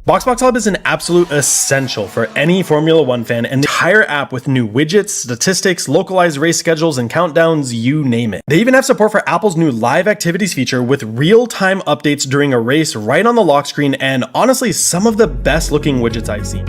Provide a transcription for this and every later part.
BoxBox Hub is an absolute essential for any Formula One fan, and the entire app with new widgets, statistics, localized race schedules, and countdowns, you name it. They even have support for Apple's new live activities feature with real-time updates during a race right on the lock screen, and honestly, some of the best looking widgets I've seen.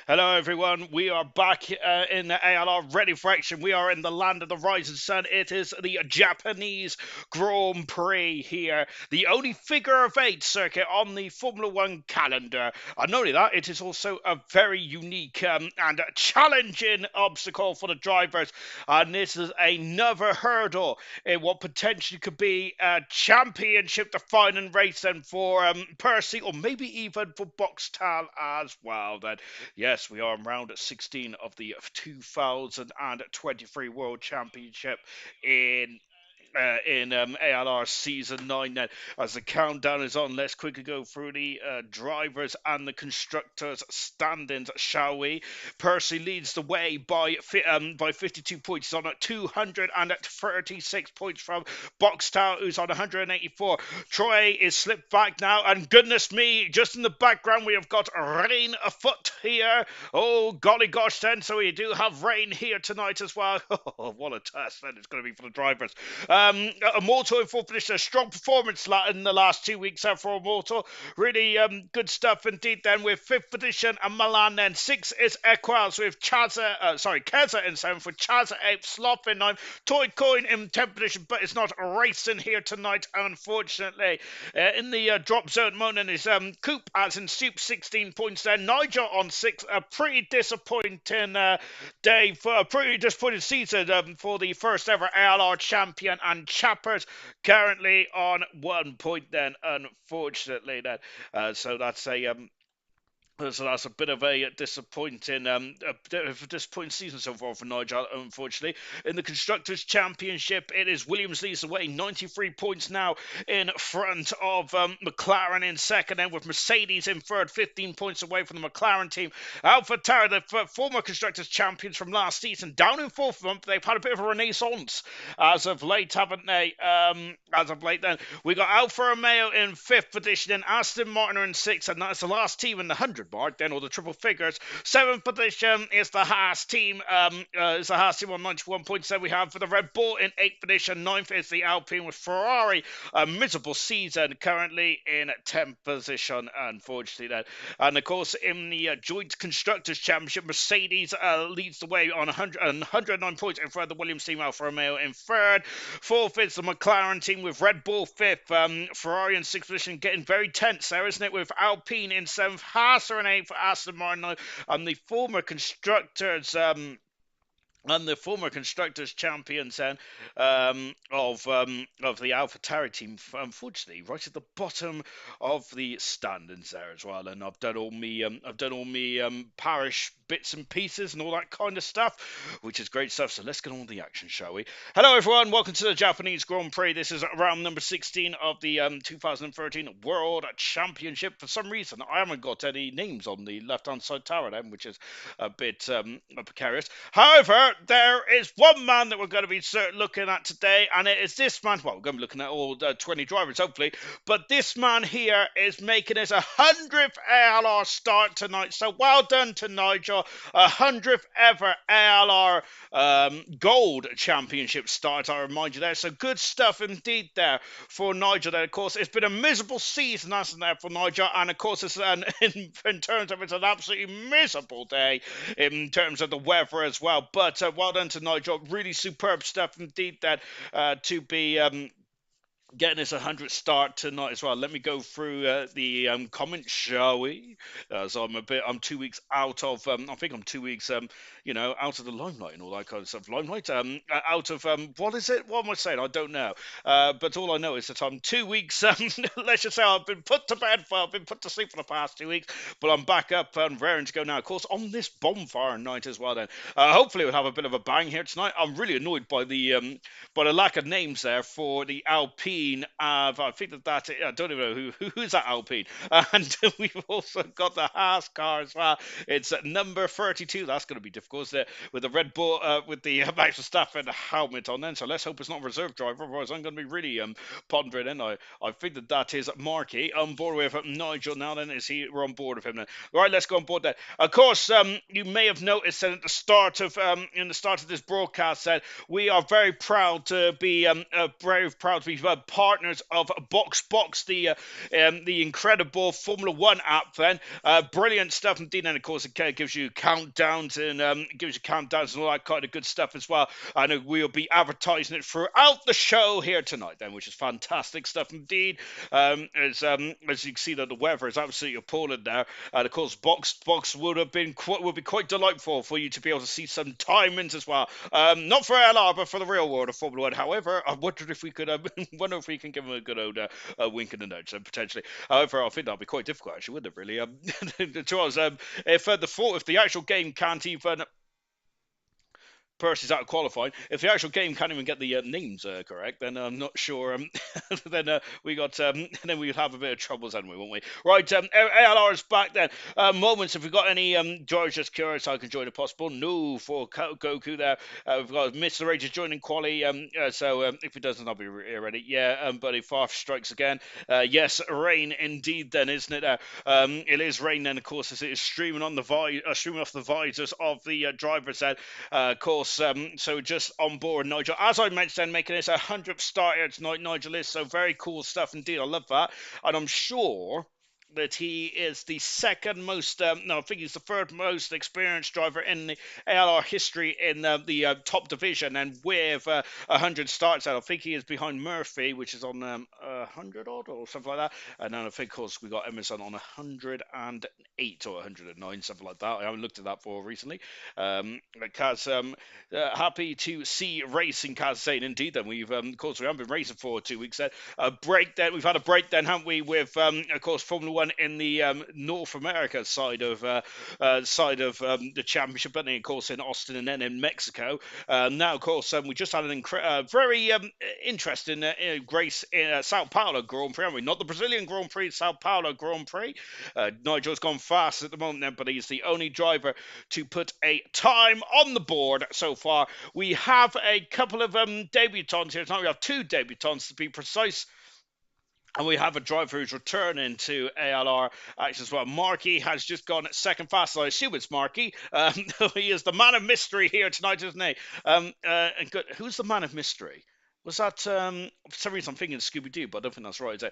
Hello everyone, we are back in the ALR ready for action. We are in the land of the rising sun. It is the Japanese Grand Prix here, the only figure of 8 circuit on the Formula One calendar. And not only that, it is also a very unique and challenging obstacle for the drivers. And this is another hurdle in what potentially could be a championship defining race then for Percy, or maybe even for Boxtal as well. Then, yes, we are in round 16 of the 2023 World Championship in ALR Season 9 then. As the countdown is on, let's quickly go through the drivers and the constructors standings, shall we? Percy leads the way by 52 points. He's on at 236 points from Boxtown, who's on 184. Troy is slipped back now, and goodness me, just in the background we have got rain afoot here. Oh, golly gosh then, so we do have rain here tonight as well. Oh, what a test then it's going to be for the drivers. Immortal in fourth position, a strong performance in the last 2 weeks for Immortal. Really good stuff indeed then, with fifth position and Milan then. 6 is Equals with Keza in 7th, with Chazza 8th, Sloth in 9th, Toy Coin in 10th position, but it's not racing here tonight, unfortunately. In the drop zone moment is Coop as in Soup 16 points there. Nigel on 6, a pretty disappointing day, for a pretty disappointing season for the first ever ALR champion, and Chappers currently on 1 point then, unfortunately then. So that's a bit of a disappointing season so far for Nigel, unfortunately. In the Constructors' Championship, it is Williams leads the way, 93 points now in front of McLaren in second, and with Mercedes in third, 15 points away from the McLaren team. AlphaTauri, the former Constructors' Champions from last season, down in fourth month. They've had a bit of a renaissance as of late, haven't they? As of late then. We got Alfa Romeo in fifth position, and Aston Martin are in sixth, and that's the last team in the 100 mark then, or the triple figures. Seventh position is the Haas team. On 91 points. Then we have for the Red Bull in eighth position. Ninth is the Alpine, with Ferrari, a miserable season, currently in 10th position, unfortunately then. And of course, in the Joint Constructors Championship, Mercedes leads the way on 109 points in front of the Williams team. Alfa Romeo in third. Fourth is the McLaren team, with Red Bull fifth. Ferrari in sixth position, getting very tense there, isn't it? With Alpine in seventh. Haas are in eighth for Aston Martin, and the former constructors champions then of the AlphaTauri team, unfortunately, right at the bottom of the standings there as well. And I've done all me parish bits and pieces and all that kind of stuff, which is great stuff. So let's get on with the action, shall we? Hello everyone, welcome to the Japanese Grand Prix. This is round number 16 of the 2013 World Championship. For some reason, I haven't got any names on the left-hand side tower then, which is a bit precarious. However, there is one man that we're going to be looking at today, and it is this man. Well, we're going to be looking at all 20 drivers, hopefully, but this man here is making his 100th ALR start tonight. So well done to Nigel, 100th ever ALR Gold Championship start, I remind you there. So good stuff indeed there for Nigel there. Of course, it's been a miserable season, hasn't it, for Nigel? And of course, it's in terms of it's an absolutely miserable day in terms of the weather as well. But well done to Nigel. Really superb stuff indeed that to be getting us 100 start tonight as well. Let me go through the comments, shall we? So I'm 2 weeks out of, I think I'm 2 weeks, out of the limelight and all that kind of stuff. Limelight, out of, what is it? What am I saying? I don't know. But all I know is that I'm 2 weeks, let's just say I've been put to bed I've been put to sleep for the past 2 weeks, but I'm back up and raring to go now. Of course, on this bonfire night as well then. Hopefully we'll have a bit of a bang here tonight. I'm really annoyed by the lack of names there for the Alpine. I think that I don't even know who's that Alpine. And we've also got the Haas car as well. It's number 32. That's going to be difficult, isn't it? With the Red Bull, with the Max Verstappen helmet on then. So let's hope it's not a reserve driver, otherwise I'm going to be really pondering. And I think that is Marky on board with Nigel now. Then we're on board with him then. Right, let's go on board then. Of course, you may have noticed that at the start of this broadcast that we are very proud to be partners of BoxBox, the incredible Formula One app. Then brilliant stuff indeed, and of course it gives you countdowns and all that kind of good stuff as well. I know we'll be advertising it throughout the show here tonight, then, which is fantastic stuff indeed. As you can see, that the weather is absolutely appalling there, and of course BoxBox would be quite delightful for you to be able to see some timings as well. Not for ALR, but for the real world of Formula One. However, I wondered if we could can give him a good old wink and a nudge, potentially. However, I think that'd be quite difficult, actually, wouldn't it, really? If the actual game can't even Percy's out of qualifying. If the actual game can't even get the names correct, then I'm not sure. Then we got. Then we would have a bit of troubles, anyway, won't we? Right. ALR is back then. Moments. If we've got any George just curious, I can join if possible. No for Goku there. We've got Mr. Rage joining quali. So if he doesn't, I'll be ready. Yeah. But if Farf strikes again, yes, rain indeed. Then isn't it? It is rain. Then of course, as it is streaming on the streaming off the visors of the driver's head. Of course. So just on board, Nigel. As I mentioned, making this 100th start here tonight, Nigel is. So very cool stuff indeed. I love that. And I'm sure that he is the second most, I think he's the third most experienced driver in the ALR history in the top division, and with 100 starts out. I think he is behind Murphy, which is on 100 odd or something like that. And then I think, of course, we got Emerson on 108 or 109, something like that. I haven't looked at that for recently. Kaz, happy to see racing, Kaz saying indeed. Then we've, of course, we haven't been racing for 2 weeks. Then a break. Then we've had a break. Then haven't we? With of course Formula One in the North America side of the championship, but then of course in Austin and then in Mexico. Now, of course, we just had an very interesting race in Sao Paulo Grand Prix, haven't we? Not the Brazilian Grand Prix, Sao Paulo Grand Prix. Nigel's gone fast at the moment, then, but he's the only driver to put a time on the board so far. We have a couple of debutants here tonight. We have two debutants to be precise. And we have a driver who's returning to ALR action as well. Marky has just gone second fast. I assume it's Marky. He is the man of mystery here tonight, isn't he? Who's the man of mystery? Was that, for some reason I'm thinking Scooby-Doo, but I don't think that's right.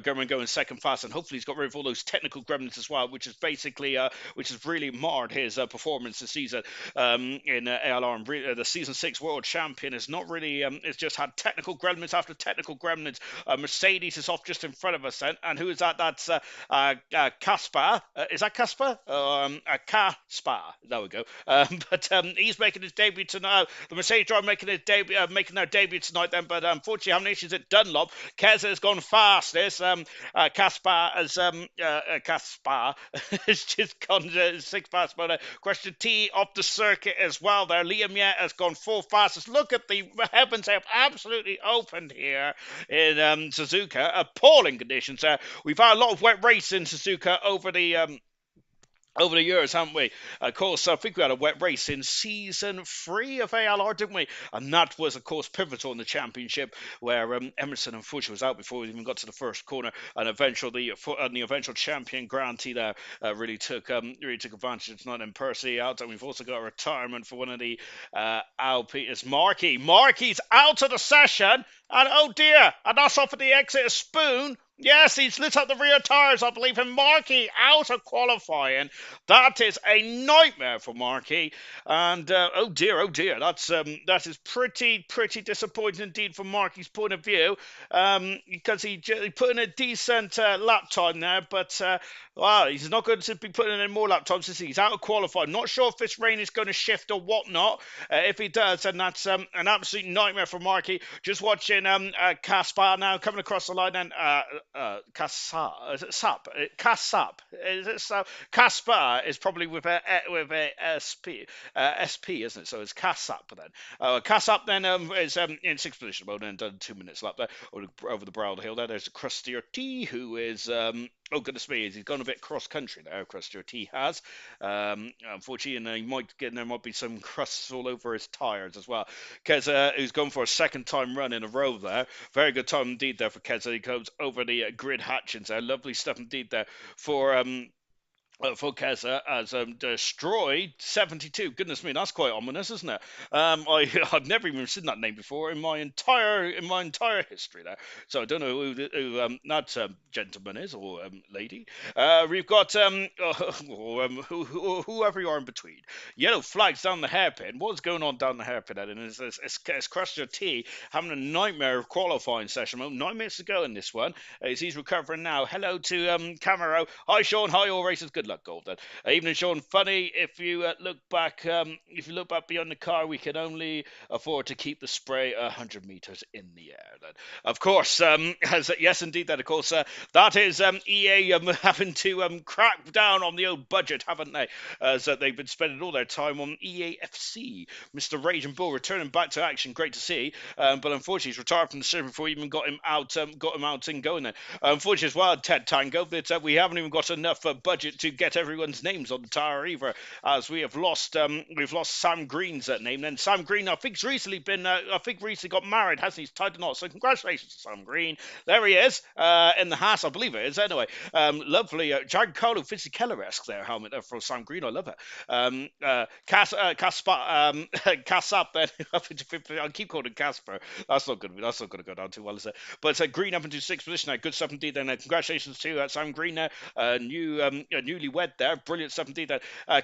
German going second fast, and hopefully he's got rid of all those technical gremlins as well, which is basically, which has really marred his performance this season in ALR. And the Season 6 World Champion is not really, it's just had technical gremlins after technical gremlins. Mercedes is off just in front of us, and who is that? That's Kaspar. Is that Kaspar? Kaspar. There we go. But he's making his debut tonight. The Mercedes driver making their debut tonight, then. But unfortunately, having issues at Dunlop. Keza has gone fast. This Kaspar has just gone six past. But question T off the circuit as well. There, Liam Yet has gone full fastest. Look at the heavens have absolutely opened here in Suzuka. Appalling conditions. We've had a lot of wet race in Suzuka over the over the years, haven't we? Of course, I think we had a wet race in season 3 of ALR, didn't we? And that was, of course, pivotal in the championship, where Emerson unfortunately was out before we even got to the first corner, and eventually the eventual champion Granty there really took advantage of tonight. And Percy out, and we've also got a retirement for one of the Alp. It's Markey. Markey's out of the session, and oh dear, and that's off at the exit. A Spoon. Yes, he's lit up the rear tyres, I believe, and Markey out of qualifying. That is a nightmare for Markey, and oh dear, that is pretty disappointing indeed from Markey's point of view, because he put in a decent lap time there, but wow, he's not going to be putting in more lap times. He's out of qualifying. Not sure if this rain is going to shift or whatnot. If he does, then that's an absolute nightmare for Markey. Just watching Caspar now coming across the line, and Caspar is probably with a SP, isn't it? So it's Cassap then. Cassap then is in sixth position. Well, then done 2 minutes lap there over the brow of the hill. There's Crustier T, who is oh goodness me, he's gone a bit cross country there. Crustier T has, unfortunately, and there might be some crusts all over his tires as well. Keza, who's gone for a second time run in a row there. Very good time indeed there for Keza. He comes over the grid hatchings there. Lovely stuff indeed there for Keza as destroyed 72. Goodness me, that's quite ominous, isn't it? I've never even seen that name before in my entire history there. So I don't know who that gentleman is or lady. We've got whoever you are in between. Yellow flags down the hairpin. What's going on down the hairpin? And it's Crusher T having a nightmare of qualifying session. Well, 9 minutes to go in this one. As he's recovering now. Hello to Camaro. Hi Sean. Hi all racers. Good luck, Golden. Evening, Sean. Funny if you look back beyond the car, we can only afford to keep the spray 100 meters in the air. Then, of course, yes, indeed, that of course that is EA having to crack down on the old budget, haven't they? As they've been spending all their time on EAFC. Mr. Raging Bull returning back to action, great to see. But unfortunately, he's retired from the series before we even got him out and going. Then, unfortunately, as well, Ted Tango, that we haven't even got enough budget to get everyone's names on the tire either, as we've lost Sam Green's name. Then Sam Green, I think recently got married, hasn't he? He's tied the knot. So congratulations to Sam Green. There he is in the Haas, I believe it is. Anyway, lovely Giancarlo Fisichella-esque there helmet there for Sam Green. I love it. Cassap then up into fifth. I keep calling him Casper. That's not good. That's not going to go down too well, is it? But Green up into sixth position. Good stuff indeed. Then congratulations to Sam Green there, newlywed there. Brilliant stuff indeed.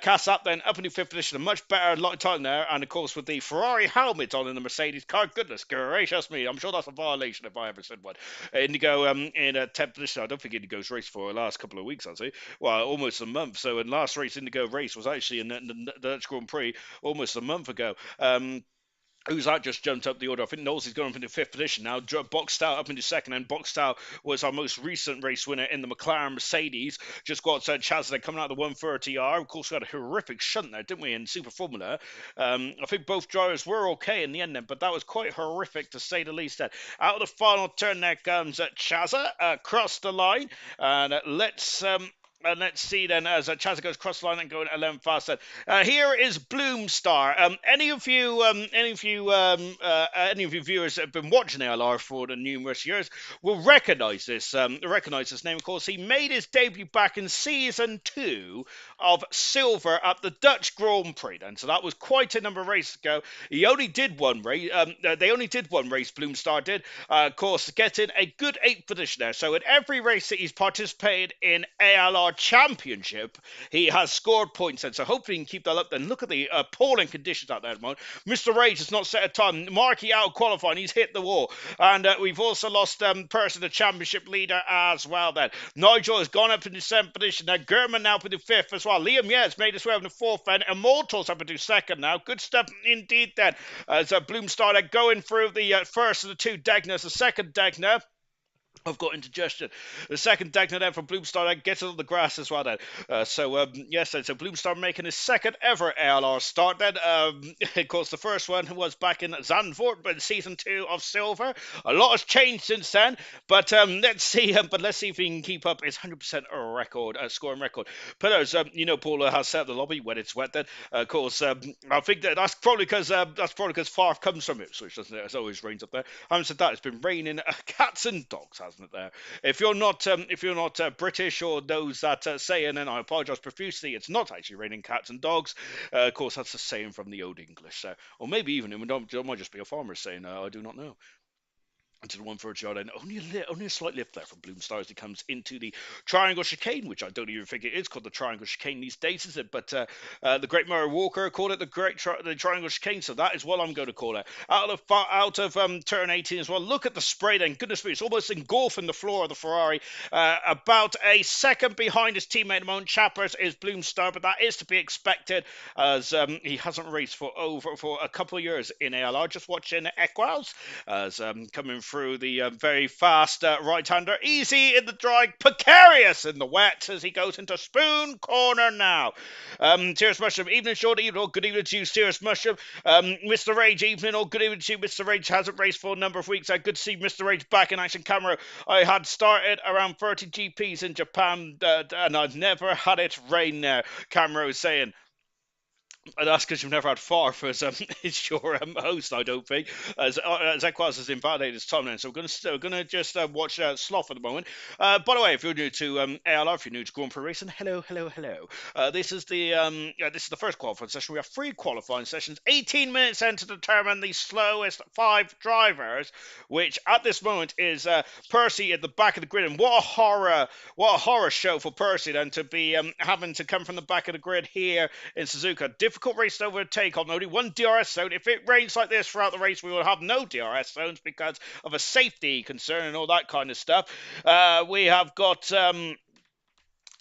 Cass up then up into fifth position. A much better lot of time there, and of course with the Ferrari helmet on in the Mercedes car. Goodness gracious me! I'm sure that's a violation if I ever said one. Indigo in 10th position. I don't think Indigo's raced for the last couple of weeks, I'd say. Well, almost a month. So in last race Indigo race was actually in the Dutch Grand Prix almost a month ago. Who's that just jumped up the order? I think Knowles is going up into fifth position now. Boxed out up into second, and Boxed out was our most recent race winner in the McLaren Mercedes. Just got Chaz coming out of the 130R. Of course, we had a horrific shunt there, didn't we, in Super Formula? I think both drivers were okay in the end, then, but that was quite horrific to say the least. Then out of the final turn, there comes Chaza across the line, and let's see then as Chaz goes cross the line and going 11 fast. Here is Bloomstar. Any of you viewers that have been watching ALR for the numerous years will recognise this. Recognise this name, of course. He made his debut back in season 2 of Silver at the Dutch Grand Prix. Then, so that was quite a number of races ago. He only did one race. They only did one race. Bloomstar did, of course, getting a good 8th position there. So in every race that he's participated in ALR Championship, he has scored points, and so hopefully he can keep that up. Then look at the appalling conditions out there at the moment. Mr. Rage has not set a time. Markey out qualifying, he's hit the wall, and we've also lost Person, the championship leader, as well. Then Nigel has gone up into 7th position. Now German now up into 5th as well. Liam has made his way up into 4th, and Immortals up into 2nd now. Good stuff indeed. Then as Bloomstar going through the first of the two Degners, the second Degner. I've got indigestion. The second Dagna then from Bloomstar then gets it on the grass as well then. Yes then, so Bloomstar making his second ever ALR start then. Of course the first one was back in Zandvoort, but in season 2 of Silver. A lot has changed since then, but let's see if he can keep up his 100% record, scoring record. Pillars, Paula has set up the lobby when it's wet then. Of course, I think that's probably because Farf comes from Ipswich, doesn't it? It always rains up there. Having said that, it's been raining cats and dogs, hasn't it? There. If you're not British or those that saying, and I apologise profusely, it's not actually raining cats and dogs. Of course, that's a saying from the Old English, or maybe even it might just be a farmer saying. I do not know. Into the 130 yard line. Only a slight lift there from Bloomstar as he comes into the triangle chicane, which I don't even think it is called the triangle chicane these days, is it? But the great Murray Walker called it the triangle chicane, so that is what I'm going to call it. Out of turn 18 as well. Look at the spray then. Goodness me, it's almost engulfing the floor of the Ferrari. About a second behind his teammate Amon Chappers is Bloomstar, but that is to be expected as he hasn't raced for a couple of years in ALR. Just watching Equals as coming through the very fast right-hander. Easy in the dry, precarious in the wet as he goes into Spoon Corner now. Serious Mushroom, evening, short evening, or good evening to you, Serious Mushroom. Mr. Rage, evening, or good evening to you. Mr. Rage hasn't raced for a number of weeks. Good to see Mr. Rage back in action camera. I had started around 30 GPs in Japan, and I've never had it rain there, Camera is saying. And that's because you've never had Farf as your host, I don't think. As Equaz has invalidated his time then. So we're gonna just watch Sloth at the moment. By the way, if you're new to ALR, if you're new to Grand Prix Racing, hello. This is the first qualifying session. We have 3 qualifying sessions, 18 minutes in to determine the slowest 5 drivers, which at this moment is Percy at the back of the grid. And what a horror show for Percy then to be having to come from the back of the grid here in Suzuka. Difficult race to overtake on only one DRS zone. If it rains like this throughout the race, we will have no DRS zones because of a safety concern and all that kind of stuff. We have got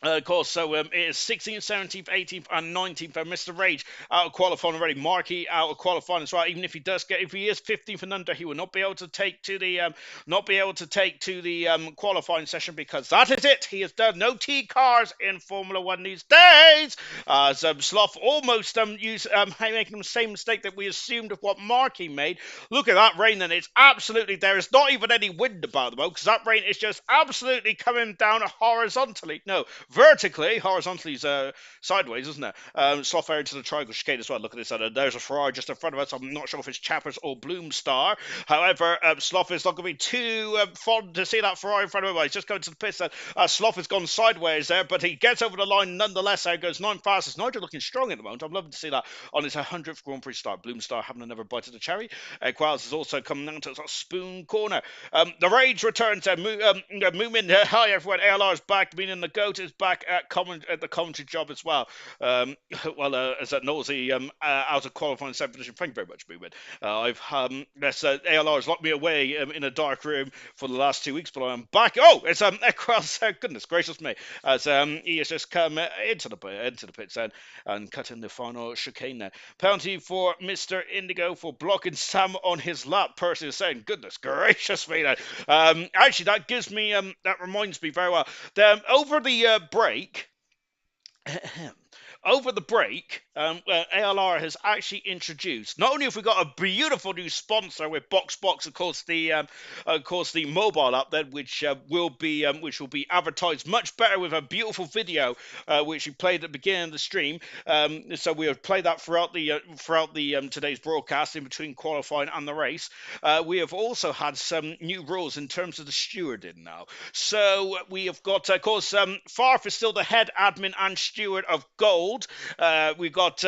of course, so it is 16th, 17th, 18th, and 19th. Mr. Rage out of qualifying already. Markey out of qualifying as well. Even if he is 15th and under, he will not be able to take to the qualifying session because that is it. He has done no T cars in Formula One these days. As Sloth almost making the same mistake that we assumed of what Markey made. Look at that rain, and it's absolutely there is not even any wind about the boat because that rain is just absolutely coming down horizontally. No. Vertically, horizontally is sideways, isn't it? Sloth area to the triangle chicane as well. Look at this. There's a Ferrari just in front of us. I'm not sure if it's Chappers or Bloomstar. However, Sloth is not going to be too fond to see that Ferrari in front of him. He's just going to the pits. Sloth has gone sideways there, but he gets over the line nonetheless. There goes 9 fastest. Nigel looking strong at the moment. I'm loving to see that on his 100th Grand Prix start. Bloomstar having another bite of the cherry. Qualls has also come down to Spoon Corner. The Rage returns. Moomin, hi everyone. ALR is back, meaning the GOAT is back at the commentary job as well. As that Nosey out of qualifying 7th position. Thank you very much, Moomin. ALR has locked me away in a dark room for the last 2 weeks, but I'm back. Oh, it's Equals. Goodness gracious me, as he has just come into the pits and cut in the final chicane there. Penalty for Mr. Indigo for blocking Sam on his lap. Percy is saying, goodness gracious me. Actually, that reminds me very well. Over the break, ALR has actually introduced. Not only have we got a beautiful new sponsor with BoxBox, of course, the mobile app then, which will be advertised much better with a beautiful video, which we played at the beginning of the stream. So we have played that throughout the today's broadcast in between qualifying and the race. We have also had some new rules in terms of the stewarding now. So we have got, of course, Farf is still the head admin and steward of Gold. We've got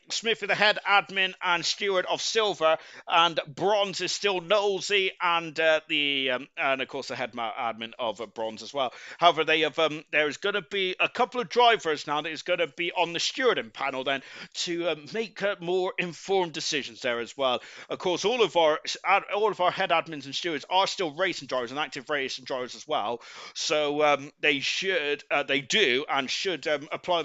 Smith the head admin and steward of Silver, and Bronze is still Nosey and of course the head admin of Bronze as well. However, there's going to be a couple of drivers now that is going to be on the stewarding panel then to make more informed decisions there as well. Of course, all of our head admins and stewards are still racing drivers and active racing drivers as well. So they should apply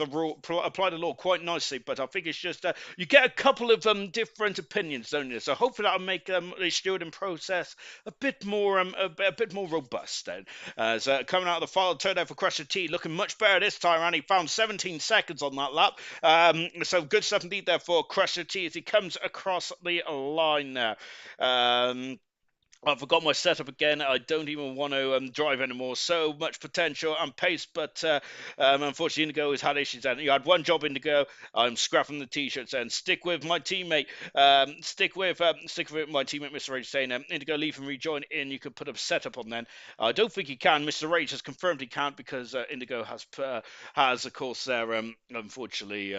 by the law quite nicely, but I think it's just you get a couple of different opinions, don't you? So hopefully that'll make the stewarding process a bit more a bit more robust then. As coming out of the final turn there for Crusher T, looking much better this time around. He found 17 seconds on that lap. So good stuff indeed there for Crusher T as he comes across the line now. I forgot my setup again. I don't even want to drive anymore. So much potential and pace, but unfortunately, Indigo has had issues. And you had one job, Indigo. I'm scrapping the t-shirts and stick with my teammate. Stick with my teammate, Mr. Rage, saying Indigo, leave and rejoin in. You could put a setup on then. I don't think he can. Mr. Rage has confirmed he can't because Indigo has of course, there unfortunately.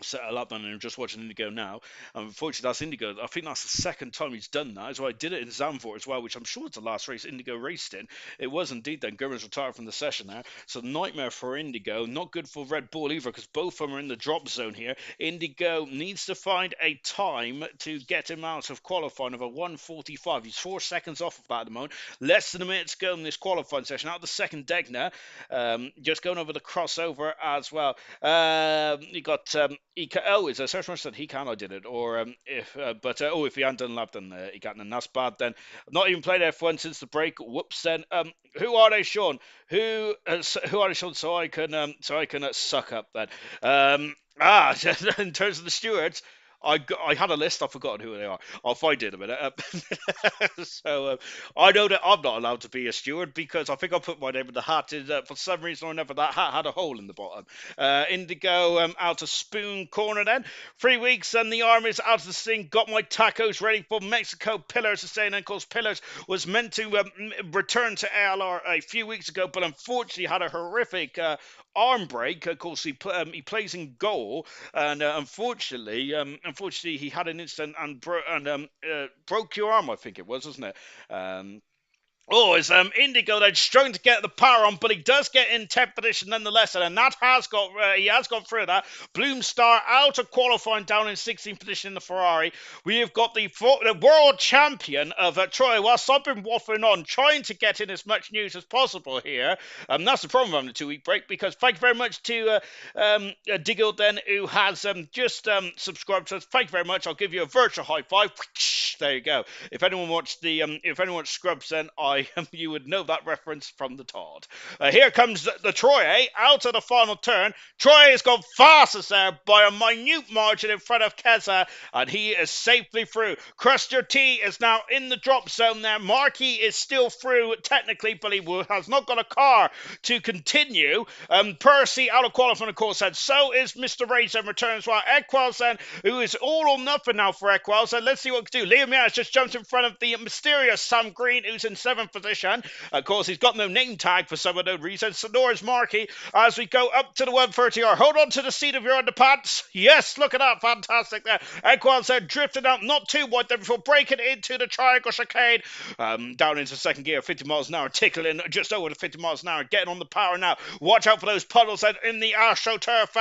Set a lap and I'm just watching Indigo now. Unfortunately, that's Indigo. I think that's the second time he's done that. So I did it in Zandvoort as well, which I'm sure it's the last race Indigo raced in. It was indeed then. Gurman's retired from the session now. So nightmare for Indigo. Not good for Red Bull either because both of them are in the drop zone here. Indigo needs to find a time to get him out of qualifying of a 1:45. He's 4 seconds off of that at the moment. Less than a minute to go in this qualifying session. Out of the second deck now. Just going over the crossover as well. You got is a search said he can, I did it, or if he hadn't done a lap, then he can't, and that's bad. Then not even played F1 since the break. Whoops. Then who are they, Sean? Who are they, Sean? So I can suck up then. In terms of the stewards. I had a list. I've forgotten who they are. I'll find it in a minute. So I know that I'm not allowed to be a steward because I think I put my name in the hat. For some reason or another, that hat had a hole in the bottom. Indigo out of Spoon Corner then. 3 weeks and the arm is out of the thing. Got my tacos ready for Mexico. Pillars is saying, and of course, Pillars was meant to return to ALR a few weeks ago, but unfortunately had a horrific arm break. Of course, he plays in goal, and unfortunately, he had an incident and broke your arm. I think it was, wasn't it? It's Indigo that's struggling to get the power on, but he does get in 10th position nonetheless, and that he has got through that. Bloomstar out of qualifying down in 16th position in the Ferrari. We have got the world champion of Troy. Whilst I've been waffling on, trying to get in as much news as possible here. That's the problem having a 2-week break, because thank you very much to Diggle then, who has just subscribed to us. Thank you very much. I'll give you a virtual high five. There you go. If anyone watched Scrubs, then you would know that reference from the Todd. Here comes the Troy, out of the final turn. Troy has gone fastest there by a minute margin in front of Keza, and he is safely through. Cruster T is now in the drop zone there. Markey is still through technically, but he has not got a car to continue. Percy out of qualifying, of course, and so is Mr. Rage and returns well. Equals then, who is all or nothing now for Equals, and let's see what he can do. Liam Yaz just jumped in front of the mysterious Sam Green, who's in 7th position. Of course, he's got no name tag for some unknown reason. So nor is Markey as we go up to the 130R. Hold on to the seat of your underpants. Yes, look at that. Fantastic there. Equals there drifting out not too wide there before breaking into the triangle chicane. Down into second gear, 50 miles an hour, tickling just over the 50 miles an hour, getting on the power now. Watch out for those puddles then in the AstroTurf.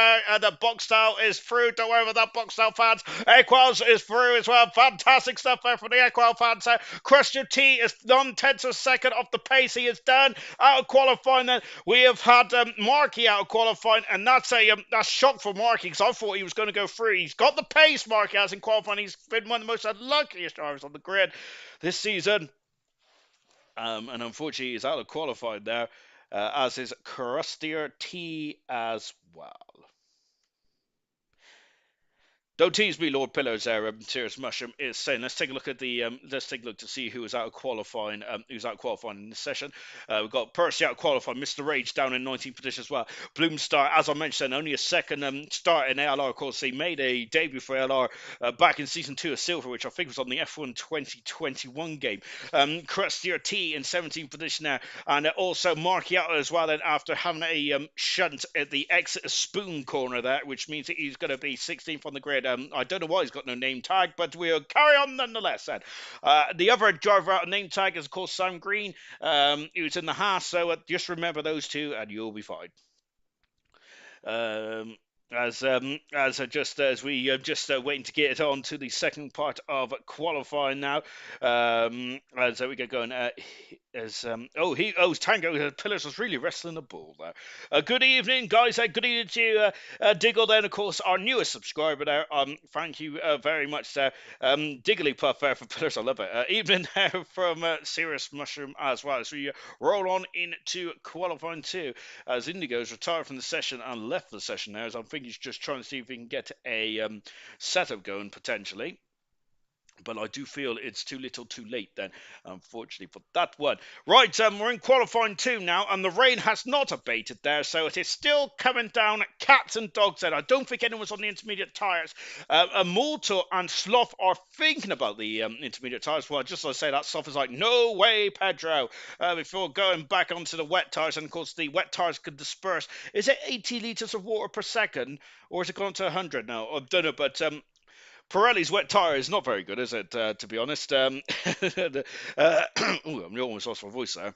The box style is through. Don't worry about that, box style fans. Equals is through as well. Fantastic stuff there for the Equal fans. Crusher T is 9/10 of a second off the pace. He is done. Out of qualifying then, we have had Markey out of qualifying, and that's shock for Markey, because I thought he was going to go through. He's got the pace, Markey has in qualifying. He's been one of the most unluckiest drivers on the grid this season. And unfortunately, he's out of qualifying there, as is Crustier T as well. Don't tease me, Lord Pillars. There, Serious Mushroom is saying. Let's take a look at to see who was out of qualifying. Who's out of qualifying in this session? We've got Percy out of qualifying. Mr. Rage down in 19th position as well. Bloomstar, as I mentioned, only a second start in ALR. Of course, he made a debut for ALR back in season 2 of Silver, which I think was on the F1 2021 game. Crustier T in 17th position now, and also Markey out as well. Then after having a shunt at the exit of Spoon Corner there, which means that he's going to be 16th on the grid. I don't know why he's got no name tag, but we'll carry on nonetheless then. The other driver out of name tag is, of course, Sam Green, who's in the Haas, so just remember those two and you'll be fine. As we just waiting to get it on to the second part of qualifying now. As we get going, as Tango Pillars was really wrestling the ball there. Good evening, guys. Good evening to you, Diggle. Then, of course, our newest subscriber there. Thank you very much there, Digglypuff there for Pillars. I love it. Evening there from Serious Mushroom as well. As we roll on into qualifying two, as Indigo's retired from the session and left the session now, as I think he's just trying to see if he can get a setup going potentially. But I do feel it's too little too late then, unfortunately, for that one. Right, we're in qualifying two now, and the rain has not abated there, so it is still coming down cats and dogs there. I don't think anyone's on the intermediate tyres. Mortal and Sloth are thinking about the intermediate tyres. Well, just as I say that, Sloth is like, no way, Pedro, before going back onto the wet tyres, and of course the wet tyres could disperse. Is it 80 litres of water per second, or is it gone to 100 now? I don't know, but Pirelli's wet tyre is not very good, is it? To be honest, I almost lost my voice there.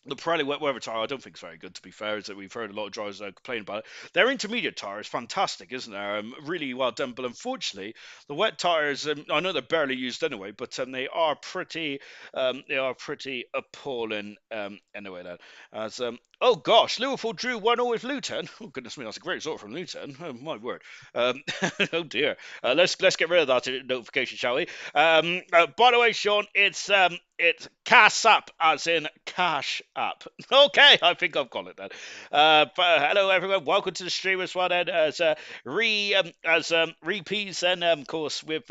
The Pirelli wet weather tyre, I don't think it's very good, to be fair, is that we've heard a lot of drivers complain about it. Their intermediate tyre is fantastic, isn't there? Really well done, but unfortunately, the wet tyres, I know they're barely used anyway, but they are pretty appalling anyway. Then, as oh gosh, Liverpool drew 1-0 with Luton. Oh goodness me, that's a great result from Luton. Oh my word. Oh dear. Let's get rid of that notification, shall we? By the way, Sean, it's Cash App, as in cash app. Okay, I think I've got it then. Hello everyone, welcome to the stream as well. Then as repeats, and of course with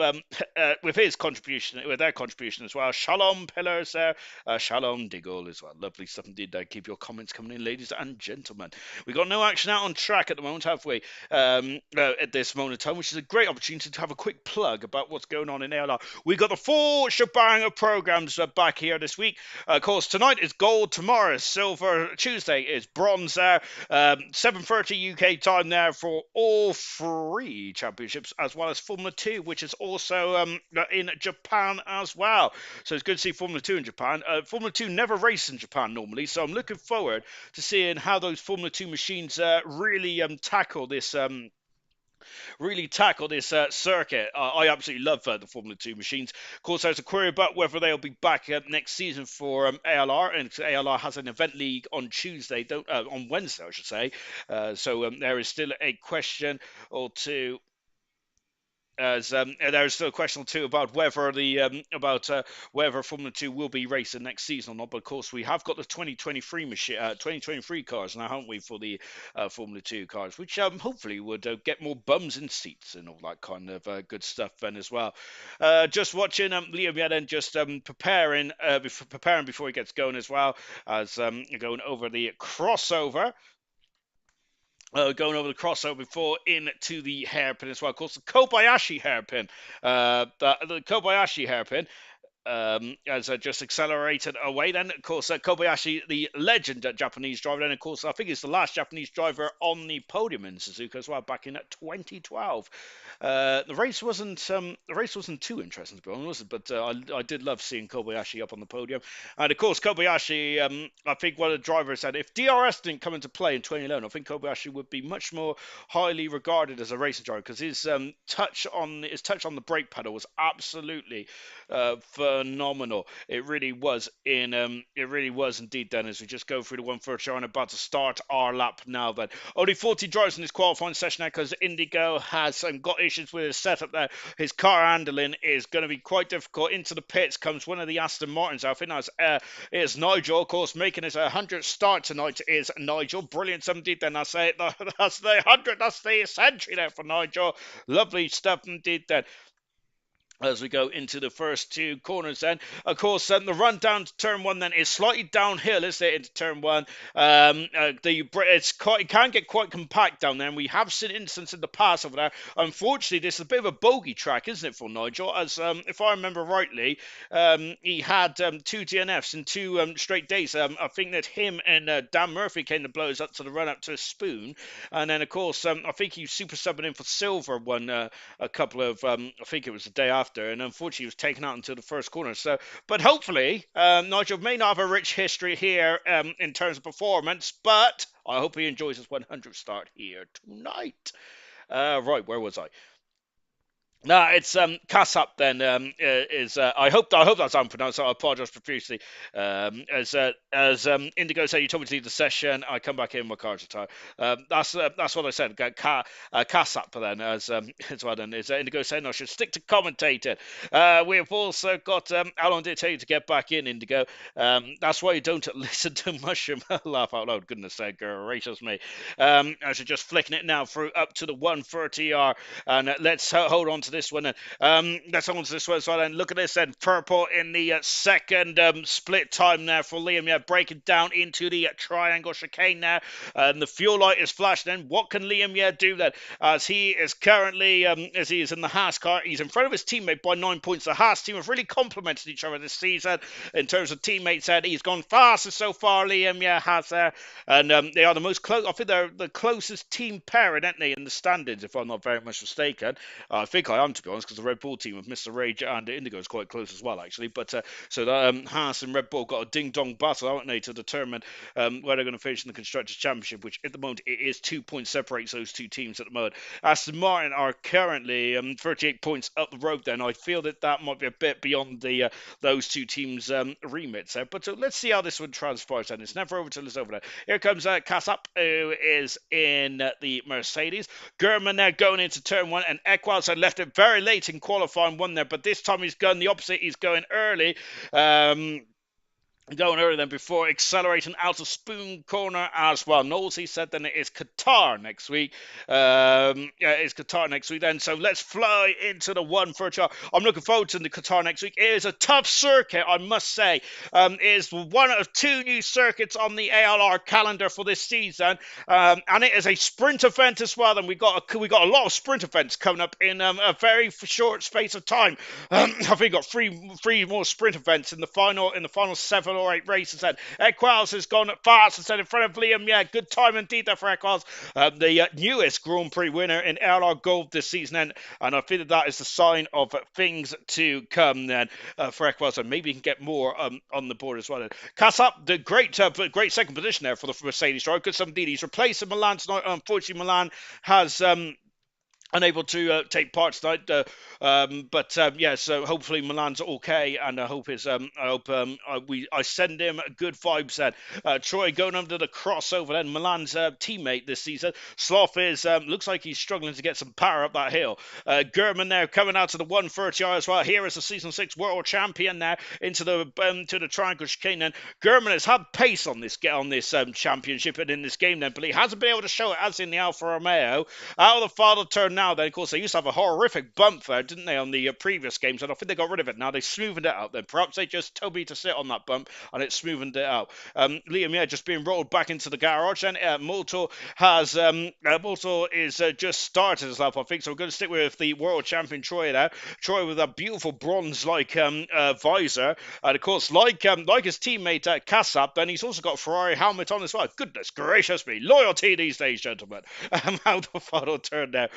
his contribution, with their contribution as well. Shalom Pillars there, Shalom Diggle as well. Lovely stuff indeed. Keep your comments coming in, ladies and gentlemen. We got no action out on track at the moment, have we? At this moment in time, which is a great opportunity to have a quick plug about what's going on in ALR. We got the full shebang of programs back here this week. Of course, tonight is gold, tomorrow is silver, Tuesday is bronze there. 7:30 UK time there for all three championships, as well as Formula 2, which is also in Japan as well. So it's good to see Formula 2 in Japan. Formula 2 never race in Japan normally, so I'm looking forward to seeing how those Formula 2 machines really tackle this circuit. I absolutely love the Formula 2 machines. Of course, there's a query about whether they'll be back next season for ALR, and ALR has an event league on on Wednesday, I should say. So there is still a question or two. As there is still a question or two about whether whether Formula 2 will be racing next season or not. But of course, we have got the 2023 cars now, haven't we, for the Formula 2 cars, which hopefully would get more bums in seats and all that kind of good stuff then as well. Just watching Liam Yedden just preparing before he gets going as well, as going over the crossover. Going over the crossover before into the hairpin as well. Of course, the Kobayashi hairpin. The Kobayashi hairpin. As just accelerated away. Then, of course, Kobayashi, the legend Japanese driver. Then, of course, I think it's the last Japanese driver on the podium in Suzuka as well, back in 2012. The race wasn't too interesting to be honest, but I did love seeing Kobayashi up on the podium. And of course, Kobayashi, I think one of the drivers said if DRS didn't come into play in 2011, I think Kobayashi would be much more highly regarded as a racing driver, because his touch on the brake pedal was absolutely phenomenal. It really was indeed. Then, as we just go through the 1:30, about to start our lap now. Then only 40 drivers in this qualifying session now, because Indigo has got issues with his setup there. His car handling is going to be quite difficult. Into the pits comes one of the Aston Martins. I think it's Nigel, of course, making his 100th start tonight. Is Nigel brilliant indeed? Then that's the 100th. That's the century there for Nigel. Lovely stuff indeed. Then, as we go into the first two corners, then of course the run down to turn one then is slightly downhill, isn't it, into turn one. It can get quite compact down there, and we have seen instances in the past over there. Unfortunately, this is a bit of a bogey track, isn't it, for Nigel? As if I remember rightly, he had two DNFs in two straight days. I think that him and Dan Murphy came to blows up to the run up to a spoon, and then of course I think he super subbing in for Silver a couple of I think it was the day after. And unfortunately he was taken out until the first corner. So, but hopefully Nigel may not have a rich history here in terms of performance, but I hope he enjoys his 100th start here tonight. Right, where was I? No, it's Kassap then is I hope that's unpronounced. So I apologise profusely. As Indigo said, you told me to leave the session. I come back in, my cards are tired. That's what I said. Kassap then as well. Then is Indigo saying I should stick to commentating. We've also got Alan did tell you to get back in, Indigo. That's why you don't listen to Mushroom. Laugh out loud. Goodness sake, gracious me. As you're just flicking it now through up to the 130R. And let's hold on to this one. Let's hold on to this one as well. And look at this then. Purple in the second split time there for Liam. Yeah, breaking down into the triangle chicane now. And the fuel light is flashing. Then what can Liam do then? As he is currently, as he is in the Haas car, he's in front of his teammate by 9 points. The Haas team have really complemented each other this season in terms of teammates. He's gone fastest so far, Liam. Yeah, has there. And they are the most close. I think they're the closest team pairing, aren't they, in the standings, if I'm not very much mistaken. I think I am, to be honest, because the Red Bull team with Mr. Rage and Indigo is quite close as well, actually. But so that Haas and Red Bull got a ding-dong battle, haven't they, to determine where they're going to finish in the Constructors' Championship, which at the moment it is 2 points separates those two teams at the moment. Aston Martin are currently 38 points up the road then. I feel that might be a bit beyond the those two teams' remits there. But let's see how this one transpires then. It's never over till it's over there. Here comes Kassap, who is in the Mercedes. German now going into turn one, and Equals had left it very late in qualifying one there, but this time he's gone the opposite. He's going early. Going earlier than before, accelerating out of Spoon Corner as well. Knowles, he said, then it is Qatar next week. It's Qatar next week then. So let's fly into the 130. I'm looking forward to the Qatar next week. It is a tough circuit, I must say. It is one of two new circuits on the ALR calendar for this season, and it is a sprint event as well. And we got a lot of sprint events coming up in a very short space of time. I think we got three more sprint events in the final 7 or 8 races. And Equals has gone fast instead in front of Liam. Yeah, good time indeed there for Equals. The newest Grand Prix winner in ALR Gold this season. And I feel that is the sign of things to come then for Equals. And maybe he can get more on the board as well. Kassap, the great second position there for the Mercedes driver. Good stuff indeed. He's replacing Milan tonight. Unfortunately, Milan has unable to take part tonight, so hopefully Milan's okay, and I hope I send him good vibes then. Troy going under the crossover then, Milan's teammate this season. Sloth is looks like he's struggling to get some power up that hill. German now coming out to the 130R as well. Here is the season 6 world champion now into the to the triangle chicane. Then German has had pace on this championship and in this game then, but he hasn't been able to show it as in the Alfa Romeo. Out of the final turn now, then, of course, they used to have a horrific bump there, didn't they, on the previous games? And I think they got rid of it now. They smoothened it out then. Perhaps they just told me to sit on that bump and it smoothened it out. Liam, just being rolled back into the garage. And Molto is just started his lap, I think. So we're going to stick with the world champion Troy now. Troy with a beautiful bronze-like visor. And, of course, like his teammate Kassap, then he's also got a Ferrari helmet on as well. Goodness gracious me. Loyalty these days, gentlemen. Out the final turn now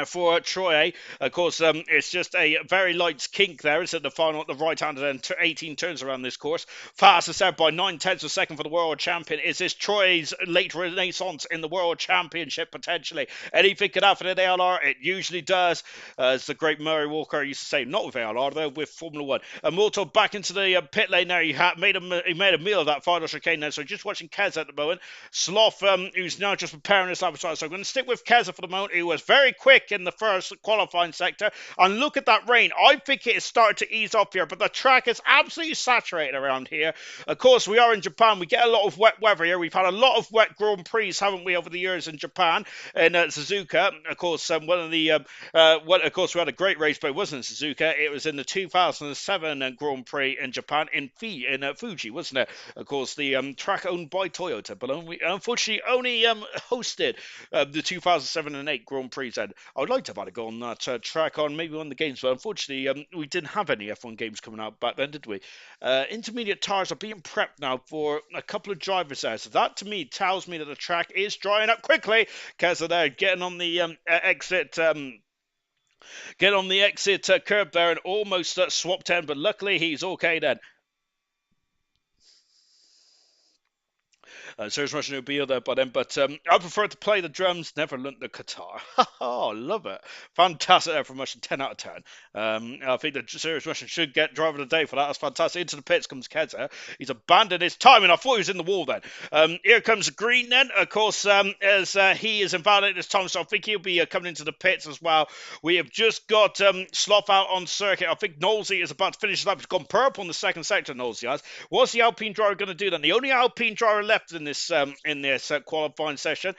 for Troy. Of course, it's just a very light kink there. It's at the final, at the right hand, and 18 turns around this course. Fastest out by 9/10 of a second for the world champion. Is this Troy's late renaissance in the world championship, potentially? Anything could happen at ALR. It usually does. As the great Murray Walker used to say, not with ALR, though, with Formula 1. And Molto back into the pit lane there. He made a meal of that final chicane there. So just watching Kez at the moment. Sloth, who's now just preparing his lap. So I'm going to stick with Keza for the moment, who was very quick in the first qualifying sector. And look at that rain. I think it has started to ease up here, but the track is absolutely saturated around here. Of course, we are in Japan. We get a lot of wet weather here. We've had a lot of wet Grand Prix, haven't we, over the years in Japan, in Suzuka. Of course, of course, we had a great race, but it wasn't in Suzuka. It was in the 2007 Grand Prix in Japan in Fuji, wasn't it? Of course, the track owned by Toyota, but unfortunately only hosted the 2007 and 8 Grand Prix. And I would like to have had a go on that track on maybe one of the games, but unfortunately we didn't have any F1 games coming out back then, did we? Intermediate tyres are being prepped now for a couple of drivers there, so that to me tells me that the track is drying up quickly because they're getting on the exit. Get on the exit curb there and almost swapped in, but luckily he's okay then. Serious Russian will be there by then, but I prefer to play the drums, never learnt the guitar. Oh, love it. Fantastic there from Russian, 10 out of 10. I think the Serious Russian should get driver of the day for that. That's fantastic. Into the pits comes Keza. He's abandoned his timing. I thought he was in the wall then. Here comes Green then, of course, as he is invalidated his time, so I think he'll be coming into the pits as well. We have just got Sloth out on circuit. I think Knowlesy is about to finish his lap. He's gone purple in the second sector, Knowlesy has. What's the Alpine driver going to do then? The only Alpine driver left in this qualifying session.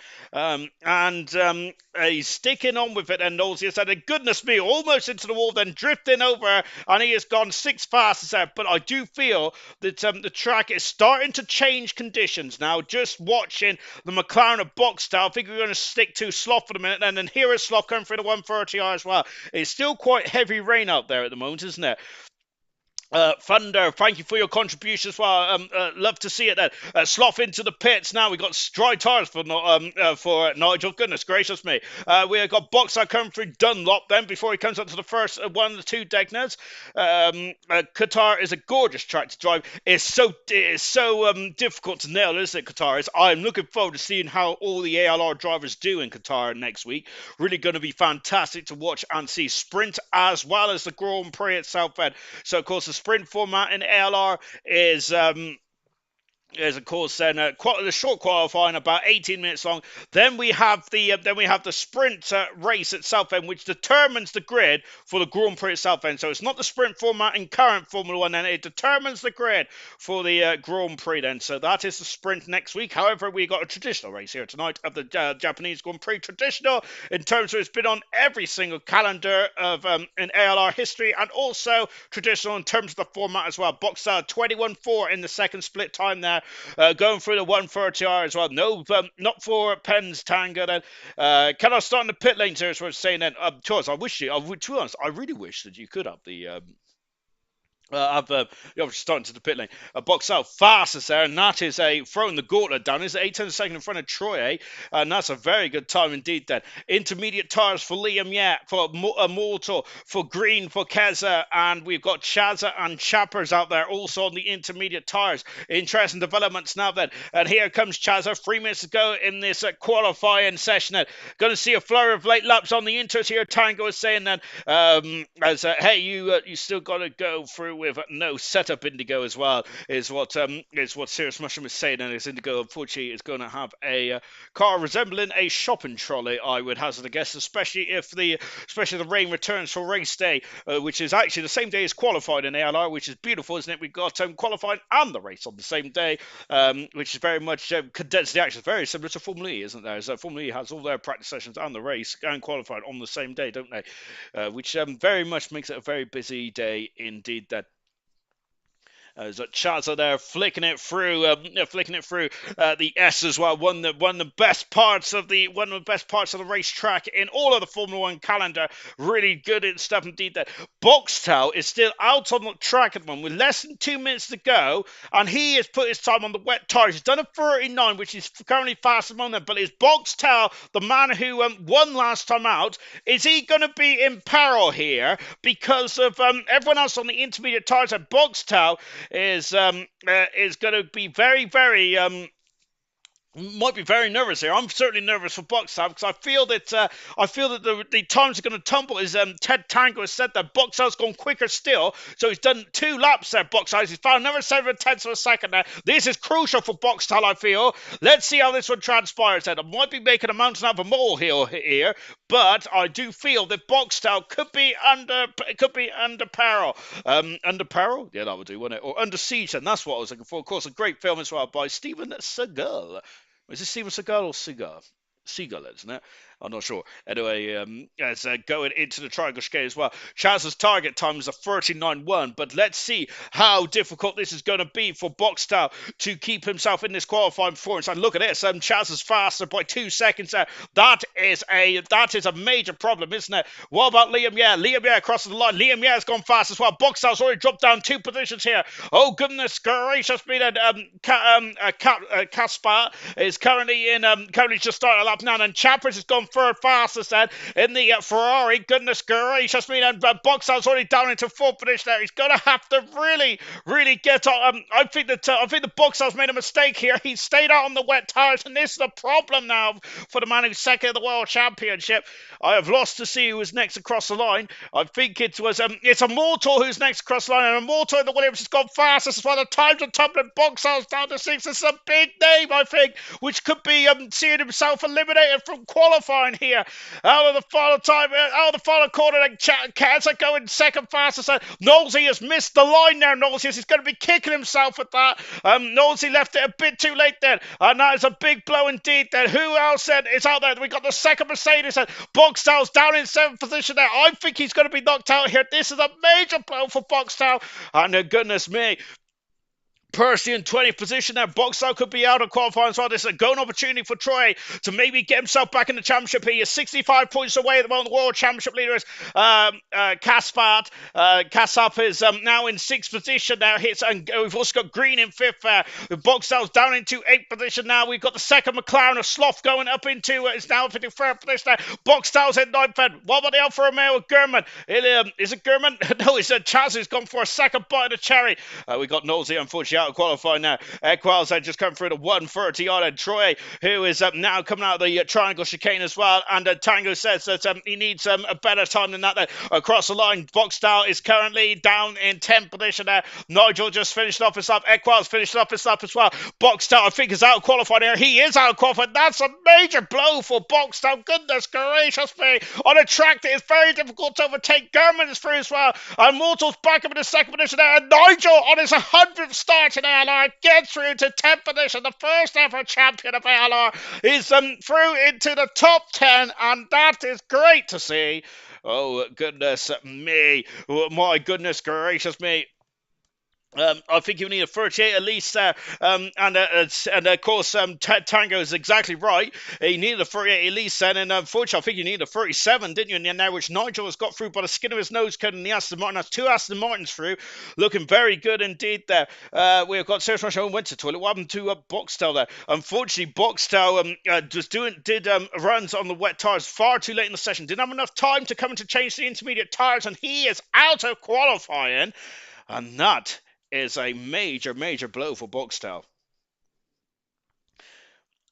He's sticking on with it, and Knowlesy has said, goodness me, almost into the wall, then drifting over, and he has gone 6 fastest out. But I do feel that the track is starting to change conditions now. Just watching the McLaren of Boxtel, I think we're going to stick to Sloth for the minute, and then here is Sloth coming through the 130i as well. It's still quite heavy rain out there at the moment, isn't it? Thunder, thank you for your contribution as well. Love to see it then. Sloth into the pits now. We got dry tires for Nigel. Goodness gracious me. We have got Boxer coming through Dunlop then before he comes up to the first one of the two Degners. Qatar is a gorgeous track to drive. It's so difficult to nail, isn't it, Qatar? I'm looking forward to seeing how all the ALR drivers do in Qatar next week. Really going to be fantastic to watch and see sprint as well as the Grand Prix itself. So, of course, the sprint format in ALR is of course then the short qualifying, about 18 minutes long. Then we have the sprint race itself, which determines the grid for the Grand Prix itself. So it's not the sprint format in current Formula One, and it determines the grid for the Grand Prix. Then, so that is the sprint next week. However, we got a traditional race here tonight of the Japanese Grand Prix. Traditional in terms of it's been on every single calendar of in ALR history, and also traditional in terms of the format as well. Boxer 21.4 in the second split time there. Going through the 130R as well. No, not for Penn's Tanga then. Can I start in the pit lane here? Is what I'm saying then. Charles, to be honest, I really wish that you could have the obviously starting to the pit lane. Box out fastest there, and that is throwing the gauntlet down. Is 8 seconds in front of Troy, and that's a very good time indeed. Then intermediate tires for Liam, for Mortal, for Green, for Keza, and we've got Chaza and Chappers out there also on the intermediate tires. Interesting developments now then, and here comes Chaza. 3 minutes to go in this qualifying session. Then going to see a flurry of late laps on the inters here. Tango is saying then, hey, you still got to go through with no setup Indigo as well, is what Serious Mushroom is saying, and his Indigo unfortunately is going to have a car resembling a shopping trolley, I would hazard a guess, especially if the rain returns for race day, which is actually the same day as qualifying in ALR, which is beautiful, isn't it? We've got qualifying and the race on the same day, which is very much condensed the action, very similar to Formula E, isn't there? So Formula E has all their practice sessions and the race and qualifying on the same day, don't they? Which very much makes it a very busy day indeed. That so Chaza there flicking it through the S as well. One of the best parts of the racetrack in all of the Formula One calendar. Really good in stuff indeed. That Boxtel is still out on the track at the moment with less than 2 minutes to go, and he has put his time on the wet tires. He's done a 39, which is currently fast at the moment. But is Boxtel, the man who won last time out, is he going to be in peril here because of everyone else on the intermediate tires? At Boxtel is going to be very, very might be very nervous here. I'm certainly nervous for Boxtel because I feel that the times are going to tumble. As Ted Tango has said that Boxtel's gone quicker still, so he's done 2 laps there. Boxtel, he's found another 7/10 of a second there. This is crucial for Boxtel, I feel. Let's see how this one transpires. Then I might be making a mountain out of a molehill here, but I do feel that Boxtel could be under peril. Under peril? Yeah, that would do, wouldn't it? Or under siege, and that's what I was looking for. Of course, a great film as well by Steven Seagal. Is it Steven Seagal or Seagal? Seagal, isn't it? I'm not sure. Anyway, it's going into the triangle chicane as well. Chaz's target time is a 39.1, but let's see how difficult this is going to be for Boxtel to keep himself in this qualifying performance. And look at this, Chaz is faster by 2 seconds there. That is a major problem, isn't it? What about Liam? Liam crosses the line. Liam has gone fast as well. Boxtel's already dropped down 2 positions here. Oh goodness gracious me! Caspar is currently just started a lap now, and Chappers has gone third fastest then in the Ferrari. Goodness gracious me, and Boxall's already down into fourth position there. He's going to have to really get on. I think the Boxall's made a mistake here. He stayed out on the wet tires, and this is a problem now for the man who's second in the World Championship. I have lost to see who is next across the line. I think it's a Mortal who's next across the line, and a Mortal in the Williams has gone fastest as well. The times are tumbling. Boxall's down to 6. This is a big name, I think, which could be seeing himself eliminated from qualifying here. Out of the final corner, then Keza going second fastest. Knowlesy has missed the line there. Knowlesy is going to be kicking himself at that. Knowlesy left it a bit too late then, and that is a big blow indeed. Then who else then is out there? We got the second Mercedes. Boxall's down in 7th position there. I think he's going to be knocked out here. This is a major blow for Boxall, and goodness me. Percy in 20th position there. Boxall could be out of qualifying as well. This is a golden opportunity for Troy to maybe get himself back in the championship. He is 65 points away at the moment. The world championship leader is Kaspat. Kasap is now in 6th position now. We've also got Green in 5th there. Boxall's down into 8th position now. We've got the second McLaren of Sloth going up into it's now up into 3rd position there. Boxall's in 9th then. What about the Alfa Romeo with Gurman? Is it Gurman? No, it's Chaz who's gone for a second bite of the cherry. We got Nosey unfortunately out of qualifying now. Equals had just come through the 130 on, and Troy, who is now coming out of the triangle chicane as well, and Tango says that he needs a better time than that there. Across the line, Boxall is currently down in 10th position there. Nigel just finished off his lap. Equals finished off his lap as well. Boxall, I think, is out of qualifying here. He is out of qualifying. That's a major blow for Boxall. Goodness gracious me. On a track that is very difficult to overtake. Gurman is through as well, and Mortal's back up in the 2nd position there, and Nigel on his 100th start in ALR gets through to 10th position. The first ever champion of ALR is through into the top 10, and that is great to see. Oh, goodness me. Oh, my goodness gracious me. I think you need a 38 at least there, and of course Tango is exactly right. He needed a 38 at least then, and unfortunately I think you needed a 37, didn't you? And now which Nigel has got through by the skin of his nose, cutting the Aston Martin. That's 2 Aston Martins through, looking very good indeed there. We've got Serge Marchand went to toilet. What happened to Boxall there? Unfortunately, Boxall did runs on the wet tires far too late in the session. Didn't have enough time to come in to change the intermediate tires, and he is out of qualifying, and that is a major blow for Boxall.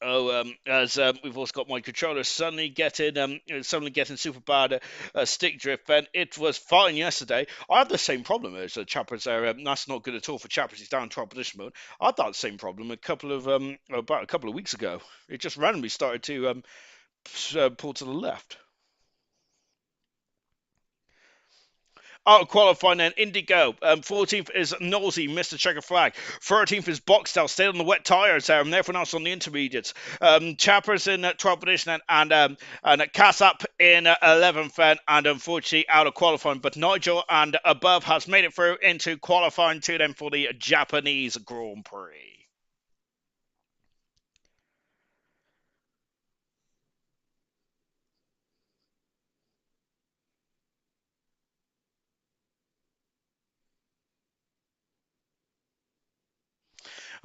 As we've also got my controller suddenly getting super bad stick drift, and it was fine yesterday. I had the same problem as Chappers there. That's not good at all for Chappers. He's down in 12th position mode. I had that same problem about a couple of weeks ago. It just randomly started to pull to the left. Out of qualifying then, Indigo. 14th is Nosey, missed the checker flag. 13th is Boxall, stayed on the wet tyres there, and everyone else on the intermediates. Chappers in 12th position, and Kasap in 11th, and unfortunately out of qualifying. But Nigel and above has made it through into qualifying to them for the Japanese Grand Prix.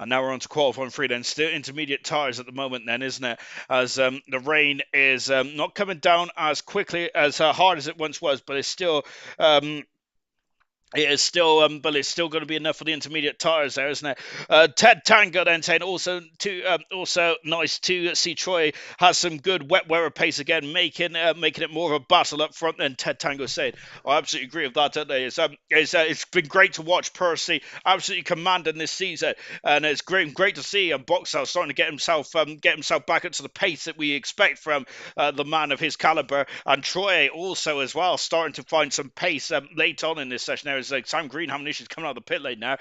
And now we're on to qualifying 3 then. Still intermediate tyres at the moment then, isn't it? As the rain is not coming down as quickly, as hard as it once was, but it's still... but it's still going to be enough for the intermediate tyres there, isn't it? Ted Tango then saying also nice to see Troy has some good wet weather pace again, making it more of a battle up front than Ted Tango said. I absolutely agree with that, don't they? It's been great to watch Percy absolutely commanding this season, and it's great to see Boxall starting to get himself back up to the pace that we expect from the man of his caliber, and Troy also as well starting to find some pace late on in this session there. Like Sam Green having issues coming out of the pit lane now.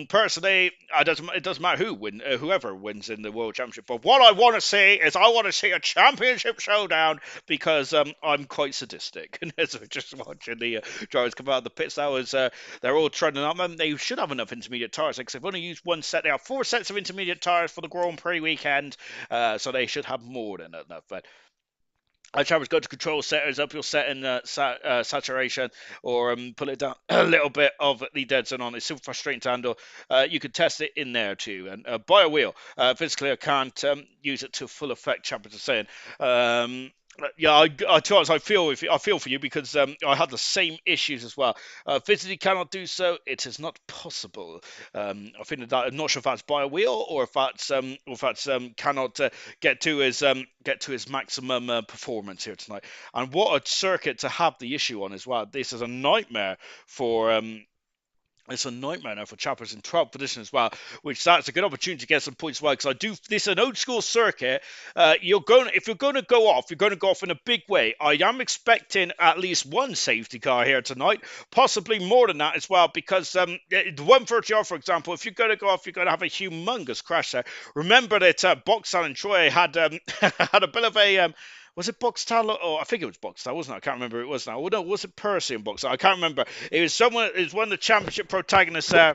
Personally, it doesn't matter whoever wins in the World Championship. But what I want to see is a championship showdown, because I'm quite sadistic. And as we're just watching the drivers come out of the pits, they're all trending up. They should have enough intermediate tyres, because they've only used one set. They have 4 sets of intermediate tyres for the Grand Prix weekend, so they should have more than enough. But Travis, go to control settings, up your setting saturation, or pull it down a little bit of the dead zone on. It's super frustrating to handle. You can test it in there too. And buy a wheel. Physically, I can't use it to full effect, Travis is saying. Yeah, to be honest, I feel for you because I had the same issues as well. Physically cannot do so. It is not possible. I think that I'm not sure if that's by a wheel or if that's cannot get to his maximum performance here tonight. And what a circuit to have the issue on as well. This is a nightmare for it's a nightmare now for Chappers in 12th position as well, which that's a good opportunity to get some points as well. Because I do this is an old school circuit. If you're going to go off, you're going to go off in a big way. I am expecting at least one safety car here tonight, possibly more than that as well. Because the 130R, for example, if you're going to go off, you're going to have a humongous crash there. Remember that Boxal and Troy had had a bit of a was it Boxtal? Oh, I think it was Boxtal, wasn't it? I can't remember who it was now. Oh, no, was it Percy and Boxtal? I can't remember. It was someone. It was one of the championship protagonists there.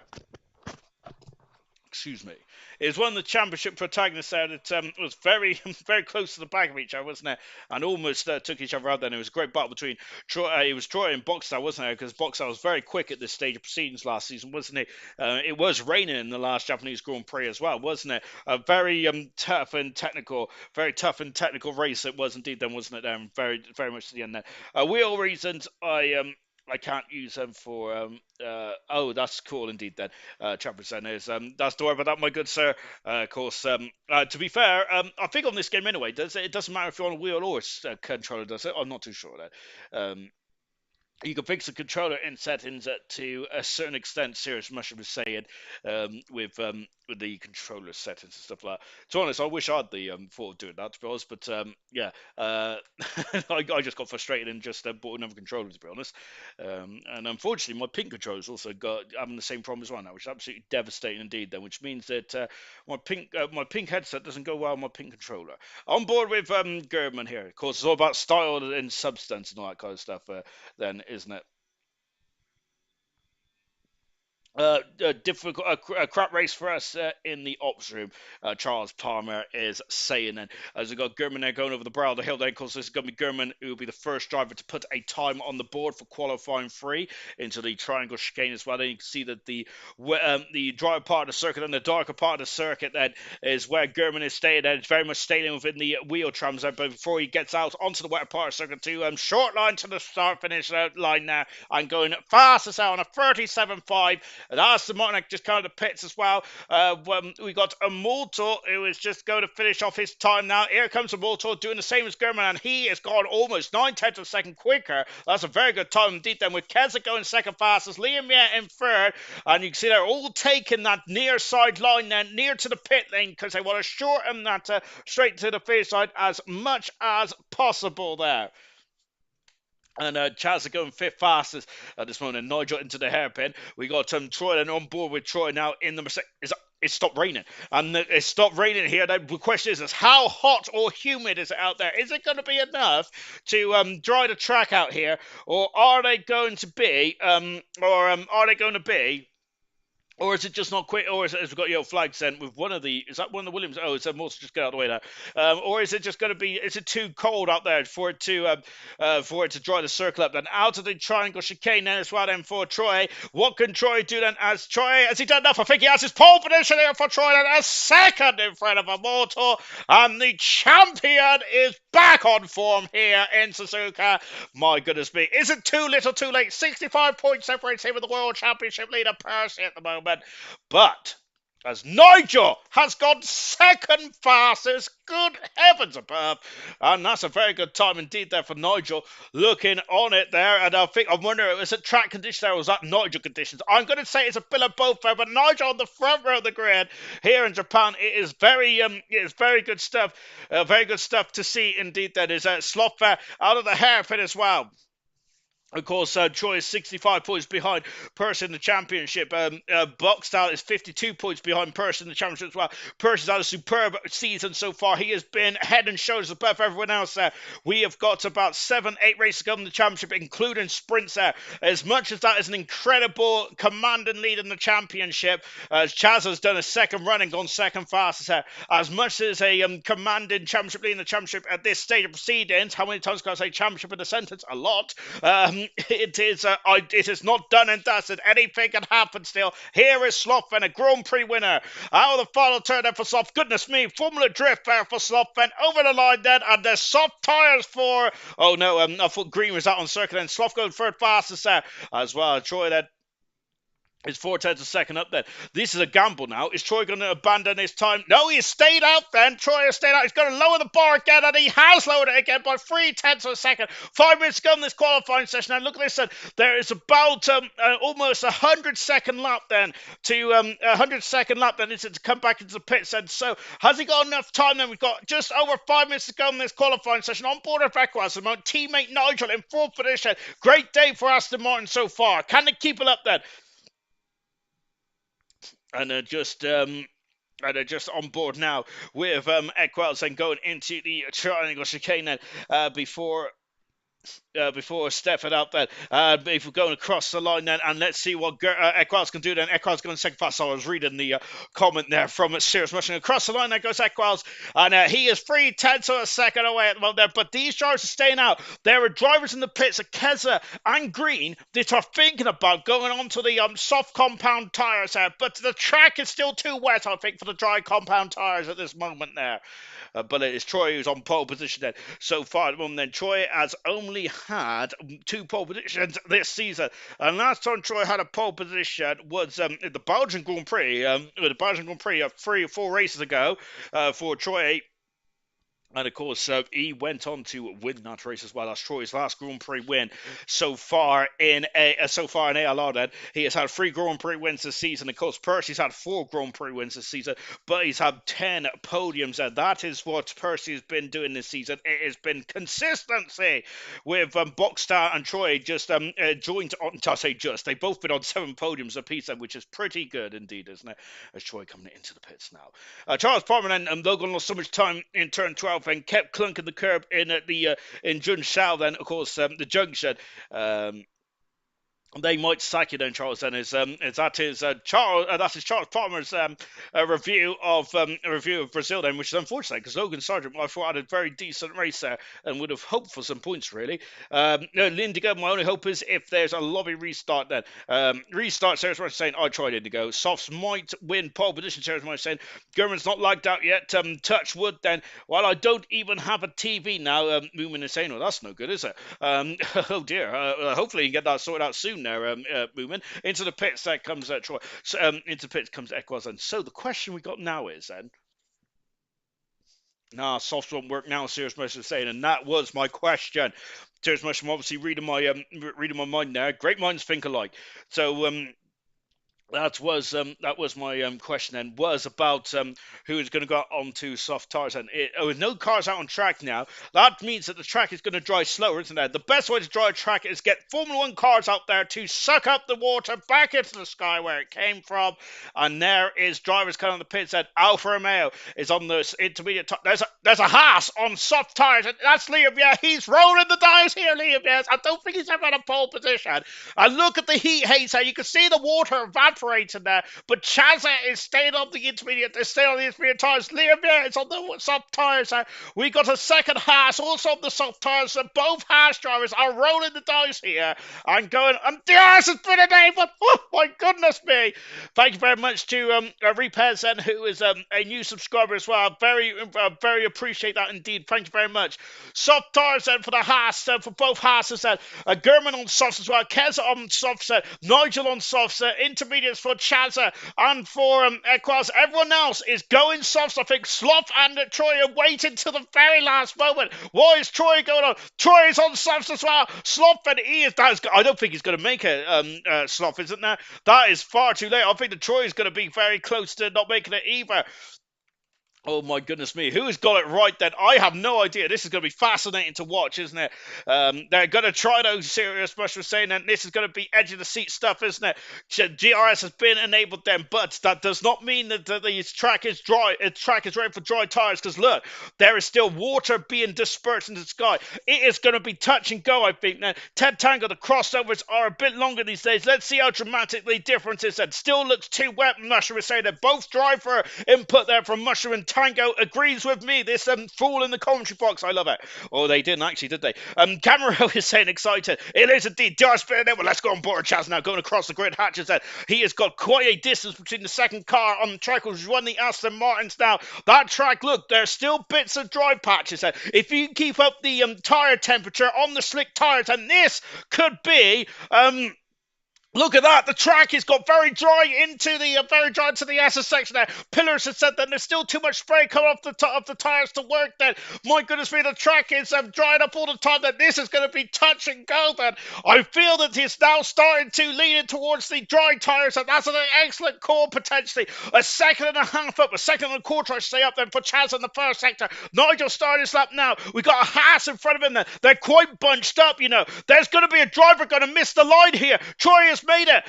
Excuse me. It was one of the championship protagonists there that was very, very close to the back of each other, wasn't it? And almost took each other out. Then it was a great battle between Troy. It was Troy and Boxtel, wasn't it? Because Boxtel was very quick at this stage of proceedings last season, wasn't it? It was raining in the last Japanese Grand Prix as well, wasn't it? A very very tough and technical race it was indeed. Then wasn't it? Very, very much to the end there. Wheel reasons, I can't use them for. Oh, that's cool indeed. Then, Chapter Sen is. That's the word about that, my good sir. Of course. To be fair, I think on this game anyway, it doesn't matter if you're on a wheel or a controller, does it? I'm not too sure then. You can fix the controller in settings to a certain extent, Serious Mushroom was saying, with the controller settings and stuff like that. To be honest, I wish I had the thought of doing that, to be honest, but yeah, I just got frustrated and just bought another controller, to be honest. And unfortunately, my pink controller's also having the same problem as well now, which is absolutely devastating indeed, then, which means that my pink headset doesn't go well on my pink controller. On board with Gerdman here. Of course, it's all about style and substance and all that kind of stuff, then, isn't it? Difficult, a crap race for us in the ops room. Charles Palmer is saying, and as we got Gurman there going over the brow of the hill, then of course this is going to be Gurman who will be the first driver to put a time on the board for qualifying free into the triangle chicane as well. Then you can see that the drier part of the circuit and the darker part of the circuit then is where Gurman is staying, and it's very much staying within the wheel trams there. But before he gets out onto the wetter part of the circuit to short line to the start finish line now, and going fastest out on a 37.5. And Aston Martin just kind of pits as well. We got a Immortal who is just going to finish off his time now. Here comes Immortal doing the same as Gurman, and he has gone almost 9/10 of a second quicker. That's a very good time indeed then, with Keza going second fastest, Liam Yeh in third, and you can see they're all taking that near side line then, near to the pit lane, because they want to shorten that straight to the finish side as much as possible there. And Chaz are going fifth fastest at this moment. And Nigel into the hairpin. We got Troy then on board with Troy now in the Mercedes. It stopped raining. And it stopped raining here. The question is how hot or humid is it out there? Is it going to be enough to dry the track out here? Or are they going to be, or is it just not quick? Or is we've got yellow flag sent with one of the? Is that one of the Williams? Oh, it's Morse. Just get out of the way now. Or is it just going to be? Is it too cold out there for it to dry the circle up? Then out of the triangle chicane then as well. Then for Troy, what can Troy do then? As Troy, has he done enough? I think he has his pole position here for Troy. Then a second in front of Immortal, and the champion is back on form here in Suzuka. My goodness me, is it too little, too late? 65 points separates him with the World Championship leader Percy at the moment. But as Nigel has gone second fastest, good heavens above, and that's a very good time indeed there for Nigel, looking on it there. And I wonder, is it track conditions there, or was that Nigel conditions? I'm going to say it's a bit of both there, but Nigel on the front row of the grid here in Japan, it is very good stuff. Very good stuff to see indeed. That is Sloth out of the hairpin as well. Of course, Troy is 65 points behind Percy in the championship. Boxtal is 52 points behind Percy in the championship as well. Percy's had a superb season so far. He has been head and shoulders above everyone else there. We have got about 7-8 races to come in the championship, including sprints there. As much as that is an incredible commanding lead in the championship, Chaz has done a second run and gone second fastest there. As much as a commanding championship lead in the championship at this stage of proceedings, how many times can I say championship in a sentence? A lot. it is not done and dusted. Anything can happen still. Here is Slothman, a Grand Prix winner. Out of the final turn there for Sloth. Goodness me, Formula Drift there for Slothman. Over the line then, and there's soft tyres for... Oh no, I thought Green was out on circuit, and Sloth going third fastest there as well. Troy then is 4/10 a second up then. This is a gamble now. Is Troy going to abandon his time? No, he has stayed out then. Troy has stayed out. He's going to lower the bar again, and he has lowered it again by 3/10 of a second. 5 minutes to go in this qualifying session. And look at this then. There is about almost 100-second lap then to 100-second lap then to come back into the pits. And so has he got enough time then? We've got just over 5 minutes to go in this qualifying session. On board of Equinox, teammate Nigel in 4th position. Great day for Aston Martin so far. Can they keep it up then? And just on board now with Equels and going into the triangle chicane then before stepping up then, if we're going across the line then, and let's see what Equals can do then. Equals going second fast. So I was reading the comment there from Serious Rushing. Across the line there goes Equals, and he is 3/10 of a second away at the moment there, but these drivers are staying out. There are drivers in the pits, Keza and Green, that are thinking about going onto the soft compound tyres there, but the track is still too wet, I think, for the dry compound tyres at this moment there. But it is Troy who's on pole position then. So far at the moment then, Troy has only had 2 pole positions this season. And last time Troy had a pole position was in the Belgian Grand Prix. The Belgian Grand Prix 3 or 4 races ago for Troy. And of course, he went on to win that race as well. That's Troy's last Grand Prix win so far in ALR. Then he has had 3 Grand Prix wins this season. Of course, Percy's had 4 Grand Prix wins this season, but he's had 10 podiums, and that is what Percy has been doing this season. It has been consistency with Boxstar and Troy just joined on. I say just they've both been on 7 podiums apiece, which is pretty good indeed, isn't it? As Troy coming into the pits now. Charles Palmer and Logan lost so much time in turn 12. And kept clunking the curb in Junshao. Then, of course, the junction. They might sack you then, Charles. Then that is Charles Palmer's review of Brazil then, which is unfortunate because Logan Sargent I thought had a very decent race there and would have hoped for some points really. Lindigo, my only hope is if there's a lobby restart then. Restart. Sarah's saying I tried Indigo. Softs might win pole position. Sarah's saying Gurman's not lagged out yet. Touch wood then. Well, I don't even have a TV now. Moomin is saying, well, that's no good, is it? Oh dear. Hopefully you can get that sorted out soon. There, movement into the pits. That comes Troy. So, into the pits comes Equals, and so the question we got now is then. Nah, softs won't work now. Serious Motion is saying, and that was my question. Serious Motion, obviously reading my mind there. Great minds think alike. So that was my question then, was about who is going to go on to soft tires. And with no cars out on track now, that means that the track is going to dry slower, isn't it? The best way to dry a track is get Formula 1 cars out there to suck up the water back into the sky where it came from. And there is drivers coming on the pits, and Alfa Romeo is on the intermediate. There's a Haas on soft tires, and that's Liam. Yeah, he's rolling the dice here, Liam. Yes, I don't think he's ever had a pole position. And look at the heat haze there. You can see the water evaporating there, but Chaza is staying on the intermediate. They're staying on the intermediate tires. Liam is on the soft tires. We got a second Haas also on the soft tires. So both Haas drivers are rolling the dice here and going. And the Haas has been enabled. Oh my goodness me! Thank you very much to Repairs then, who is a new subscriber as well. Very appreciate that indeed. Thank you very much. Soft tires then for the Haas, for both Haas's then. Gurman on softs as well. Keza on softs. Nigel on softs. Intermediate for Chaza and for Equals. Everyone else is going softs. I think Sloth and Troy are waiting till the very last moment. What is Troy going on? Troy is on softs as well. Sloth, and I don't think he's going to make it, Sloth, isn't there? That is far too late. I think that Troy is going to be very close to not making it either. Oh my goodness me, who has got it right then? I have no idea. This is going to be fascinating to watch, isn't it? They're going to try those serious much for saying that this is going to be edge of the seat stuff, isn't it? GRS has been enabled then, but that does not mean that the track is dry. The track is ready for dry tires because look, there is still water being dispersed in the sky. It is going to be touch and go, I think. Now, Ted Tango, the crossovers are a bit longer these days. Let's see how dramatically different it is. That still looks too wet. Musher is saying that both driver input there from Musher and Tango agrees with me. This fool in the commentary box, I love it. Oh, they didn't actually, did they? Camero is saying excited. It is indeed. Darth Vader. Well, let's go on board. Chaz now going across the grid. Hatches that he has got quite a distance between the second car on the track, which is one the Aston Martins now. That track, look, there's still bits of dry patches. If you keep up the tire temperature on the slick tires, and this could be look at that. The track has got very dry into the SS section there. Pillars have said that there's still too much spray coming off the top of the tires to work then. My goodness me, the track is dried up all the time. That this is going to be touch and go then. I feel that it's now starting to lean in towards the dry tires, and that's an excellent call potentially. A second and a half up, a second and a quarter I say up then for Chaz in the first sector. Nigel starting his lap now. We got a Haas in front of him then. They're quite bunched up, you know. There's going to be a driver going to miss the line here. Troy has made it.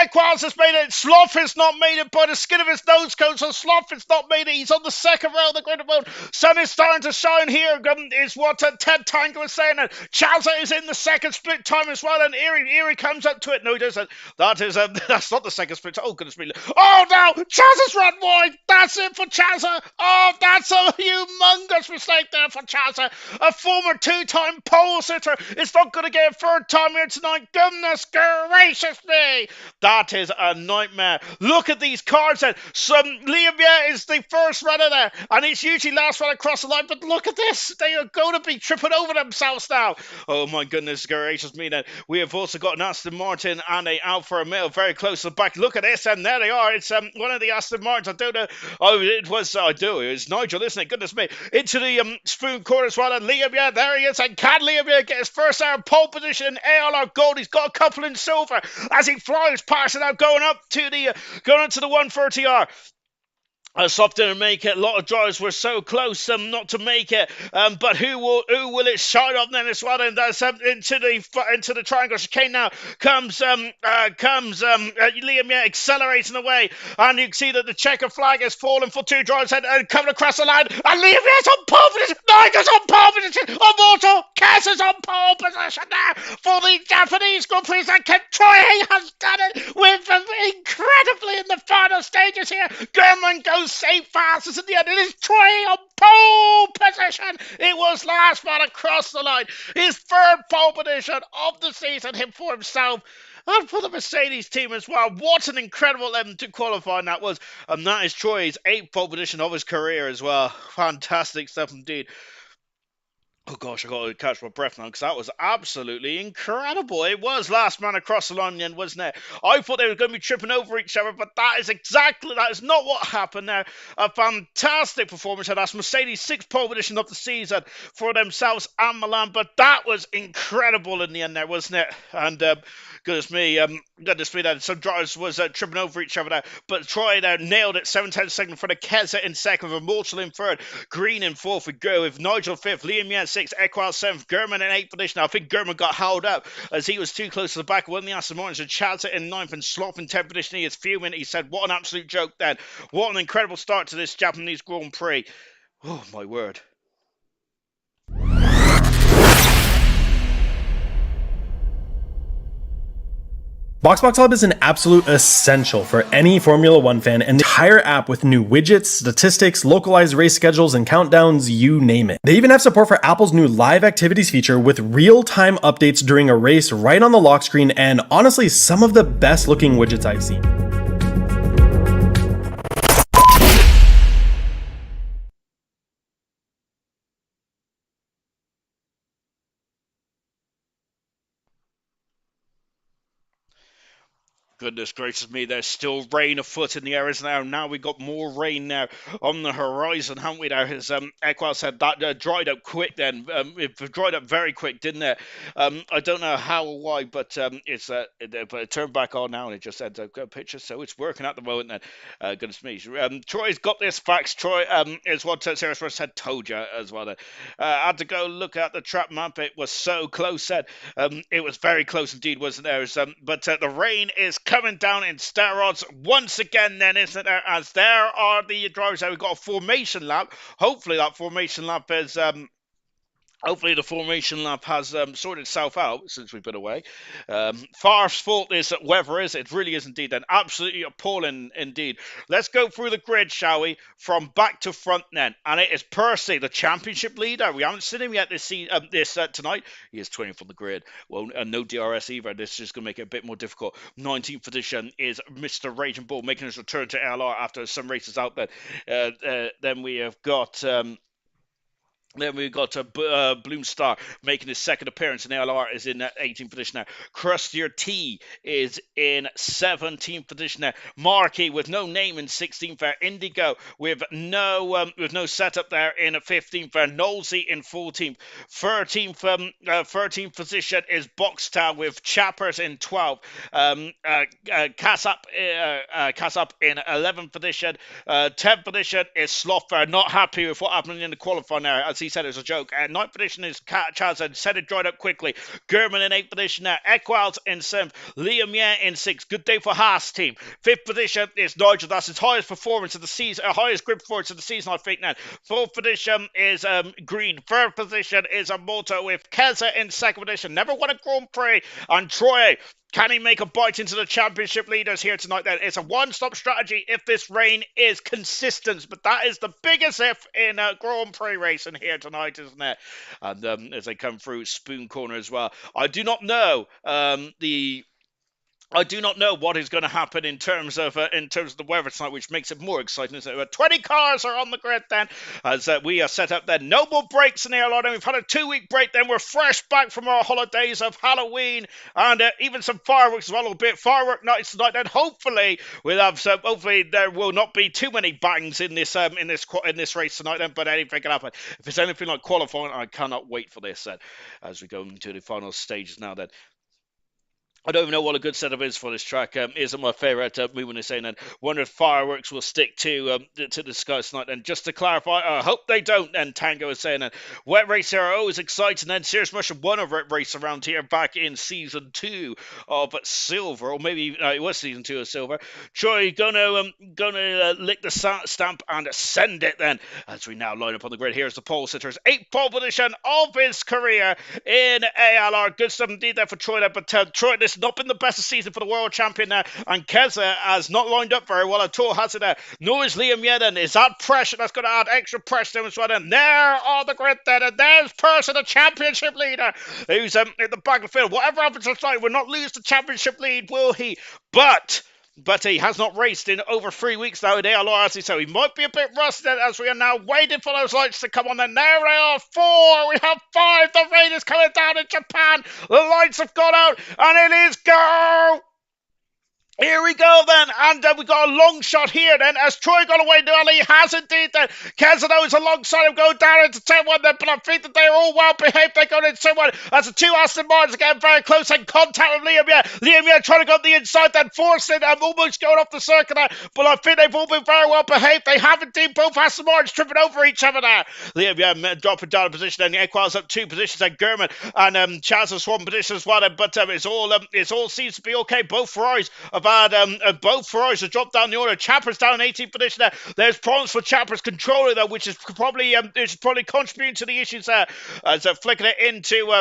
Equals has made it. Sloth has not made it by the skin of his nose coat. So Sloth has not made it. He's on the second row of the grid road. Sun is starting to shine here. Is what Ted Tango is saying. And Chazza is in the second split time as well. And Erie comes up to it. No, he doesn't. That is that's not the second split. Oh goodness me! Oh no, Chazza's run wide. That's it for Chazza. Oh, that's a humongous mistake there for Chazza. A former two-time pole sitter is not going to get a third time here tonight. Goodness gracious me! That is a nightmare. Look at these cars then. Liam is the first runner there, and it's usually last run across the line, but look at this. They are going to be tripping over themselves now. Oh my goodness gracious me then. We have also got an Aston Martin and a Alfa Romeo very close to the back. Look at this, and there they are. It's one of the Aston Martins. I don't know. Oh, it was, I do. It was Nigel, isn't it? Goodness me. Into the spoon corner as well, and Liam, there he is. And can Liam get his first hour pole position? ALR Gold. He's got a couple in silver as he flies past it now, going up to the 130R. Soft didn't make it. A lot of drivers were so close not to make it. But who will it shine on then as well? And that's into the triangle chicane now comes Liam accelerating away, and you can see that the checker flag has fallen for two drivers and coming across the line. And Liam is on pole position. Nigel's on pole position. Immortal Cass is on pole position now for the Japanese Grand Prix. And Troy has done it with incredibly in the final stages here. German goes safe fastest in the end. It is Troy on pole position. It was last man across the line. His third pole position of the season, him for himself. And for the Mercedes team as well. What an incredible to qualifying that was. And that is Troy's 8th pole position of his career as well. Fantastic stuff indeed. Oh gosh, I got to catch my breath now because that was absolutely incredible. It was last man across the line then, wasn't it? I thought they were going to be tripping over each other, but that is not what happened there. A fantastic performance, and that's Mercedes' 6th pole position of the season for themselves and Milan, but that was incredible in the end there, wasn't it? And goodness me, that some drivers was tripping over each other there, but Troy there nailed it. 7-10 second for the Keza in second, with Immortal in third, Green in fourth, with Nigel 5th, Liam Yan 6th, Equal 7th, German in 8th position. I think German got held up as he was too close to the back. One of the Aston Martins, and Chadza in 9th, and Sloth in 10th position. He is fuming. He said, what an absolute joke then. What an incredible start to this Japanese Grand Prix. Oh my word. BoxBox Hub is an absolute essential for any Formula One fan, and the entire app with new widgets, statistics, localized race schedules, and countdowns, you name it. They even have support for Apple's new live activities feature with real-time updates during a race right on the lock screen, and honestly, some of the best looking widgets I've seen. Goodness gracious me, there's still rain afoot in the areas now. Now we've got more rain now on the horizon, haven't we now? As Equal said, that dried up quick then. It dried up very quick, didn't it? I don't know how or why, but it turned back on now and it just sent a picture, so it's working at the moment then. Goodness me. Troy's got this facts. Troy is what Sarah said, told you as well. I had to go look at the track map. It was so close then. It was very close indeed, wasn't there? But the rain is coming down in steroids once again then, isn't there? As there are the drivers there. We've got a formation lap. Hopefully that formation lap is Hopefully the formation lab has sorted itself out since we've been away. Far's fault is that weather is. It really is indeed. And absolutely appalling indeed. Let's go through the grid, shall we? From back to front then. And it is Percy, the championship leader. We haven't seen him yet this tonight. He is 20th on the grid. Well, no DRS either. This is just going to make it a bit more difficult. 19th position is Mr. Raging Bull making his return to ALR after some races out there. Then we have got... Then we've got Bloomstar making his second appearance, and ALR is in 18th position now. Crustier T is in 17th position now. Marky with no name in 16th there. Indigo with no setup there in 15th there. Nolsey in 14th. 13th position is Boxtown with Chappers in 12th. Cassap in 11th position. 10th position is Slothfair. Not happy with what happened in the qualifying there, as he said it was a joke. 9th position is Chaz, and said it dried up quickly. German in 8th position now. Equals in 7th. Liam Yen in 6th. Good day for Haas team. 5th position is Nigel. That's his highest performance of the season, highest grip performance of the season, I think now. 4th position is Green. 3rd position is a Moto with Keza in 2nd position. Never won a Grand Prix. And Troy, can he make a bite into the championship leaders here tonight then? It's a one-stop strategy if this rain is consistent, but that is the biggest if in Grand Prix racing here tonight, isn't it? And as they come through Spoon Corner as well. I do not know what is going to happen in terms of the weather tonight, which makes it more exciting. So 20 cars are on the grid then, as we are set up then. No more breaks in the ALR. We've had a 2-week break. Then we're fresh back from our holidays of Halloween and even some fireworks as well. A bit firework nights tonight. Then hopefully we'll have some. Hopefully there will not be too many bangs in this race tonight. Then, but anything can happen. If it's anything like qualifying, I cannot wait for this. As we go into the final stages now. Then. I don't even know what a good setup is for this track. Isn't my favourite movement is saying, and wonder if fireworks will stick to the sky tonight. And just to clarify, I hope they don't. And Tango is saying, and wet race here are always exciting. And Serious Mushroom won a wet race around here back in season 2 of Silver, or maybe it was season 2 of Silver. Troy gonna lick the stamp and send it then. As we now line up on the grid, here's the pole sitters, 8th pole position of his career in ALR. Good stuff indeed there for Troy there, but Troy, this not been the best of season for the world champion there, and Keza has not lined up very well at all, has it there? Nor is Liam Yedden. Is that pressure? That's going to add extra pressure to him as well. And there on the grid then, and there's Person, the championship leader, who's in the back of the field. Whatever happens tonight, will not lose the championship lead, will he? But he has not raced in over 3 weeks now in ALR, so he might be a bit rusty as we are now waiting for those lights to come on. And there they are, 4. We have 5. The rain is coming down in Japan. The lights have gone out, and it is go! Here we go then, and we got a long shot here then, as Troy got away nearly. He has indeed then. Kazano is alongside him, going down into 10-1 then, but I think that they're all well behaved. They're going into 10-1 as the 2 Aston Martins are getting very close in contact with Liam. Liam trying to go up the inside, then forcing almost going off the circuit there, but I think they've all been very well behaved. They have indeed both Aston Martins tripping over each other there. Liam dropping down a position, and Equals up 2 positions, and Gurman and Chaz have swapped positions as well, but it's all seems to be okay. Both Ferraris have both Ferraris have dropped down the order. Chappers down 18th position there. There's problems for Chappers controlling though, which is probably contributing to the issues there. As they're flicking it into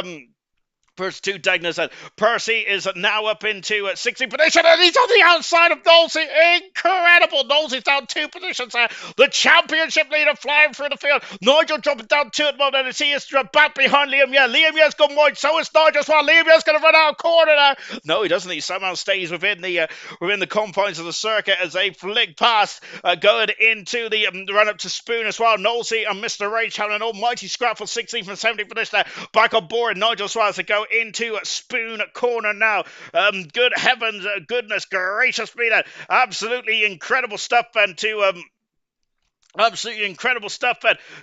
First 2 Dagners, and Percy is now up into 16th position, and he's on the outside of Nolsey. Incredible! Nolsey's down 2 positions there. The championship leader flying through the field. Nigel dropping down 2 at the moment, and he is back behind Liam. Liam Ye's gone wide, so is Nigel as well. Liam Ye's going to run out of corner now. No, he doesn't. He somehow stays within the confines of the circuit as they flick past, going into the run up to Spoon as well. Nolsey and Mr. Rage having an almighty scrap for 16th and 17th position there. Back on board, Nigel as well as they go into Spoon Corner now. Good heavens, goodness gracious me, that absolutely incredible stuff, and absolutely incredible stuff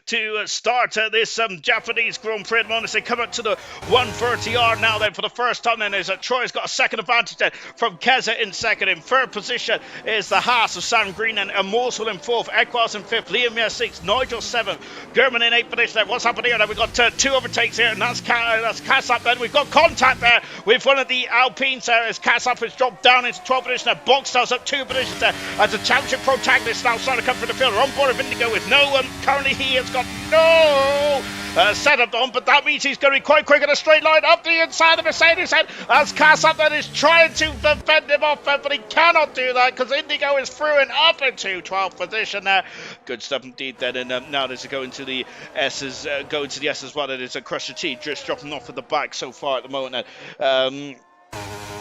to start this Japanese Grand Prix at the moment. They come up to the 130R now then for the first time. Then is Troy's got a second advantage then from Keza in second. In third position is the Haas of Sam Green, and Morsel in fourth, Equals in fifth, Liam 6th, Nigel 7th, German in 8th position. What's happening here? Then we've got 2 overtakes here, and that's Kassap. Then we've got contact there with one of the Alpines there as Kassap has dropped down into 12th position. Boxstars up 2 positions there as the championship protagonist now starting to come from the field. We're on board of Indigo with no currently he has got no setup on, but that means he's going to be quite quick in a straight line up the inside of the Mercedes head as Kassab then is trying to defend him off, but he cannot do that because Indigo is through and up into 12th position there. Good stuff indeed then, and now there's a go into the S's, as well. It is a Crusher T just dropping off at the back so far at the moment.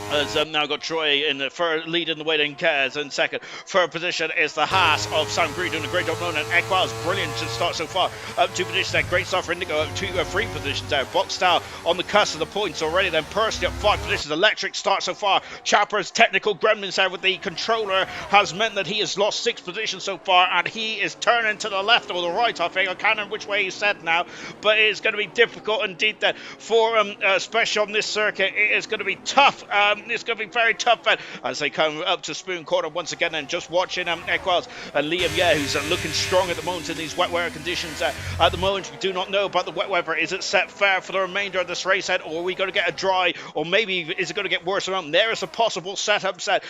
Has now got Troy in the lead in the way, then Kaz in second. Third position is the Haas of Sam Green doing a great job. And Equal's brilliant to start so far. Up 2 positions there. Great start for Indigo. Up 3 positions there. Box Style on the cusp of the points already. Then Percy up 5 positions. Electric start so far. Chapper's technical gremlins there with the controller has meant that he has lost 6 positions so far. And he is turning to the left or the right, I think. I can't remember which way he said now. But it is going to be difficult indeed then for especially on this circuit. It is going to be tough. It's going to be very tough as they come up to Spoon Corner once again, and just watching Equals and Liam, who's looking strong at the moment in these wet weather conditions. At the moment, we do not know about the wet weather. Is it set fair for the remainder of this race head, or are we going to get a dry, or maybe is it going to get worse around? There is a possible setup set.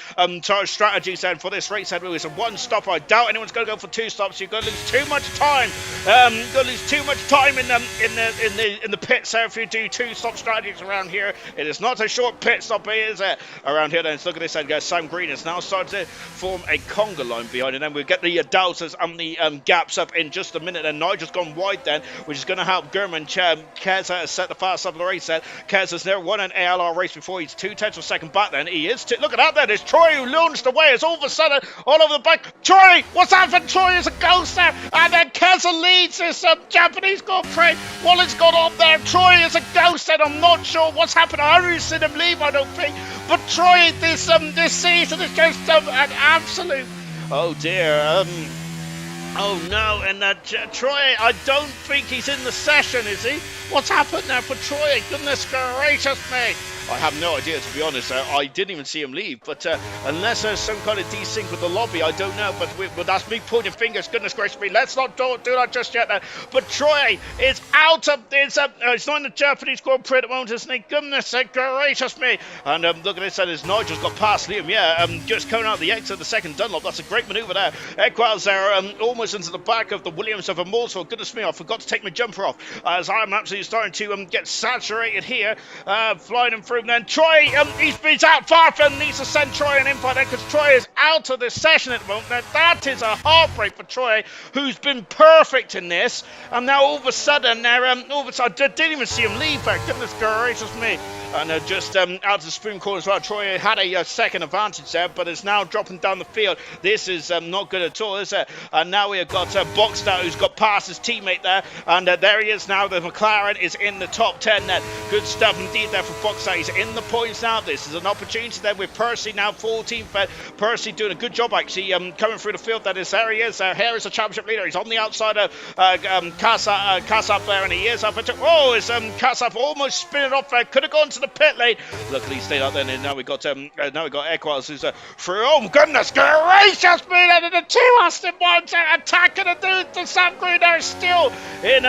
Strategy set for this race head. It's a 1 stop. I doubt anyone's going to go for 2 stops. You're going to lose too much time. You're going to lose too much time in the pits there if you do 2 stop strategies around here. It is not a short pit stop. It is around here. Then look at this side, guys. Sam Green is now starting to form a conga line behind, and then we'll get the Dowsers and the gaps up in just a minute. And Nigel's gone wide then, which is going to help German. Kez has set the fast up of the race set. Kez has never won an ALR race before. He's 2/10 of a second back then. He is. Look at that then. It's Troy who lunged away. It's all of a sudden all over the back. Troy! What's happened? Troy is a ghost there. And then Keza leads this Japanese Grand Prix. What has gone on there? Troy is a ghost and I'm not sure what's happened. I haven't seen him leave, I don't think. But Troy, this season is just an absolute... Oh dear. Oh no, and Troy, I don't think he's in the session, is he? What's happened there for Troy? Goodness gracious me. I have no idea, to be honest. I didn't even see him leave, but unless there's some kind of desync with the lobby, I don't know. But that's me pointing fingers. Goodness gracious me. Let's not do that just yet. But Troy is out of this. He's not in the Japanese Grand Prix at the moment, isn't he? Goodness gracious me. And look at this. His Nigel's got past Liam. Just coming out of the exit of the second Dunlop. That's a great manoeuvre there. Equals there, almost into the back of the Williams of Immortal. Goodness me, I forgot to take my jumper off, as I'm absolutely starting to get saturated here. Flying him through. And then Troy, he's out far from, needs to send Troy an invite because Troy is out of the session at the moment. Now that is a heartbreak for Troy, who's been perfect in this, and now all of a sudden, didn't even see him leave there. Goodness gracious me. And just out of the Spoon Corner as well, Troy had a second advantage there, but is now dropping down the field. This is not good at all, is it? And now we have got Boxstar, who's got past his teammate there, and there he is now. The McLaren is in the top 10 then. Good stuff indeed there for Boxstar. He's in the points now. This is an opportunity then with Percy now 14th. Percy doing a good job actually coming through the field. That is, there he is. Here is the championship leader. He's on the outside of Kassab there, and he is up into... Oh, is Kassab almost spinning off there. Could have gone to the pit lane. Luckily he stayed out there, and now we got Equals who's through. Oh goodness gracious me! And the 2 Aston Martins attacking the Sam Green there, still in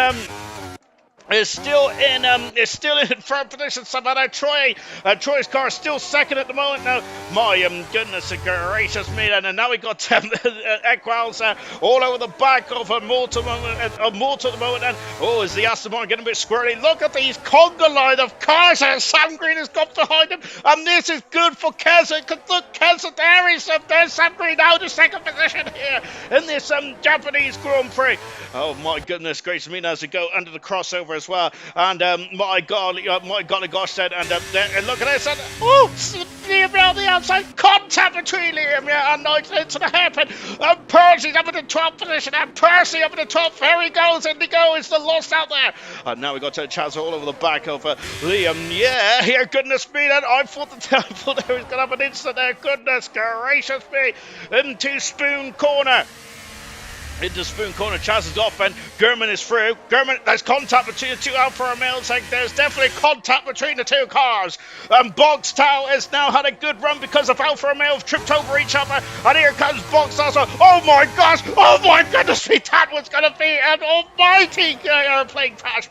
is still in third position somehow. Troy's car is still second at the moment now. My goodness gracious me. And now we got Equals all over the back of Immortal at the moment. And oh, is the Aston Martin getting a bit squirrely? Look at these conga line of cars. Sam Green has got behind him, and this is good for Keza. Look, Keza, there's Sam Green out of second position here in this Japanese Grand Prix. Oh my goodness gracious me, as we go under the crossover as well. And my golly gosh said, and look at this, and oh, Liam on the outside, contact between Liam and Nigel into the hairpin, and Percy's up in the 12th position, and Percy up in the 12th, there he goes, Indigo is the lost out there. And now we got Chaz all over the back of Liam. Here, goodness me, and I thought there was going to have an incident there. Goodness gracious me. Into Spoon Corner. Into Spoon Corner, Chaz is off, and German is through. German, there's contact between the 2 Alfa Romeos. There's definitely contact between the 2 cars. Boxtel has now had a good run because of Alfa Romeo have tripped over each other. And here comes Boxtel. So, oh my gosh, oh my goodness, that was going to be an almighty airplane crash.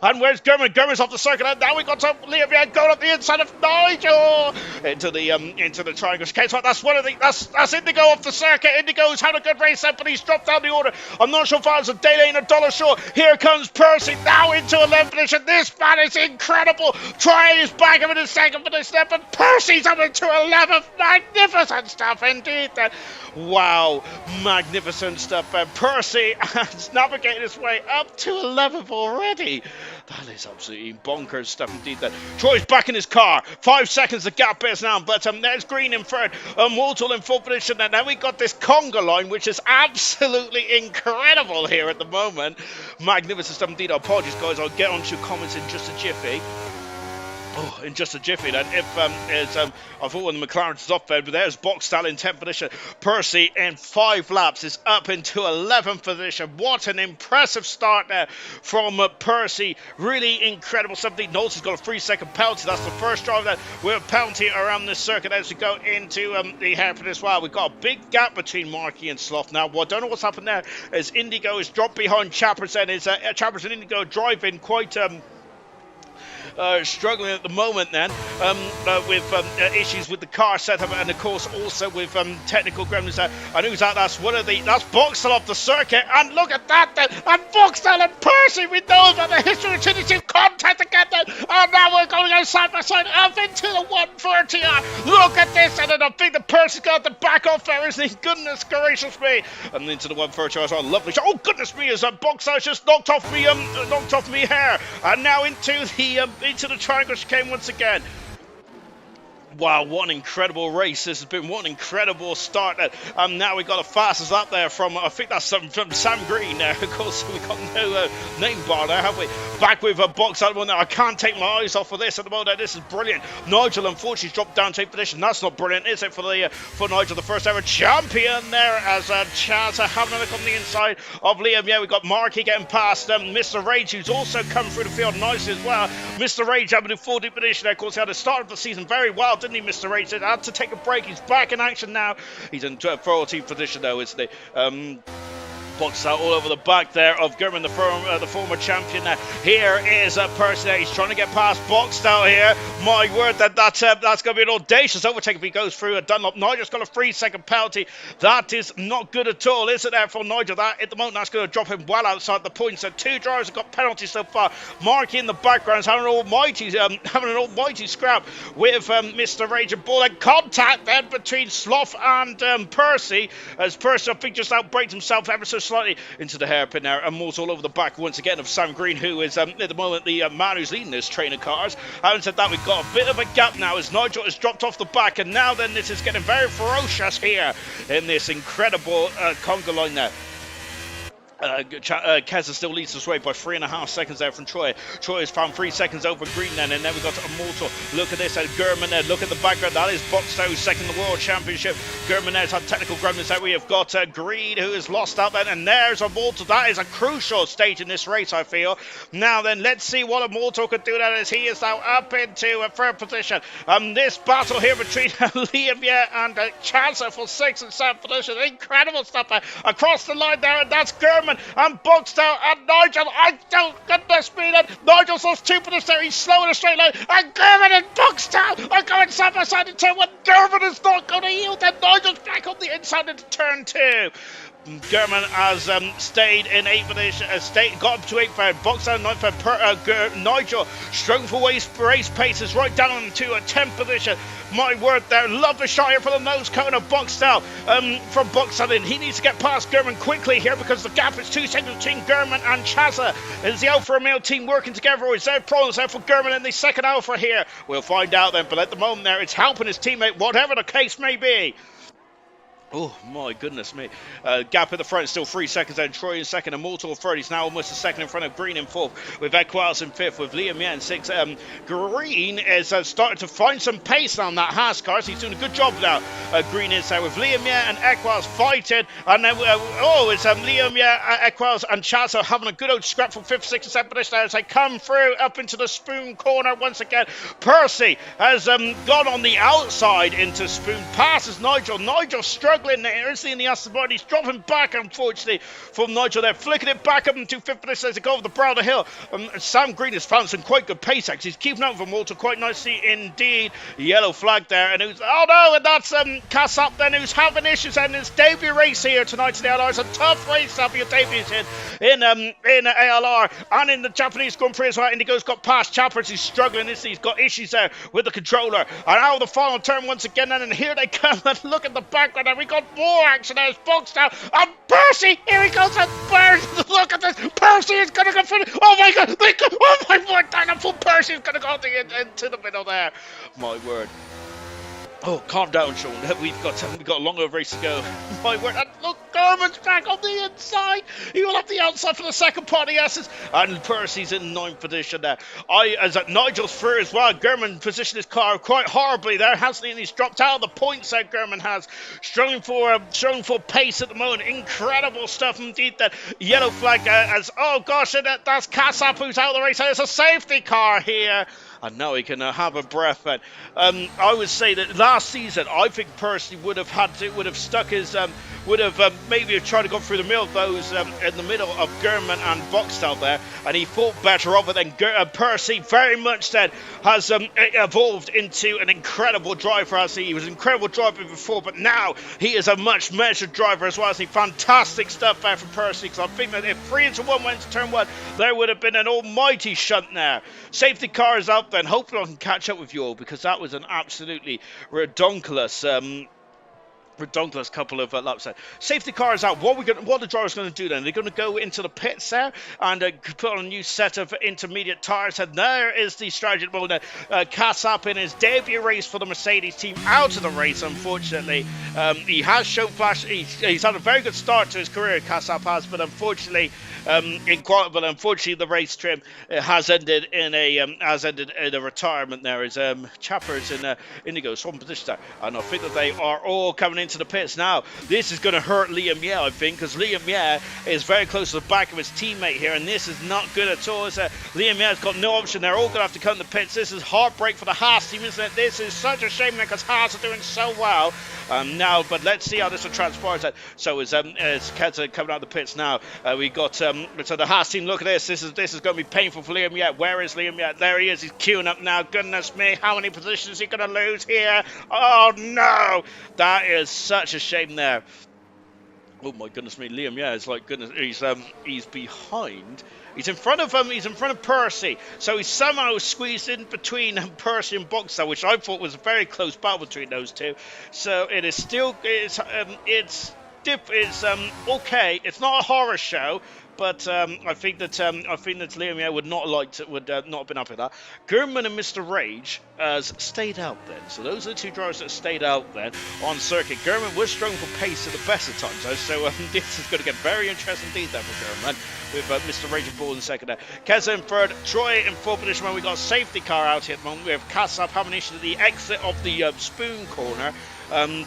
And where's German? German's off the circuit, and now we got Liam going up the inside of Nigel into the triangle. Okay, so that's one of the that's Indigo off the circuit. Indigo's had a good race up, but he's dropped down on the order. I'm not sure if I was a day late and a dollar short. Here comes Percy now into 11th position. This man is incredible. Troy is back up in the second position there, but Percy's up into 11th. Magnificent stuff indeed. Wow, magnificent stuff. Percy has navigated his way up to 11th already. That is absolutely bonkers stuff indeed. Troy's back in his car. 5 seconds the gap is now, but there's Green in third. Mortal in fourth position. And now we got this conga line, which is absolutely incredible here at the moment. Magnificent stuff indeed. Apologies, guys. I'll get onto your comments in just a jiffy. Oh, in just a jiffy then. I thought one of the McLaren's is off there, but there's Boxstyle in 10th position. Percy in 5 laps is up into 11th position. What an impressive start there from Percy. Really incredible. Something Knowles got a 3-second penalty. That's the first drive that with a penalty around this circuit as we go into the hairpin as well. We've got a big gap between Markey and Sloth now. Well, I don't know what's happened there as Indigo is dropped behind Chappers and Chappers and Indigo driving quite struggling at the moment then with issues with the car setup and of course also with technical gremlins. I know that's that's Boxstyle off the circuit, and look at that then, and Boxstyle and Percy, we know about the history of Trinity contact again then, and now we're going on side by side up into the 130R. Look at this, and then I think the Percy's got the back off there, isn't he? Goodness gracious me. And into the 130R as well. Lovely shot. Oh goodness me, as Boxstyle just knocked off me hair, and now into the triangle chicane once again. Wow, what an incredible race. This has been one incredible start. Now we got the fastest up there from, I think that's from Sam Green. Of course, we got no name bar there, have we? Back with a box out of one there. I can't take my eyes off of this at the moment. This is brilliant. Nigel, unfortunately, dropped down to 8th position. That's not brilliant, is it, for Nigel, the first ever champion there, as Chaz having a look on the inside of Liam. Yeah, we got Markey getting past Mr. Rage, who's also come through the field nicely as well. Mr. Rage having a 40th position there. Of course, he had the start of the season very well, didn't he, Mr. Rage? Had to take a break. He's back in action now. He's in 14th position though, isn't he? Boxed out all over the back there of Gurman, the former champion. Here is a person he's trying to get past Boxstyle here. My word, that's going to be an audacious overtake if he goes through a Dunlop. Nigel's got a 3-second penalty. That is not good at all, is it, there for Nigel? That at the moment, that's going to drop him well outside the points. So 2 drivers have got penalties so far. Marky in the background is having an almighty scrap with Mr. Rage and Ball, and contact then between Sloth and Percy, as Percy I think just outbraked himself ever so slightly into the hairpin there, and Moore's all over the back once again of Sam Green, who is at the moment the man who's leading this train of cars. Having said that, we've got a bit of a gap now as Nigel has dropped off the back, and now then this is getting very ferocious here in this incredible conga line there. Keza still leads us way by 3.5 seconds there from Troy. Troy has found 3 seconds over Green then, and then we got to Immortal. Look at this, Gurman there. Look at the background. That is Boxstyle, second in the World Championship. Gurman there's had technical gremlins there. We have got Green, who is lost out then, and there's Immortal. That is a crucial stage in this race, I feel. Now then, let's see what Immortal could do that as he is now up into a third position. This battle here between Liam and Chancellor for 6th and 7th position. Incredible stuff across the line there, and that's Gurman and Boxstyle and Nigel. Goodness me, then Nigel's lost 2 positions there. He's slow in a straight line, and Gurman and Boxstyle are going side by side in turn 1. Gurman is not going to yield, then Nigel's back on the inside into turn 2. Gurman has stayed in 8th position, got up to 8th round. Boxstyle 9th round. Nigel struggling for race paces right down to a 10th position. My word there, love the shot here for the nose cone of Boxstyle from Boxstyle in. He needs to get past Gurman quickly here because the gap is 2 seconds between Gurman and Chazza. Is the Alpha Romeo team working together, or is there problems there for Gurman in the second Alpha here? We'll find out then, but at the moment there, it's helping his teammate, whatever the case may be. Oh my goodness me. Gap at the front, still 3 seconds then. Troy in second, Immortal third. He's now almost a second in front of Green in fourth, with Equals in fifth, with Liam Yen sixth. Green is starting to find some pace on that Haas car, so he's doing a good job now. Green is there with Liam Yen and Equals fighting, and then it's Liam Yen, Equals and Chaz are having a good old scrap from 5th, 6th and 7th position as they come through up into the Spoon corner once again. Percy has gone on the outside into Spoon, passes Nigel. Nigel struggling struggling there, isn't he, in the Aston? He's dropping back, unfortunately, from Nigel there, flicking it back up into fifth place as they go over the brow of the hill. Sam Green has found some quite good pace, actually. He's keeping up with Walter quite nicely indeed. Yellow flag there, and who's, oh no, and that's Kassab then, who's having issues, and his debut race here tonight in the ALR. It's a tough race to have your debut in ALR and in the Japanese Grand Prix as well. Indigo's got past Chappers, he's struggling, he's got issues there with the controller. And out of the final turn once again, and here they come, and look at the background, and we got more action. There's Box now, and Percy, here he goes, and Percy, look at this, Percy is going to go through, oh my god, oh my word, Daniel, Percy is going to go into the middle there, my word. Oh, calm down, Sean. We've got a long over race to go. My word. And look, German's back on the inside. He will have the outside for the second part of the S's. And Percy's in ninth position there. As Nigel's through as well. German positioned his car quite horribly there, hasn't he? And he's dropped out of the points that German has. Struggling for pace at the moment. Incredible stuff indeed. That yellow flag as, oh gosh, and that's Kassab who's out of the race. There's a safety car here. And now he can have a breath. And I would say that last season, I think Percy would have stuck his, maybe tried to go through the middle of those in the middle of German and Boxtel there, and he fought better of it than Percy. Very much then has evolved into an incredible driver. As he was an incredible driver before, but now he is a much measured driver as well. As he fantastic stuff there from Percy. Because I think that if 3 into 1 went to turn 1, there would have been an almighty shunt there. Safety car is out then. Hopefully I can catch up with you all, because that was an absolutely redonkulous couple of laps there. Safety car is out. What are the drivers going to do then? They're going to go into the pits there and put on a new set of intermediate tyres. And there is the strategy at the moment. Kassab in his debut race for the Mercedes team out of the race, unfortunately. He has shown flash. He's had a very good start to his career, Kassab has, but unfortunately, the race trim has ended in a retirement there. As Chappers in Indigo swap position there, and I think that they are all coming into the pits now. This is going to hurt Liam Yeh, I think, because Liam Yeh is very close to the back of his teammate here, and this is not good at all. Liam Yeh has got no option. They're all going to have to come in the pits. This is heartbreak for the Haas team, isn't it? This is such a shame because Haas are doing so well now, but let's see how this will transpire. So as Keza coming out of the pits now, we got so the Haas team. Look at this. This is going to be painful for Liam Yeh. Where is Liam Yeh? There he is. He's queuing up now. Goodness me, how many positions is he going to lose here? Oh no, that is such a shame there. Oh my goodness me, Liam Yeh is like goodness. He's behind. He's in front of Percy. So he's somehow squeezed in between Percy and Boxer, which I thought was a very close battle between those two. So it is still it's okay. It's not a horror show, but I think that Liam Yeh would not have been up with that. German and Mr. Rage has stayed out then. So those are the two drivers that stayed out then on circuit. German was strong for pace at the best of times, so this is going to get very interesting indeed there for German, with Mr. Rage and Ball in second there. Keza in third, Troy in fourth position. When we got a safety car out here at the moment, we have Kassab having issues at the exit of the spoon corner.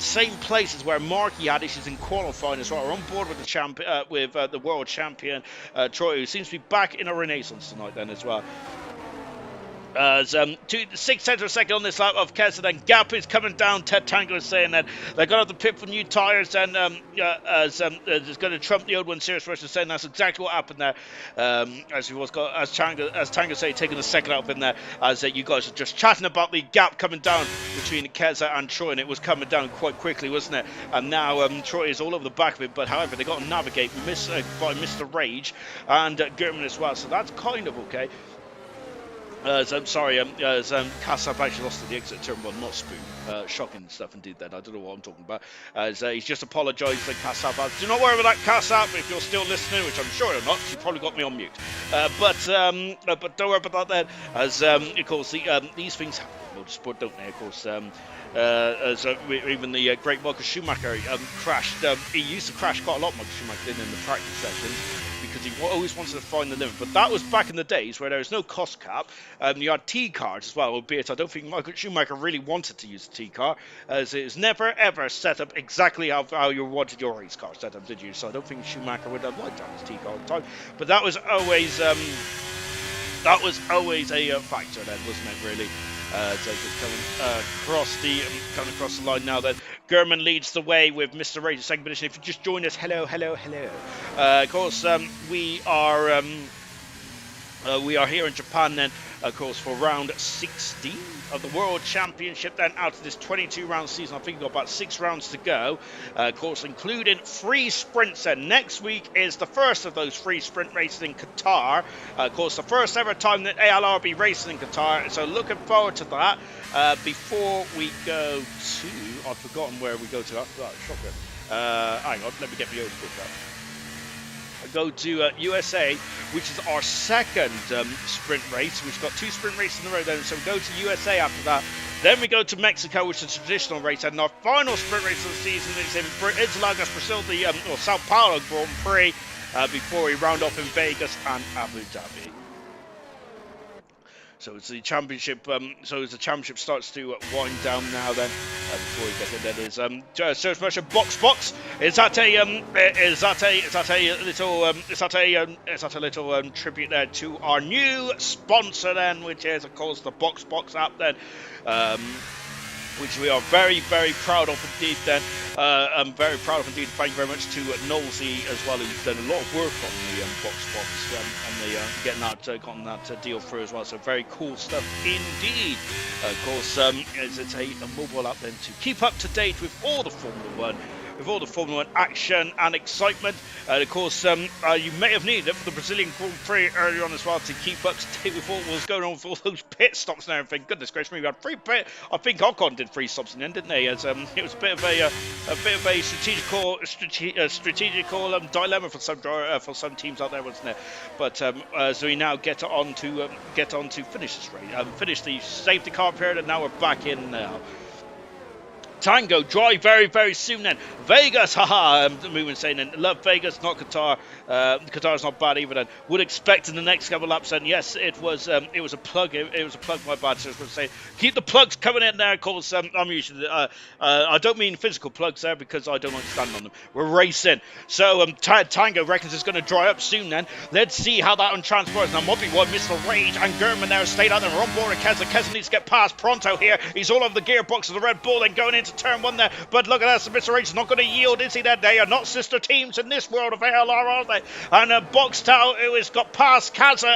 Same places where Marky had issues in qualifying as well. We're on board with the world champion Troy, who seems to be back in a renaissance tonight then as well. As 6 tenths of a second on this lap of Keza, then Gap is coming down. Ted Tango is saying that they're going to have to pit for new tyres, and it's going to trump the old one. Serious Rush is saying that's exactly what happened there. As Tango say, taking the second out in there, as you guys are just chatting about the gap coming down between Keza and Troy, and it was coming down quite quickly, wasn't it? And now Troy is all over the back of it, but however they got to navigate by Mr. Rage and German as well, so that's kind of okay. Kassab actually lost to the exit turn 1, not Spoon. Shocking stuff indeed then. I don't know what I'm talking about. He's just apologised to Kassab. Do not worry about that, Kassab, if you're still listening, which I'm sure you're not, you probably got me on mute. But don't worry about that then, as of course these things happen in motorsport, don't they? Of course, even the great Michael Schumacher crashed. He used to crash quite a lot, Michael Schumacher did in the practice sessions, because he always wanted to find the limit. But that was back in the days where there was no cost cap. You had T-cars as well, albeit I don't think Michael Schumacher really wanted to use the T-car, as it was never ever set up exactly how you wanted your race car set up, did you? So I don't think Schumacher would have liked to have his T-car at the time. But that was always a factor then, wasn't it, really? So just coming across the line now then. German leads the way with Mr. Rage in second position. If you just joined us, hello, hello, hello. Of course, we are here in Japan then, of course, for round 16 of the World Championship. Then out of this 22-round season, I think we've got about 6 rounds to go. Of course, including 3 sprints. And next week is the first of those 3 sprint races in Qatar. Of course, the first ever time that ALR will be racing in Qatar. So looking forward to that. Before we go to, I've forgotten where we go to after that. Shotgun. Hang on, let me get the old book up. Go to USA, which is our second sprint race. We've got 2 sprint races in a row then, so we go to USA after that. Then we go to Mexico, which is a traditional race, and our final sprint race of the season is in Interlagos, Brazil, or Sao Paulo Grand Prix, before we round off in Vegas and Abu Dhabi. So it's the championship. So as the championship starts to wind down now, then before we get in, that is search motion BoxBox. Is that a little tribute there to our new sponsor then, which is of course the BoxBox app then. Which we are very, very proud of indeed then. I'm very proud of indeed. Thank you very much to Knowlesy as well, who's done a lot of work on the BoxBox and gotten that deal through as well. So very cool stuff indeed. Of course, it's a mobile app then to keep up to date with all the Formula 1. With all the Formula 1 action and excitement. Of course, you may have needed it for the Brazilian Grand Prix earlier on as well to keep up to date with what was going on with all those pit stops and everything. Goodness gracious me, we had 3 pit. I think Ocon did 3 stops in the end, didn't they? As it was a bit of a strategical dilemma for some teams out there, wasn't it? But so we now get on to finish this race, finish the safety car period, and now we're back in now. Tango, drive very, very soon then. Vegas, haha, moving saying then, love Vegas, not Qatar. Qatar's not bad either then. Would expect in the next couple of laps then. Yes, it was a plug, it was a plug, my bad. So I was going to say, keep the plugs coming in there, of course. I'm usually, I don't mean physical plugs there because I don't like to stand on them. We're racing. So Tango reckons it's going to dry up soon then. Let's see how that one transpires. Now, might be one, Mr. Rage and German there stayed out there. We're on board with Keza. Keza needs to get past Pronto here. He's all over the gearbox of the Red Bull and going into turn 1 there, but look at that, Mr. Rage is not going to yield, is he? That they are not sister teams in this world of ALR, are they? And Boxtel, who has got past Chaza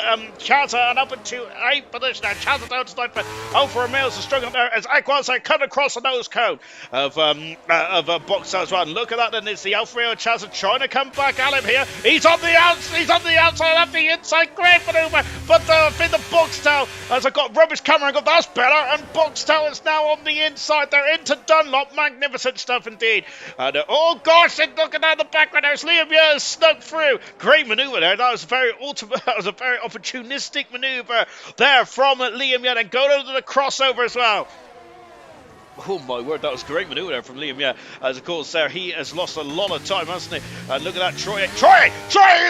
and up into 8th position now. Chaza down to 9th, Alpha Romeo is struggling there as Aquas are cut across the nose cone of Boxtel as well. And look at that, then it's the Alpha Romeo Chaza trying to come back at him here. He's on the outside of the inside, great maneuver, but I think the Boxtel has got rubbish camera and got that's better, and Boxtel is now on the inside. They're into Dunlop. Magnificent stuff indeed. And oh gosh, and look at that in the background. There's Liam Years snuck through. Great maneuver there. That was a very opportunistic maneuver there from Liam Years. And go to the crossover as well. Oh my word, that was a great maneuver there from Liam, yeah. As of course there, he has lost a lot of time, hasn't he? And look at that, Troy is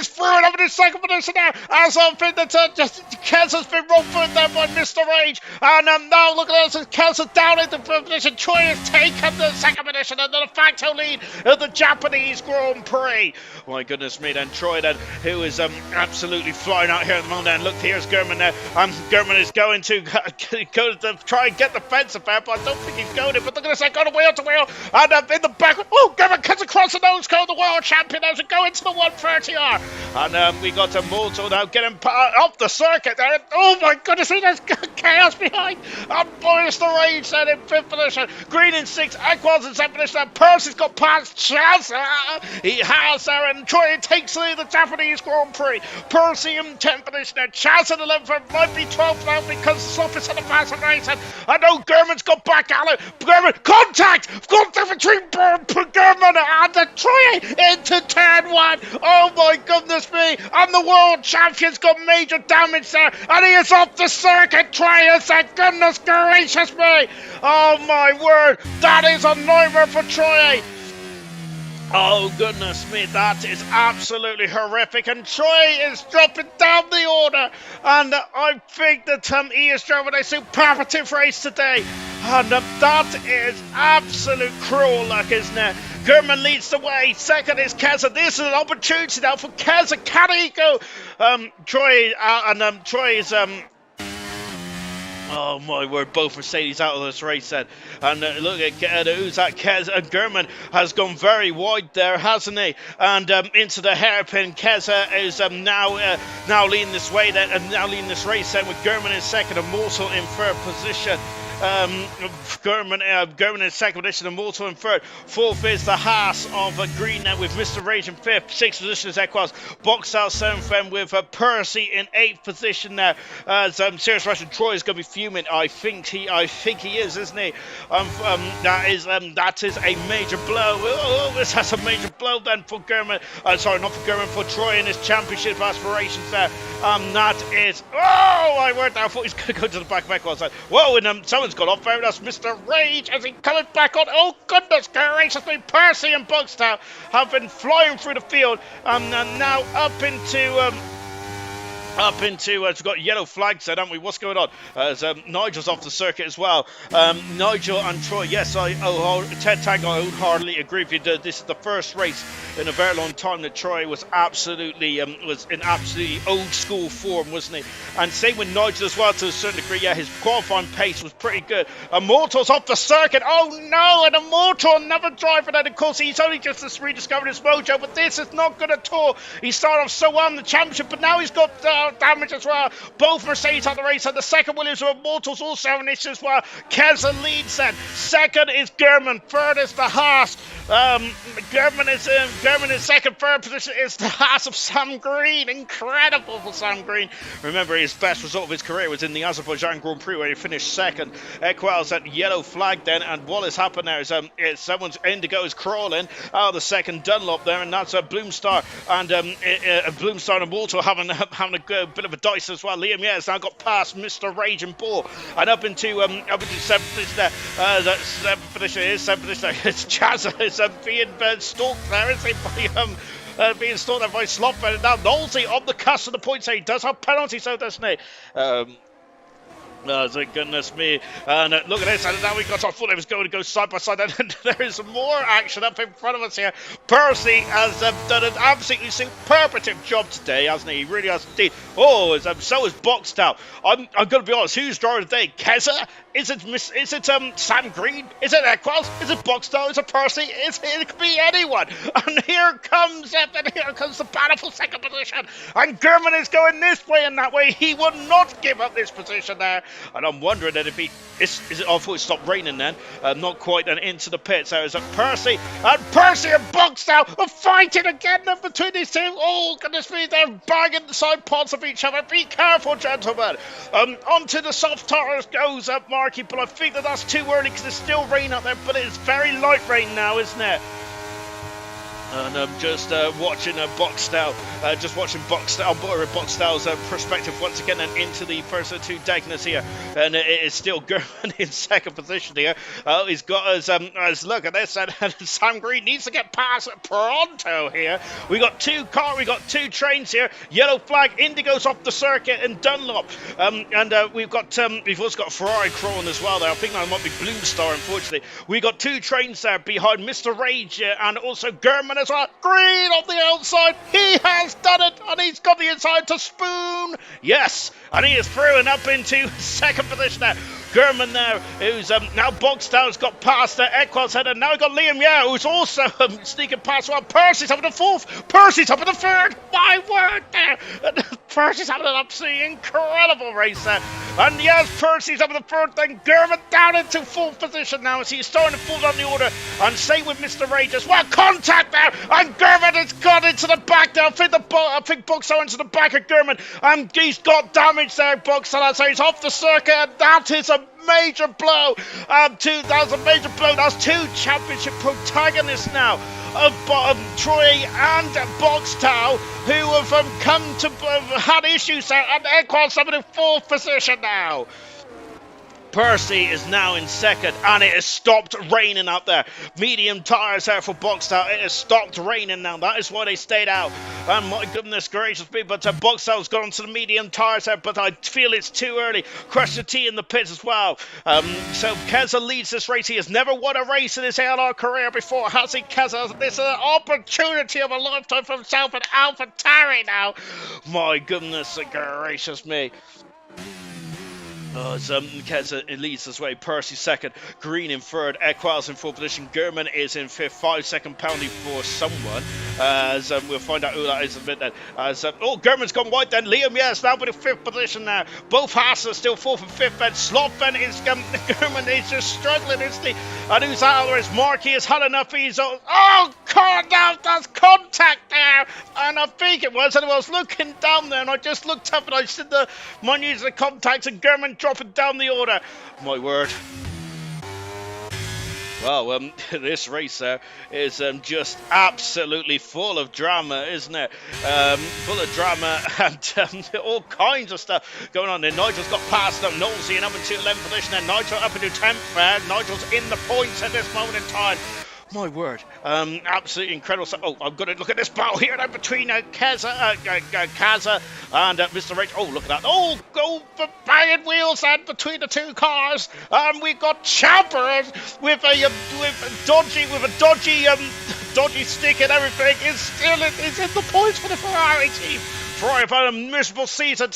through and up in his second position now. As I think that Kez has been wrong foot there by Mr. Rage. And now look at that, Kez is down into position. Troy has taken the second position and the de facto lead of the Japanese Grand Prix. Oh my goodness me, then Troy then, who is absolutely flying out here at the moment. And look, here's German there. German is going to go to try and get the fence affair, but I don't think he's going in, but look at this, I got a wheel to wheel, and in the back, oh, German cuts across the nose cone, the world champion as we go into the 130R, and we got a Molto now getting off the circuit there, oh my goodness, there's chaos behind, and boys the Rage then in 5th position, Green in 6th, Aquas in 7th position, and Percy's got past Chaz, he has there, and Troy takes the Japanese Grand Prix, Percy in 10th position, and Chaz in 11th, might be 12th now because Slop is in the fast race, and I know German's got back Alan, German, contact between German and Troy into turn 1. Oh my goodness me! And the world champion's got major damage there, and he is off the circuit. Troy has said, goodness gracious me! Oh my word! That is a nightmare for Troy. Oh goodness me, that is absolutely horrific, and Troy is dropping down the order, and I think that he is driving a superlative race today, and that is absolute cruel luck, isn't it? German leads the way, second is Keza. This is an opportunity now for Keza. Can he go? Troy is Oh my word, both Mercedes out of this race then. And look at who's that? Kez and German has gone very wide there, hasn't he? And into the hairpin. Keza is now leading this way then, and now leading this race then with German in second and Mortal in third position. German in second position and Mortal in third. Fourth is the Haas of Green then with Mr. Rage in fifth. Sixth position is Equals. Box out seventh then with Percy in eighth position now. As Serious Russian Troy is going to be fuming. I think he is, isn't he? That is a major blow. That's a major blow then for German. Sorry, not for German, for Troy in his championship aspirations there. That is. Oh, I worked out. I thought he was going to go to the back of Equals. Whoa, and someone's got off there. That's Mr. Rage as he coming back on. Oh, goodness gracious me. Percy and Bugstow have been flying through the field. And now up into we've got yellow flags there, haven't we? What's going on? As Nigel's off the circuit as well. Nigel and Troy, yes, Ted Tang, I wholeheartedly agree with you. This is the first race in a very long time that Troy was absolutely was in absolutely old school form, wasn't he? And same with Nigel as well to a certain degree. Yeah, his qualifying pace was pretty good. Immortal's off the circuit. Oh no, and Immortal, another driver that, of course, he's only just rediscovered his mojo, but this is not good at all. He started off so well in the championship, but now he's got damage as well. Both Mercedes on the race, and the second Williams of Immortals also have an issue as well. Keza leads then. Second is German. Third is the Haas. German is second. Third position is the Haas of Sam Green. Incredible for Sam Green. Remember, his best result of his career was in the Azerbaijan Grand Prix where he finished second. Equals at yellow flag then, and what has happened there is someone's Indigo is crawling out of the second Dunlop there, and that's Bloomstar and Bloomstar and Walter having a bit of a dice as well. Liam has now got past Mr. Rage and Bull and up into seventh position there. That's seventh position. It's Chazza is being stalked there, isn't he? Being stalked there by Slotman, and now Nolsey on the cusp of the points. He does have penalty, so doesn't he? Oh, goodness me. And look at this. And now we got our thought it was going to go side by side. And there is more action up in front of us here. Percy has done an absolutely superlative job today, hasn't he? He really has indeed. Oh, so is Boxtown. I'm going to be honest. Who's driving today? Keza? Is it Sam Green? Is it Equals? Is it Boxtown? Is it Percy? It could be anyone. And here comes the battle for second position. And German is going this way and that way. He will not give up this position there. And I'm wondering that if I thought it stopped raining then. Not quite, and into the pits. There is a Percy and Bugstow are fighting again between these two. Oh, goodness me, they're banging the side pods of each other. Be careful, gentlemen. Onto the soft tires goes Marky, but I think that's too early because there's still rain up there, but it's very light rain now, isn't it? And I'm just watching Boxstow, Boxstow's perspective once again, and into the first two Dagners here, and it is still German in second position here. He's got as look at this, and Sam Green needs to get past pronto here. We got two trains here. Yellow flag, Indigo's off the circuit, and Dunlop, and we've also got Ferrari crawling as well there. I think that might be Bloomstar, unfortunately. We got two trains there behind Mr. Rage and also German as well. Green on the outside. He has done it, and he's got the inside to Spoon. Yes, and he is through and up into second position now. German there, who's now Bogstow's got past Equals head, and now we've got Liam Yao, who's also sneaking past well. Percy's up in the fourth. Percy's up in the third. My word there. Percy's having an absolutely incredible race there. And yes, Percy's up in the third, then German down into fourth position now as he's starting to fall down the order. And same with Mr. Rage as well. Contact there, and German has got into the back there. I think Bogstow into the back of German, and he's got damage there, Bogstow. So he's off the circuit, and that is a major blow. That's a major blow. That's two championship protagonists now of Troy and Bogstow, who have come to had issues there, and Equals up in the fourth position now. Percy is now in second, and it has stopped raining out there. Medium tyres there for Bogstow. It has stopped raining now. That is why they stayed out. And my goodness gracious me, but Bogstow's gone to the medium tyres there, but I feel it's too early. Crusher T in the pits as well. So Keza leads this race. He has never won a race in his ALR career before, has he, Keza? This is an opportunity of a lifetime for himself and AlphaTauri now. My goodness gracious me. As Keza leads this way, Percy second, Green in third, Equals in fourth position, German is in fifth, 5-second penalty for someone. As we'll find out who that is in a bit then. As German's gone wide then, Liam Yes now in fifth position now. Both Haas are still fourth and fifth, and Slotben is German is just struggling, isn't he? And who's that other? Is Marky has had enough. He's oh God, that's contact there, and I think it was, and I was looking down there, and I just looked up and I said the minutes of the contacts, and German dropping down the order. My word. Well, this race there is just absolutely full of drama, isn't it? Full of drama and all kinds of stuff going on there. Nigel's got past them. Knowlesy in up into 11th position, and Nigel up into 10th there. Nigel's in the points at this moment in time. My word, absolutely incredible. Oh, I'm going to look at this battle here now between Kaza and Mr. Rage. Oh, look at that. Oh, go for banging wheels and between the two cars. We've got Champer with a dodgy stick and everything. Is in the points for the Ferrari team. Ferrari have had a miserable season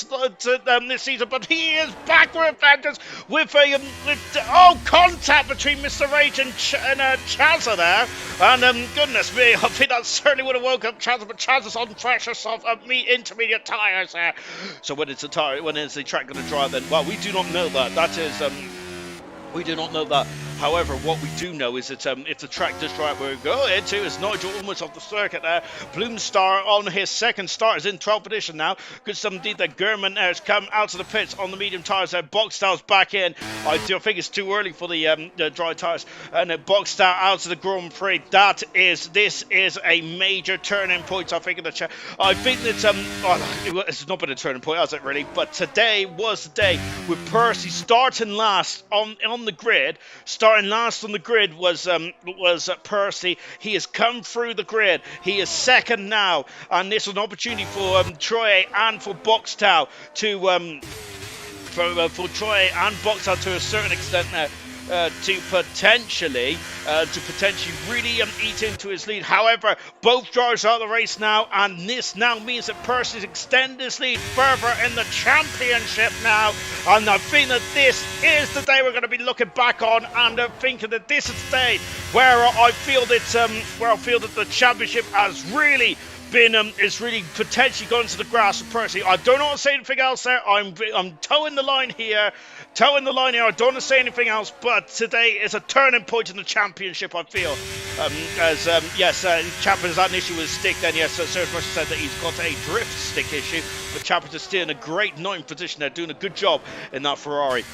this season, but he is back with vengeance with contact between Mr. Rage and Chazza there. And goodness me, I think that certainly would have woke up Chazza, but Chazza's on pressure soft intermediate tyres there. So when is the track going to dry then? Well, we do not know that. That is we do not know that. However, what we do know is that if the track does dry up, we're going into is Nigel almost off the circuit there. Bloomstar on his second start is in 12th position now. Good stuff indeed that German has come out of the pits on the medium tyres there. Boxstar's back in. I think it's too early for the dry tyres. And Boxstar out of the Grand Prix. This is a major turning point, I think, in the track. I think that it's not been a turning point, has it really? But today was the day with Percy starting last on the grid. Starting last on the grid was Percy. He has come through the grid. He is second now, and this is an opportunity for Troy and for Boxtel for Troy and Boxtel to a certain extent now. To potentially really eat into his lead. However, both drivers are out of the race now, and this now means that Percy's extended his lead further in the championship now. And I think that this is the day we're going to be looking back on, and I'm thinking that this is the day where I feel that the championship has really is really potentially going to the grass of Percy. I don't want to say anything else there. I'm towing the line here. I don't want to say anything else, but today is a turning point in the championship, I feel. Chapman has had an issue with his stick then. Yes, Serge Rush said that he's got a drift stick issue, but Chapman's is still in a great 9th position there, doing a good job in that Ferrari.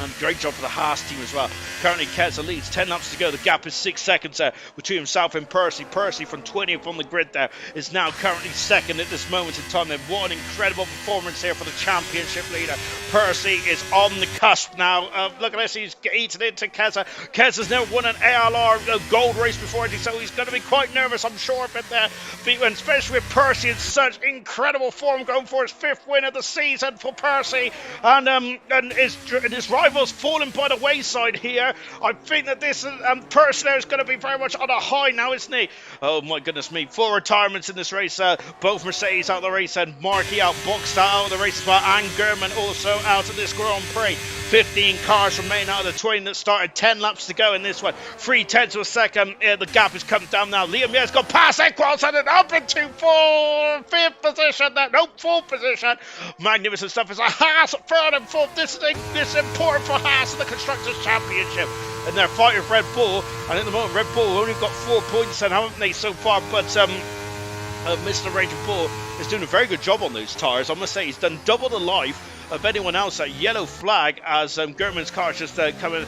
And great job for the Haas team as well. Currently, Keza leads. 10 laps to go. The gap is 6 seconds there between himself and Percy. Percy from 20th on the grid there is now currently second at this moment in time. Then what an incredible performance here for the championship leader. Percy is on the cusp now. Look at this. He's eating into Keza. Keza's never won an ALR gold race before, so he's going to be quite nervous, I'm sure, of it there. Especially with Percy in such incredible form, going for his 5th win of the season for Percy. And his rivals falling by the wayside here. I think that this Percy is going to be very much on a high now, isn't he? Oh my goodness me. 4 retirements in this race. Both Mercedes out of the race, and Marky out, Boxstar out of the race as well, and German also out of this Grand Prix. 15 cars remain out of the 20 that started. 10 laps to go in this one. 3/10 of a second. The gap has come down now. Liam Yates got past Equals and up into 5th position. Nope, 4th position. Magnificent stuff. It's a Haas 3rd and 4th. This is important for Haas in the Constructors' Championship. And they're fighting with Red Bull. And at the moment, Red Bull only got 4 points, and haven't they so far? But Mr. Ranger Bull is doing a very good job on those tyres. I must say, he's done double the life of anyone else. That yellow flag as German's car is just recovering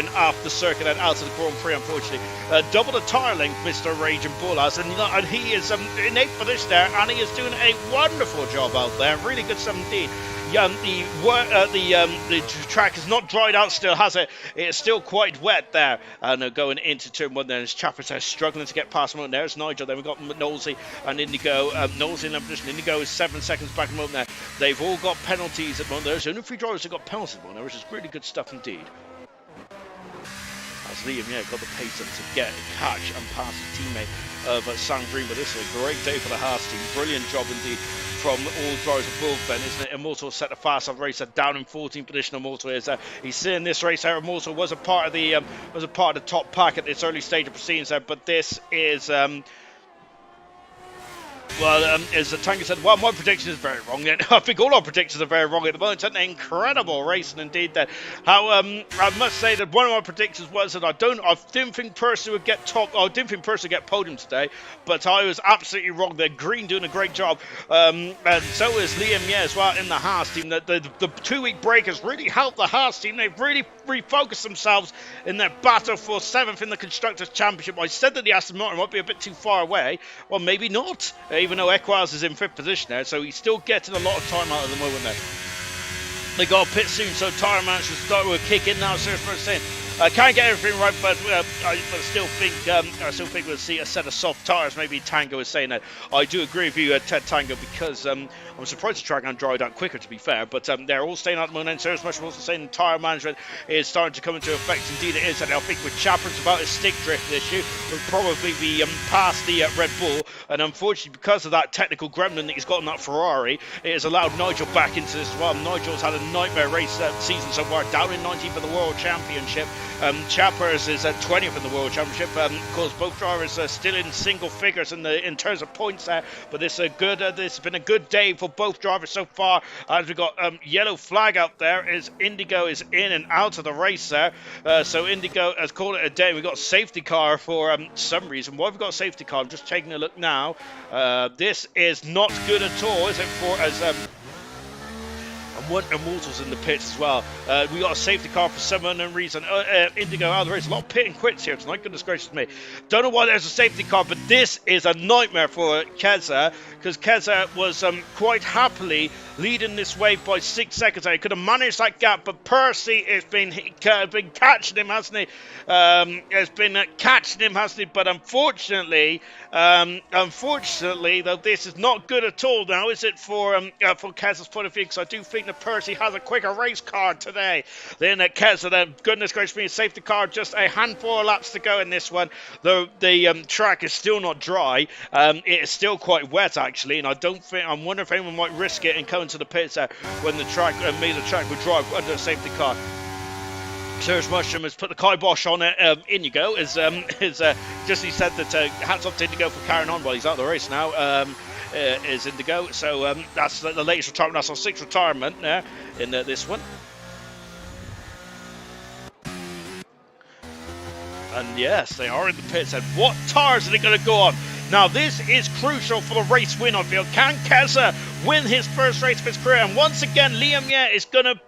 off the circuit and out of the Grand Prix, unfortunately. Double the tyre length, Mr. Raging Bull has, and he is in 8th position there, and he is doing a wonderful job out there. Really good stuff indeed. The track is not dried out still, has it? It's still quite wet there. And going into turn 1 there, as Chappers are struggling to get past him. There's Nigel. Then we've got Knowlesy and Indigo. Knowlesy in that position. Indigo is 7 seconds back at the moment there. They've all got penalties at the moment. There's only 3 drivers who got penalties at the moment, which is really good stuff indeed. as Liam got the pace to catch and pass his teammate of Sam Green. But this is a great day for the Haas team. Brilliant job indeed from all drivers above then, isn't it? Immortal set the fast of race down in 14th position. Immortal is he's seeing this race there. Immortal was a part of the top pack at this early stage of proceedings there, but this is well, as the Tango said, well, my prediction is very wrong. I think all our predictions are very wrong at the moment. It's an incredible race, and indeed, that how I must say that one of my predictions was that I didn't think Percy would get top. I didn't think Percy would get podium today, but I was absolutely wrong. They're Green doing a great job, and so is Liam as well in the Haas team. The 2-week break has really helped the Haas team. They've really refocused themselves in their battle for 7th in the Constructors' Championship. I said that the Aston Martin might be a bit too far away. Well, maybe not. Even though Equaz is in 5th position there, so he's still getting a lot of time out at the moment there. They got a pit soon, so tyre man should start with a kick in now. Serious first saying, can't get everything right, but I still think we'll see a set of soft tyres. Maybe Tango is saying that. I do agree with you, Ted Tango, because I'm surprised the track can dry down quicker, to be fair. But they're all staying out the moment. Serious much also saying tyre management is starting to come into effect. Indeed, it is. And I think with Chapman's about his stick drift issue, will probably be past the Red Bull. And unfortunately, because of that technical gremlin that he's got in that Ferrari, it has allowed Nigel back into this as well. Nigel's had a nightmare race season so far, down in 19th for the World Championship. Chappers is at 20th in the World Championship. Of course, both drivers are still in single figures in terms of points there. But this has been a good day for both drivers so far. As we got yellow flag out there, as Indigo is in and out of the race there. So Indigo has called it a day. We got safety car for some reason. Why have we got a safety car? I'm just taking a look now. This is not good at all, is it? For as one Immortals in the pits as well. We got a safety car for some unknown reason. Indigo out of the race. A lot of pit and quits here tonight. Goodness gracious me. Don't know why there's a safety car, but this is a nightmare for Keza, because Keza was quite happily leading this way by 6 seconds. He could have managed that gap, but Percy has been catching him, hasn't he? But unfortunately, though, this is not good at all now, is it, for Keza's point of view? Because I do think that Percy has a quicker race car today than Keza. Then, goodness gracious me, a safety car, just a handful of laps to go in this one. The track is still not dry. It is still quite wet, actually, and I'm wondering if anyone might risk it and come into the pits when the track would drive under a safety car. Serious Mushroom has put the kibosh on it. Indigo he said that hats off to Indigo for carrying on while he's out of the race now. Is Indigo. So that's the latest retirement. That's our 6th retirement there in this one. And yes, they are in the pits. And what tyres are they going to go on? Now, this is crucial for the race win, I feel. Can Keza win his first race of his career? And once again, Liam is going to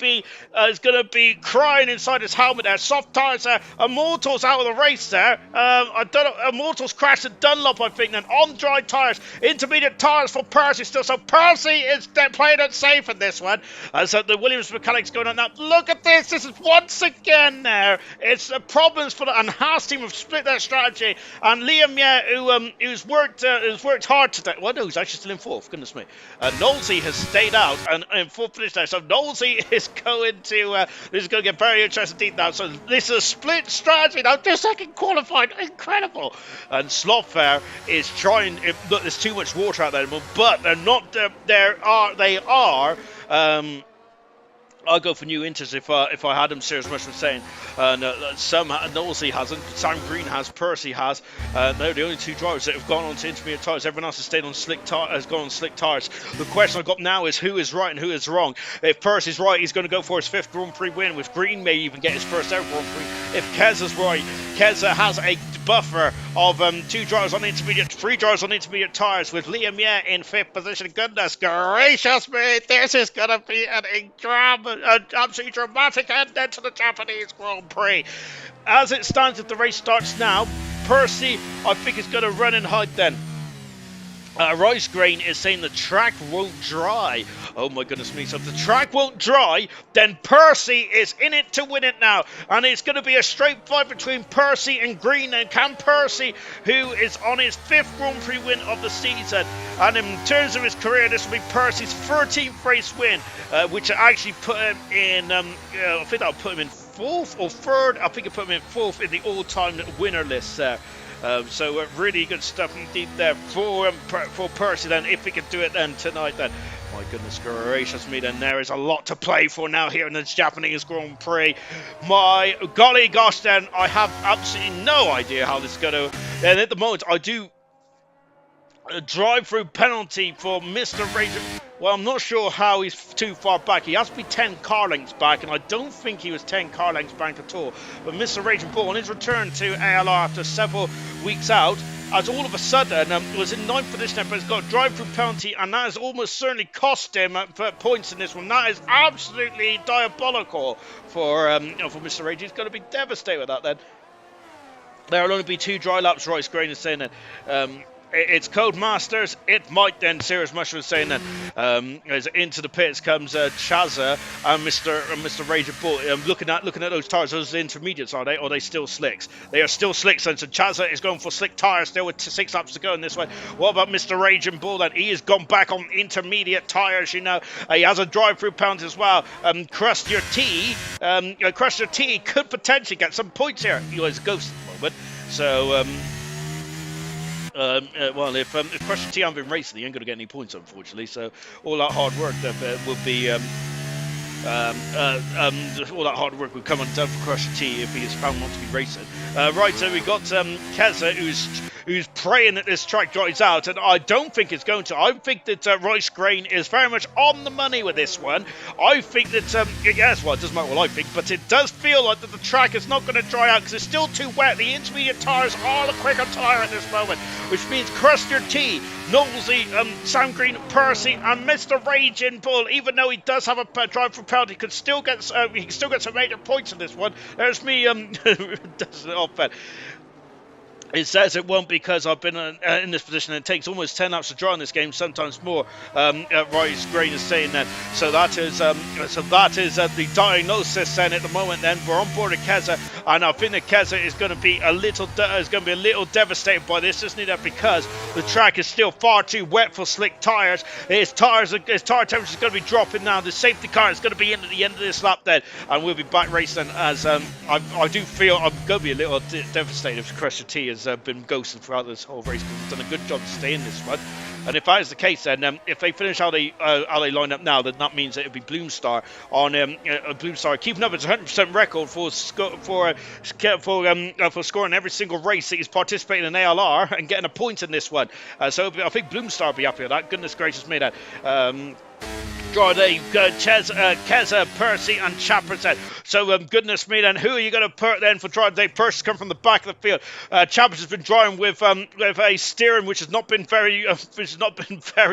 be crying inside his helmet there. Soft tyres there. Immortals out of the race there. I don't know. Immortals crashed at Dunlop, I think. Then on dry tyres. Intermediate tyres for Percy still. So Percy is playing it safe in this one. So the Williams mechanics going on now. Look at this. This is once again there. It's problems for the and Haas team have split their strategy. And Liam, who's worked hard today. Well, no, he's actually still in 4th. Goodness me. Knowlesy has stayed out and in 4th position there. So Knowlesy is going to this is going to get very interesting deep now. So this is a split strategy now. 2nd qualified, incredible. And Slotfair is trying. Look, there's too much water out there, but they're not. They are. I'll go for new inters if I had him. Serious Mushroom saying, Knowlesy hasn't, Sam Green has, Percy has. They're the only 2 drivers that have gone on to intermediate tyres. Everyone else has stayed on has gone on slick tyres. The question I've got now is who is right and who is wrong. If Percy's right, he's going to go for his 5th Grand Prix win. With Green, may even get his first ever Grand Prix. If Keza's right, Keza has a buffer of 2 drivers on intermediate, 3 drivers on intermediate tyres, with Liam in 5th position. Goodness gracious me, this is going to be an absolutely dramatic end to the Japanese Grand Prix. As it stands, if the race starts now, Percy, I think, is going to run and hide then. Rice Grain is saying the track won't dry. Oh my goodness me. So if the track won't dry, then Percy is in it to win it now. And it's going to be a straight fight between Percy and Green. And can Percy, who is on his 5th Grand Prix win of the season, and in terms of his career, this will be Percy's 13th race win, which actually put him in, I think that'll put him in fourth or third. I think I put him in fourth in the all-time winner list there. So really good stuff indeed there for Percy then, if he could do it then tonight then. My goodness gracious me, then there is a lot to play for now here in the Japanese Grand Prix. My golly gosh then, I have absolutely no idea how this is going to... And at the moment, I do a drive-through penalty for Mr. Ranger. Well, I'm not sure how he's too far back. He has to be 10 car lengths back, and I don't think he was 10 car lengths back at all. But Mr. Raging Bull, on his return to ALR after several weeks out, as all of a sudden was in 9th position, but has got a drive-through penalty, and that has almost certainly cost him points in this one. That is absolutely diabolical for Mr. Rage. He's going to be devastated with that then. There will only be 2 dry laps, Royce Grain is saying that. It's Codemasters. It might then. Serious Mushroom saying that as into the pits comes Chazza and Mr. Ranger Bull. Looking at those tires, those intermediates, are they? Or are they still slicks? They are still slicks. And so Chazza is going for slick tires still with 6 laps to go in this one. What about Mr. Raging Bull? Then he has gone back on intermediate tires. You know, he has a drive-through penalty as well. Crust Your T could potentially get some points here. He was ghost at the moment. So. Well, if Crusher T hadn't been racing, he ain't going to get any points, unfortunately. So all that hard work would be all that hard work would come undone for Crusher T if he is found not to be racing. Right, so we got Keza, who's praying that this track dries out, and I don't think it's going to. I think that Royce Grain is very much on the money with this one. I think that, yes, well, it doesn't matter what I think, but it does feel like that the track is not going to dry out because it's still too wet. The intermediate tires are the quicker tire at this moment, which means Cruster T, Knowlesy, Sam Green, Percy, and Mr. Raging Bull, even though he does have a drive for penalty, he can still get some major points in this one. There's me, does it off bet. It says it won't because I've been in this position and it takes almost 10 laps to dry in this game, sometimes more. Royce Grain is saying that. So that is the diagnosis then at the moment. Then we're on board with Keza, and I think that Keza is going to be a little devastated by this, isn't it? Because the track is still far too wet for slick tires. His tire temperature is going to be dropping now. The safety car is going to be in at the end of this lap then, and we'll be back racing. As I do feel I'm going to be a little devastated if Crusher T has been ghosted throughout this whole race. He's done a good job to stay in this one, and if that is the case, then if they finish how they line up now, then that means that it'll be Bloomstar on Bloomstar keeping up its 100% record for scoring every single race that he's participating in ALR and getting a point in this one. So I think Bloomstar will be happy with that. Goodness gracious me, that. Keza, Percy, and Chappers then. So, goodness me then, who are you going to put then for Drive Day? Percy come from the back of the field. Chappers has been driving with a steering which has not been very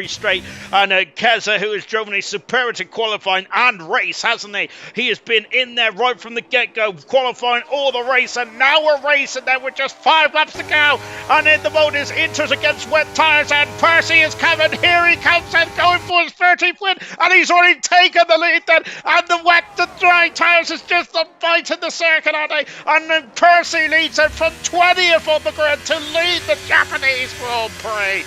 straight. And Keza, who has driven a superlative in qualifying and race, hasn't he? He has been in there right from the get-go, qualifying all the race, and now we're racing then with just 5 laps to go. And in the motors, Inters against wet tyres, and Percy is coming. Here he comes and going for his 13th win. And he's already taken the lead then, and the dry tyres is just a fight in the circuit, aren't they? And then Percy leads it from 20th on the grid to lead the Japanese Grand Prix.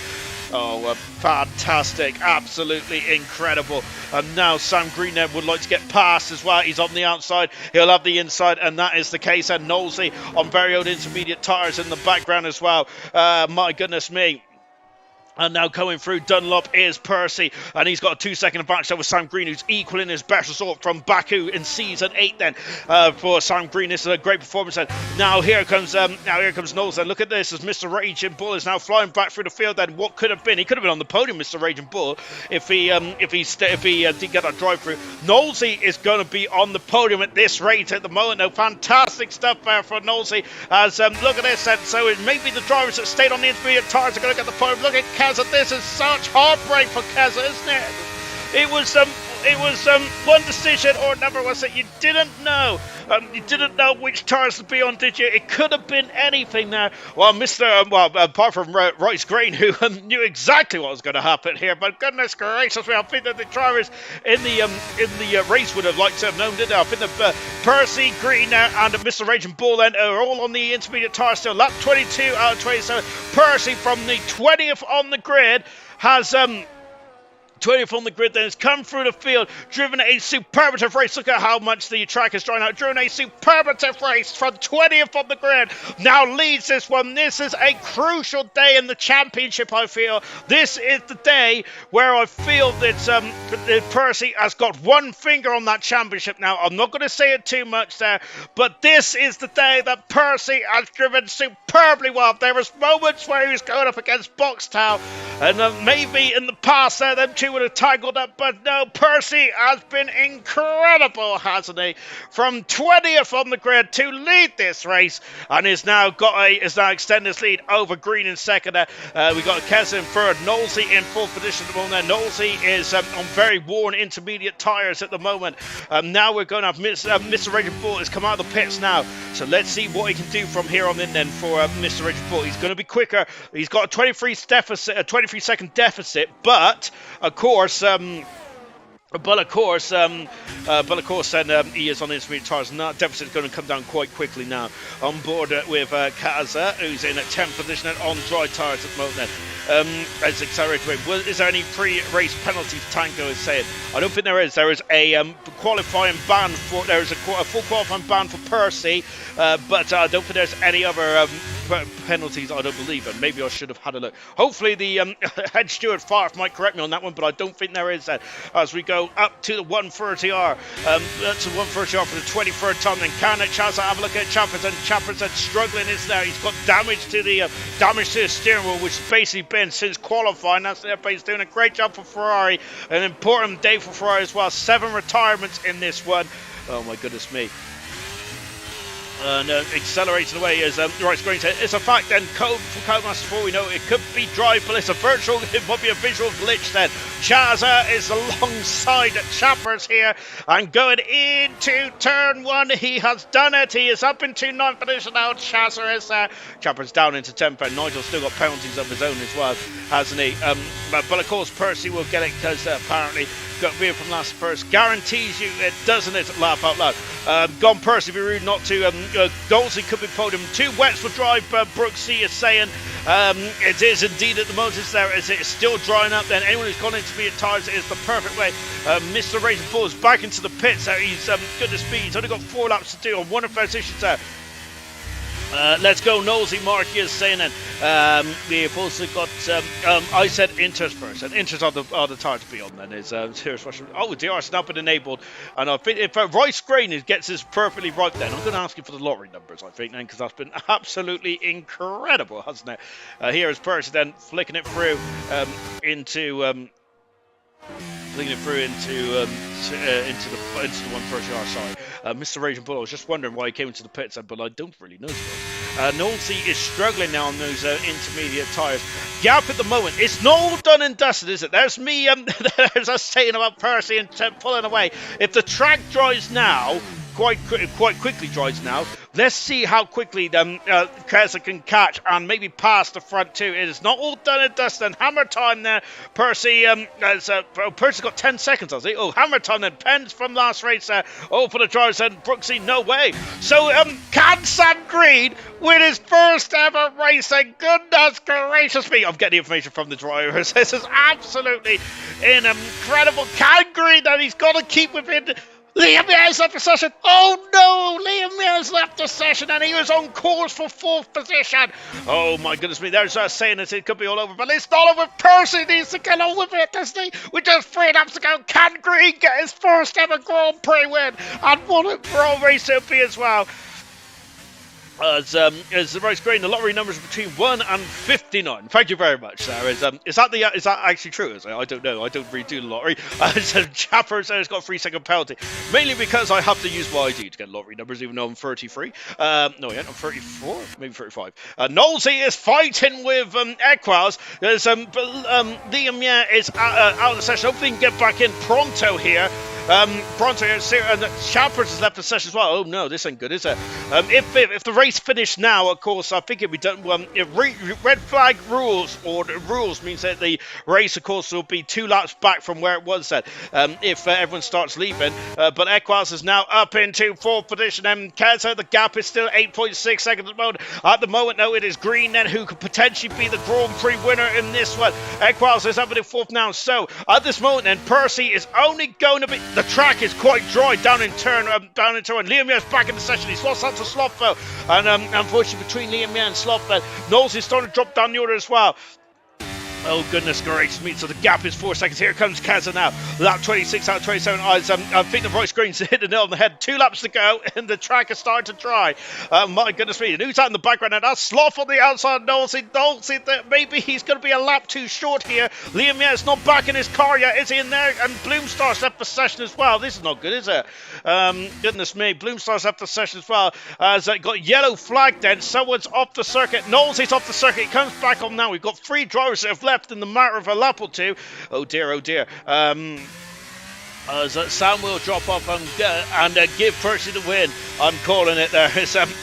Oh, fantastic, absolutely incredible. And now Sam Greenhead would like to get past as well. He's on the outside, he'll have the inside, and that is the case. And Knowlesy on very old intermediate tyres in the background as well. My goodness me. And now coming through Dunlop is Percy, and he's got a 2-second advantage over Sam Green, who's equaling his best result from Baku in season 8. Then for Sam Green, this is a great performance. And now here comes Knowles. And look at this, as Mr. Raging Bull is now flying back through the field. Then what could have been? He could have been on the podium, Mr. Raging Bull, if he did get that drive through. Knowlesy is going to be on the podium at this rate at the moment. Now, fantastic stuff there for Knowlesy. As look at this, and so it may be the drivers that stayed on the intermediate tyres are going to get the podium. Look at Keza. This is such heartbreak for Keza, isn't it? It was one decision or another, was it? You didn't know. You didn't know which tyres to be on, did you? It could have been anything there. Well, apart from Royce Grain, who knew exactly what was going to happen here. But goodness gracious, I think that the drivers in the race would have liked to have known, didn't they? I think that Percy, Green, and Mr. Raging Bull then are all on the intermediate tyre still. Lap 22 out of 27. Percy from the 20th on the grid has 20th on the grid, then has come through the field, driven a superlative race. Look at how much the track is drying out. Driven a superlative race from 20th on the grid. Now leads this one. This is a crucial day in the championship, I feel. This is the day where I feel that Percy has got one finger on that championship now. I'm not going to say it too much there, but this is the day that Percy has driven superbly well. There was moments where he was going up against Boxtown, and maybe in the past there, them two would have tangled up, but no, Percy has been incredible, hasn't he? From 20th on the grid to lead this race, and is now extended his lead over Green in second. We got Kez in third, Knowlesy in fourth position at the moment. Knowlesy is on very worn intermediate tyres at the moment. Now we're going to have Mr. Raging Bull has come out of the pits now, so let's see what he can do from here on in then for Mr. Raging Bull. He's going to be quicker. He's got a 23-second deficit, but of course, then he is on intermediate tyres, and that deficit is going to come down quite quickly now. On board with Kaza, who's in at 10th position on dry tyres at the moment. As accelerated away. Is there any pre-race penalties? Tango is saying. I don't think there is. There is a qualifying ban for. There is a full qualifying ban for Percy, but I don't think there's any other penalties. I don't believe it. Maybe I should have had a look. Hopefully the head steward Farf might correct me on that one, but I don't think there is. As we go up to the 130R, that's a 130R for the 23rd time. Then can Chazza have a look at Chappers, and Chappers is struggling. Is there? He's got damage to the steering wheel, which has basically been since qualifying. That's everybody's doing a great job for Ferrari. An important day for Ferrari as well. 7 retirements in this one. Oh my goodness me. And accelerating away as right screen said, it's a fact then, code for Codemaster 4, we know it could be drivable, it's a virtual, it might be a visual glitch then. Chaza is alongside Chappers here, and going into turn 1, he has done it, he is up into 9th position now. Chaza is there, Chappers down into 10th, and Nigel's still got penalties of his own as well, hasn't he? But of course Percy will get it, because apparently got beer from last first, guarantees you it doesn't, it? Laugh out loud. Gone Percy, be rude not to. Dolsey could be podium. 2 wets for drive, Brooksy is saying. It is indeed at the moment, it's still drying up then. Anyone who's gone into speed tyres is the perfect way. Mr. Racing Bull is back into the pits. He's good to speed. He's only got 4 laps to do on one of those issues there. Let's go, Nosy. Mark is saying that we've also got. I said Inters first, and Inters are the tyres to be on. Then is serious Russian. Oh, the DR's now been enabled, and I think if Royce Green gets this perfectly right, then I'm going to ask you for the lottery numbers. I think then, because that's been absolutely incredible, hasn't it? Here is Percy then flicking it through into. Flicking it through into the 130R. Sorry, Mr. Raging Bull. I was just wondering why he came into the pits, but I don't really know. Nolte is struggling now on those intermediate tyres. Gap at the moment. It's not all done and dusted, is it? There's me. There's us saying about Percy and pulling away. If the track dries now. Quite quickly dries now. Let's see how quickly Keza can catch and maybe pass the front two. It is not all done and dusted. Hammer time there. Percy Percy's got 10 seconds, has he? Oh, hammer time then. Pens from last race there. Oh, for the drivers and Brooksy, no way. So can Sam Green win his first ever race? And goodness gracious me, I'm getting the information from the drivers. This is absolutely incredible. Can Green, and he's got to keep within. Liam Mears left the session. Oh no, Liam Mears left the session, and he was on course for 4th position. Oh my goodness me, there's saying that it could be all over, but it's not over. Percy needs to get on with it, doesn't he? With just 3 laps to go, can Green get his first ever Grand Prix win? And what a Grand race it'll be as well. As the race green, the lottery numbers are between 1 and 59. Thank you very much, Sarah. Is that actually true? I don't know. I don't really do the lottery. Chapper says it's got a 3-second penalty, mainly because I have to use my ID to get lottery numbers, even though I'm 33. No, I ain't. I'm 34, maybe 35. Nolsey is fighting with Equals. There's Liam is out of the session. Hopefully, he can get back in pronto here. Bronte and Chappers has left the session as well. Oh no, this ain't good, is it? If the race finished now, of course, I think it'd be done. Red flag rules, or the rules means that the race, of course, will be 2 laps back from where it was then. If everyone starts leaving, but Equals is now up into 4th position, and Keza, the gap is still 8.6 seconds at the moment. At the moment, though, it is Green then who could potentially be the Grand Prix winner in this one. Equals is up into 4th now, so at this moment, then Percy is only going to be. The track is quite dry down in turn. Liam Young's back in the session. He's lost out to Slothville, and unfortunately between Liam Young and Slothville, Knowles is starting to drop down the order as well. Oh, goodness gracious me. So the gap is 4 seconds. Here comes Keza now. Lap 26 out of 27. I think the voice screen's hit the nail on the head. 2 laps to go, and the track is starting to dry. My goodness me. And who's out in the background now? That's Sloth on the outside. Knowles, maybe he's going to be a lap too short here. Liam Yates not back in his car yet. Is he in there? And Bloomstar's left the session as well. This is not good, is it? Goodness me. Bloomstar's left the session as well. As got yellow flag then. Someone's off the circuit. Knowles is off the circuit. He comes back on now. We've got 3 drivers that have left in the matter of a lap or 2. Oh dear, oh dear. As Sam will drop off and give Percy the win. I'm calling it there.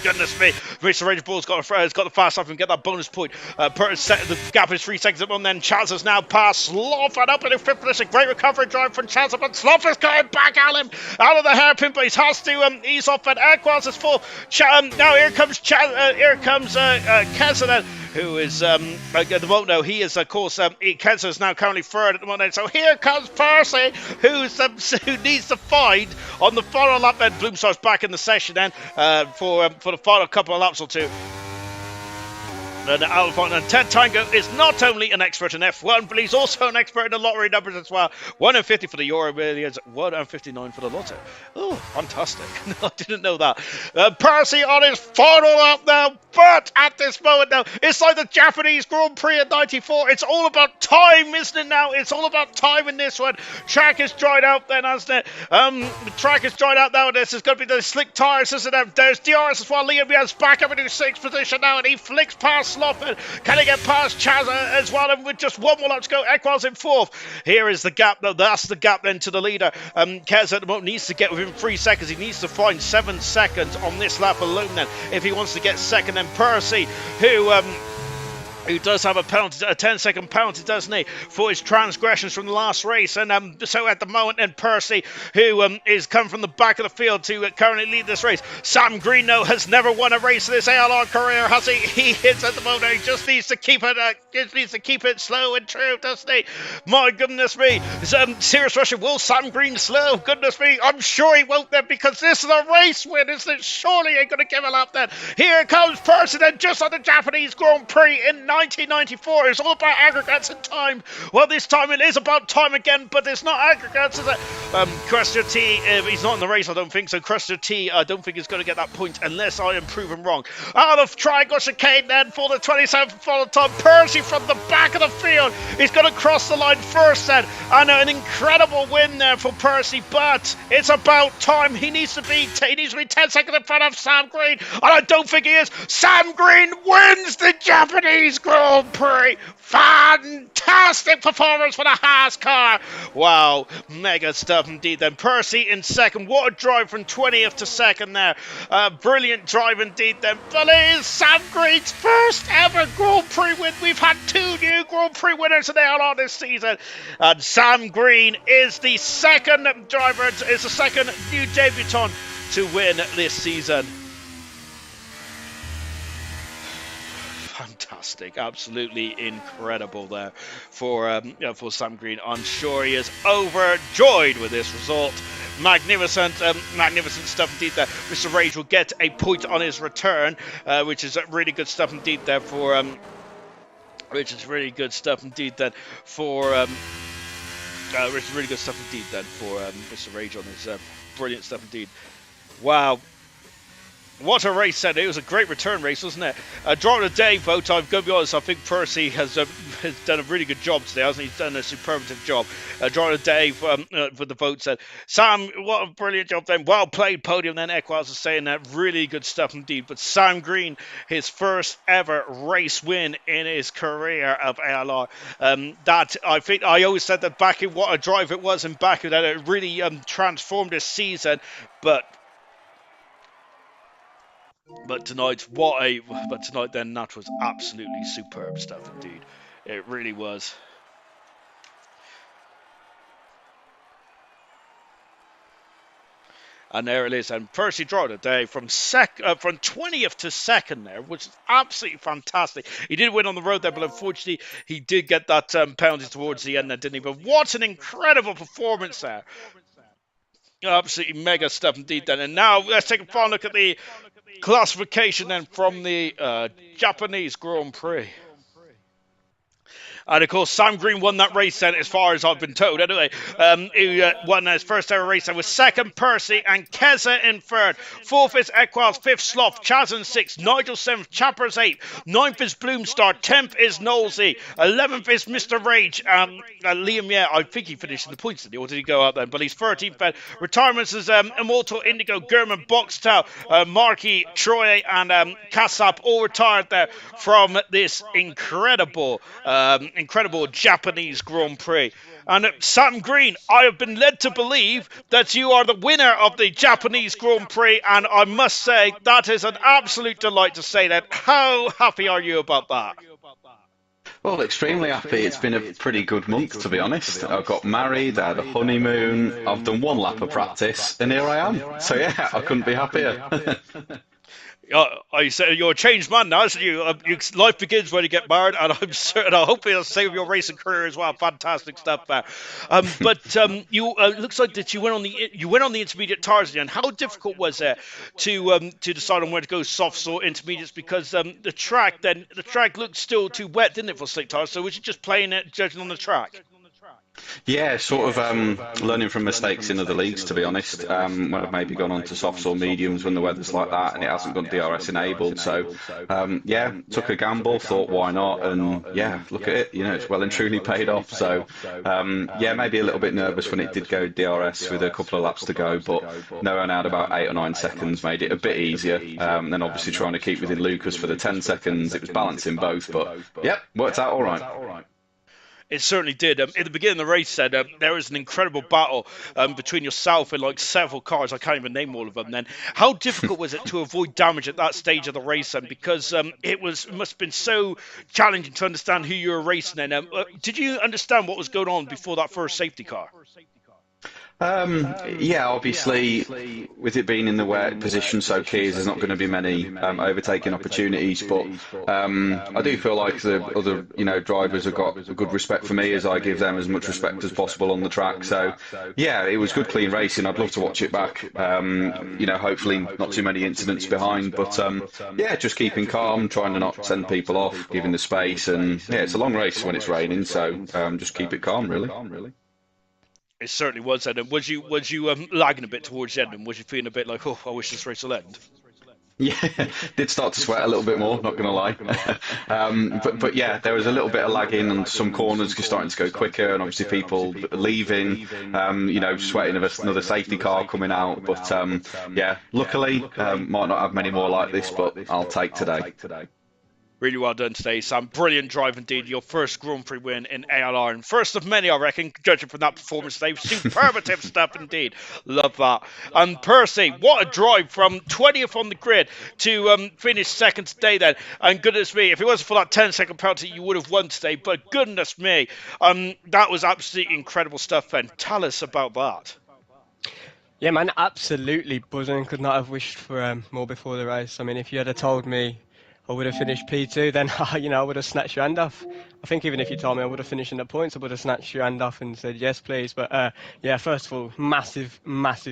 Goodness me. Mr. Rage Bull's got the fast off and get that bonus point. The gap is 3 seconds up, and then Chaz has now passed Sloth and up into 5th position. Great recovery drive from Chaz, but Sloth is going back at him out of the hairpin, but he has to ease off, and Equals is full. Now here comes Keza, who is at the moment. No, he is of course. Keza is now currently 3rd at the moment. So here comes Percy, who needs to find on the final lap. Then Bloomstar's back in the session then for the final couple of laps or 2. And Ted Tango is not only an expert in F1, but he's also an expert in the lottery numbers as well. 150 for the Euro Millions, 159 for the Lotto. Oh, fantastic. I didn't know that. Percy on his final lap now, but at this moment now, it's like the Japanese Grand Prix in 94. It's all about time, isn't it now? It's all about time in this one. Track is dried out then, hasn't it? The track is dried out now, and this is going to be the slick tyres, isn't it? There's DRS as well. Liam Young's back up into 6th position now, and he flicks past Sloth. Can he get past Chaz as well? And with just 1 more lap to go, Equals in 4th. Here is the gap, though. That's the gap then to the leader. Kez at the moment needs to get within 3 seconds. He needs to find 7 seconds on this lap alone then, if he wants to get second. Then Percy, who does have a penalty, a 10-second penalty, doesn't he, for his transgressions from the last race. And so at the moment, then Percy, who is come from the back of the field to currently lead this race. Sam Green, though, has never won a race in this ALR career, has he? He hits at the moment. He just needs to keep it, slow and true, doesn't he? My goodness me. Serious Russia, will Sam Green slow? Goodness me, I'm sure he won't then, because this is a race win, isn't it? Surely he ain't going to give a lap then. Here comes Percy then, just on the Japanese Grand Prix in 1994. It's all about aggregates and time. Well, this time it is about time again, but it's not aggregates, is it? Cressler T, he's not in the race, I don't think, so Cressler T, I don't think he's going to get that point unless I am proven wrong. Out of triangle chicane then for the 27th follow time. Percy from the back of the field. He's going to cross the line first then, and an incredible win there for Percy, but it's about time. He needs to be 10 seconds in front of Sam Green, and I don't think he is. Sam Green wins the Japanese Grand Prix. Fantastic performance for the Haas car. Wow, mega stuff indeed then. Percy in 2nd. What a drive from 20th to 2nd there. Brilliant drive indeed then. But it is Sam Green's first ever Grand Prix win. We've had 2 new Grand Prix winners in ALR this season. And Sam Green is the 2nd driver, is the 2nd new debutant to win this season. Fantastic, absolutely incredible there for Sam Green. I'm sure he is overjoyed with this result. Magnificent stuff indeed there. Mr. Rage will get a point on his return, which is really good stuff indeed there for Mr. Rage on his brilliant stuff indeed. Wow. What a race then. It was a great return race, wasn't it? Draw of the day vote, I'm going to be honest, I think Percy has done a really good job today, hasn't he? He's done a superlative job. Draw of the day for the vote said, Sam, what a brilliant job then. Well played podium then. Equals is saying that. Really good stuff indeed. But Sam Green, his first ever race win in his career of ALR. That, I think, I always said that Baku, what a drive it was in Baku, that it really transformed his season. But But tonight then that was absolutely superb stuff indeed. It really was. And there it is. And Percy draw today from 20th to second there, which is absolutely fantastic. He did win on the road there, but unfortunately he did get that penalty towards the end there, didn't he? But what an incredible performance there. Absolutely mega stuff indeed then. And now let's take a final look at the classification then from the Japanese Grand Prix. And of course, Sam Green won that race then, as far as I've been told. Anyway, he won his first ever race. And with second, Percy and Keza in third. Fourth is Equals. Fifth, Sloth. Chaz in sixth. Nigel seventh. Chappers eighth. Ninth is Bloomstar. 10th is Knowlesy. 11th is Mr. Rage. Liam, yeah, I think he finished in the points, did he? Or did he go out then? But he's 13th. Retirements is Immortal, Indigo, Gurman, Boxtel, Markey, Troy, and Kassap all retired there from this incredible Japanese Grand Prix. And Sam Green, I have been led to believe that you are the winner of the Japanese Grand Prix, and I must say that is an absolute delight to say that. How happy are you about that? Well, extremely happy. It's been a pretty good month, to be honest. I got married, I had a honeymoon, I've done one lap of practice, and here I am. So yeah, I couldn't be happier. I said you're a changed man now, so life begins when you get married, and I'm certain. I hope it'll save your racing career as well. Fantastic stuff there. But you looks like that you went on the intermediate tires again. How difficult was it to decide on where to go, softs or intermediates? Because the track looked still too wet, didn't it, for slick tires? So was you just playing it, judging on the track? Yeah, sort of learning from mistakes in other leagues, to be honest. When I've maybe gone on to softs or mediums when the weather's like that and it hasn't got DRS enabled. So, yeah, took a gamble, thought why not, and yeah, look at it, it's well and truly paid off. So, yeah, maybe a little bit nervous when it did go DRS with a couple of laps to go, but knowing I had about 8 or 9 seconds made it a bit easier. Then obviously trying to keep within Lucas for the 10 seconds, it was balancing both, but yep, worked out all right. It certainly did. In the beginning of the race, there was an incredible battle between yourself and like several cars. I can't even name all of them. Then, how difficult was it to avoid damage at that stage of the race? Then, because it must have been so challenging to understand who you were racing. Then, did you understand what was going on before that first safety car? Yeah, obviously, with it being in the wet position so key, there's not going to be many overtaking opportunities. But I do feel like the other, drivers have got good respect for me as I give them as much respect as possible on the track. So, yeah, it was good, clean racing. I'd love to watch it back. Hopefully not too many incidents behind. But yeah, just keeping calm, trying to not send people off, giving the space, and yeah, it's a long race when it's raining, so just keep it calm, really. It certainly was, Ed. And was you lagging a bit towards the end, and was you feeling a bit like, oh, I wish this race will end? Yeah, did start to sweat a little bit more, not going to lie. But yeah, there was a little bit of lagging and some corners starting to go quicker, and obviously people leaving, sweating of another safety car coming out. But yeah, luckily, might not have many more like this, but I'll take today. Really well done today, Sam. Brilliant drive indeed. Your first Grand Prix win in ALR, and first of many, I reckon, judging from that performance today. Superlative stuff indeed. Love that. And Percy, what a drive from 20th on the grid to finish second today then. And goodness me, if it wasn't for that 10-second penalty, you would have won today. But goodness me, that was absolutely incredible stuff, Ben. Tell us about that. Yeah, man, absolutely buzzing. Could not have wished for more before the race. I mean, if you had told me I would have finished P2, then I would have snatched your hand off. I think even if you told me I would have finished in the points, I would have snatched your hand off and said yes, please. But yeah, first of all, massive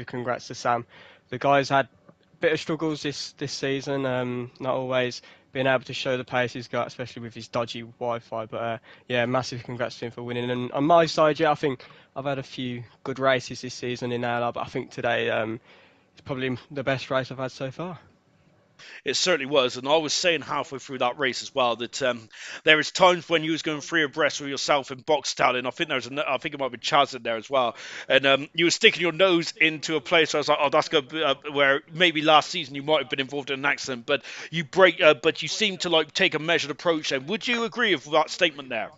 congrats to Sam. The guy's had a bit of struggles this season, not always being able to show the pace he's got, especially with his dodgy Wi-Fi. But yeah, massive congrats to him for winning. And on my side, yeah, I think I've had a few good races this season in ALR, but I think today is probably the best race I've had so far. It certainly was, and I was saying halfway through that race as well that there was times when you was going 3 abreast with yourself in Boxtel, and I think I think it might be Chaz in there as well, and you were sticking your nose into a place where I was like, oh, that's good, where maybe last season you might have been involved in an accident, but you seem to like take a measured approach. And would you agree with that statement there?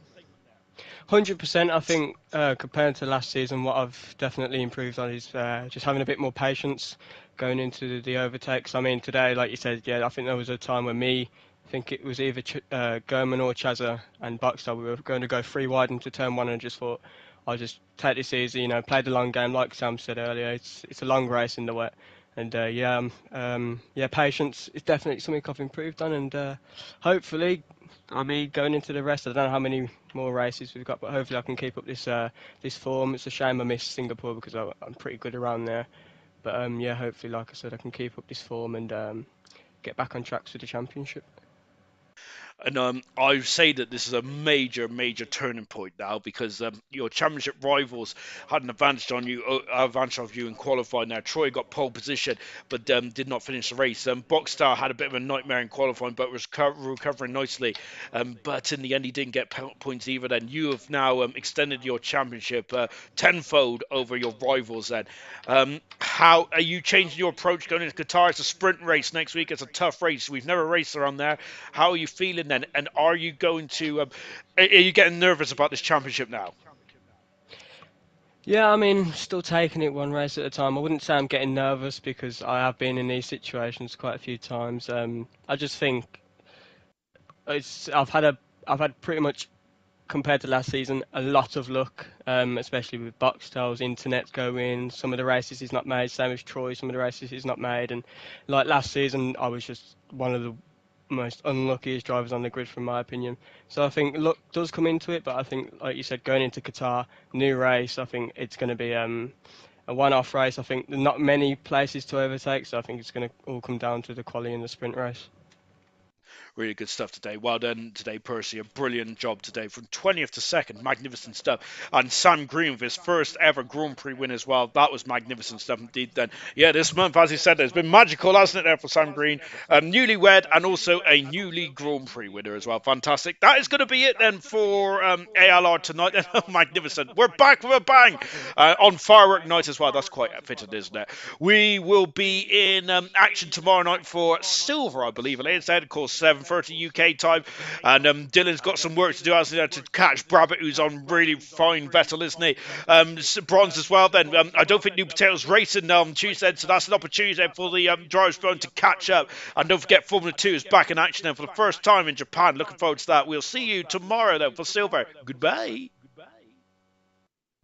100%. I think compared to last season, what I've definitely improved on is just having a bit more patience going into the overtakes. I mean, today, like you said, yeah, I think there was a time when I think it was either German or Chazza and Boxstar, we were going to go 3 wide into turn one, and I just thought I'll just take this easy, play the long game. Like Sam said earlier, it's a long race in the wet, and yeah, patience is definitely something I've improved on, and hopefully, I mean, going into the rest, I don't know how many more races we've got, but hopefully I can keep up this form. It's a shame I missed Singapore because I'm pretty good around there, but yeah, hopefully, like I said, I can keep up this form and get back on tracks with the championship. And I say that this is a major, major turning point now because your championship rivals had an advantage on you, advantage of you in qualifying. Now Troy got pole position, but did not finish the race. Boxstar had a bit of a nightmare in qualifying, but was recovering nicely. But in the end, he didn't get points either. Then you have now extended your championship tenfold over your rivals. Then, how are you changing your approach going into Qatar? It's a sprint race next week. It's a tough race. We've never raced around there. How are you feeling then? And are you going to? Are you getting nervous about this championship now? Yeah, I mean, still taking it one race at a time. I wouldn't say I'm getting nervous because I have been in these situations quite a few times. I just think it's I've had pretty much compared to last season a lot of luck, especially with box tiles, internet going. Some of the races he's not made, same as Troy. Some of the races he's not made, and like last season, I was just one of the most unluckiest drivers on the grid, from my opinion. So I think luck does come into it, but I think, like you said, going into Qatar, new race, I think it's going to be a one-off race. I think there's not many places to overtake, so I think it's going to all come down to the quali and the sprint race. Really good stuff today. Well done today, Percy. A brilliant job today from 20th to 2nd. Magnificent stuff. And Sam Green with his first ever Grand Prix win as well. That was magnificent stuff indeed then. Yeah, this month, as he said, has been magical, hasn't it, there for Sam Green? Newlywed and also a newly Grand Prix winner as well. Fantastic. That is going to be it then for ALR tonight. Magnificent. We're back with a bang on firework night as well. That's quite fitting, isn't it? We will be in action tomorrow night for silver, I believe. It's of course 7:30 UK time, and Dylan's got some work to do, hasn't he, to catch Brabbit, who's on really fine vessel, isn't he? Bronze as well. Then I don't think New Potatoes racing on Tuesday, so that's an opportunity for the drivers to catch up. And don't forget, Formula 2 is back in action then for the first time in Japan. Looking forward to that. We'll see you tomorrow then for silver. Goodbye.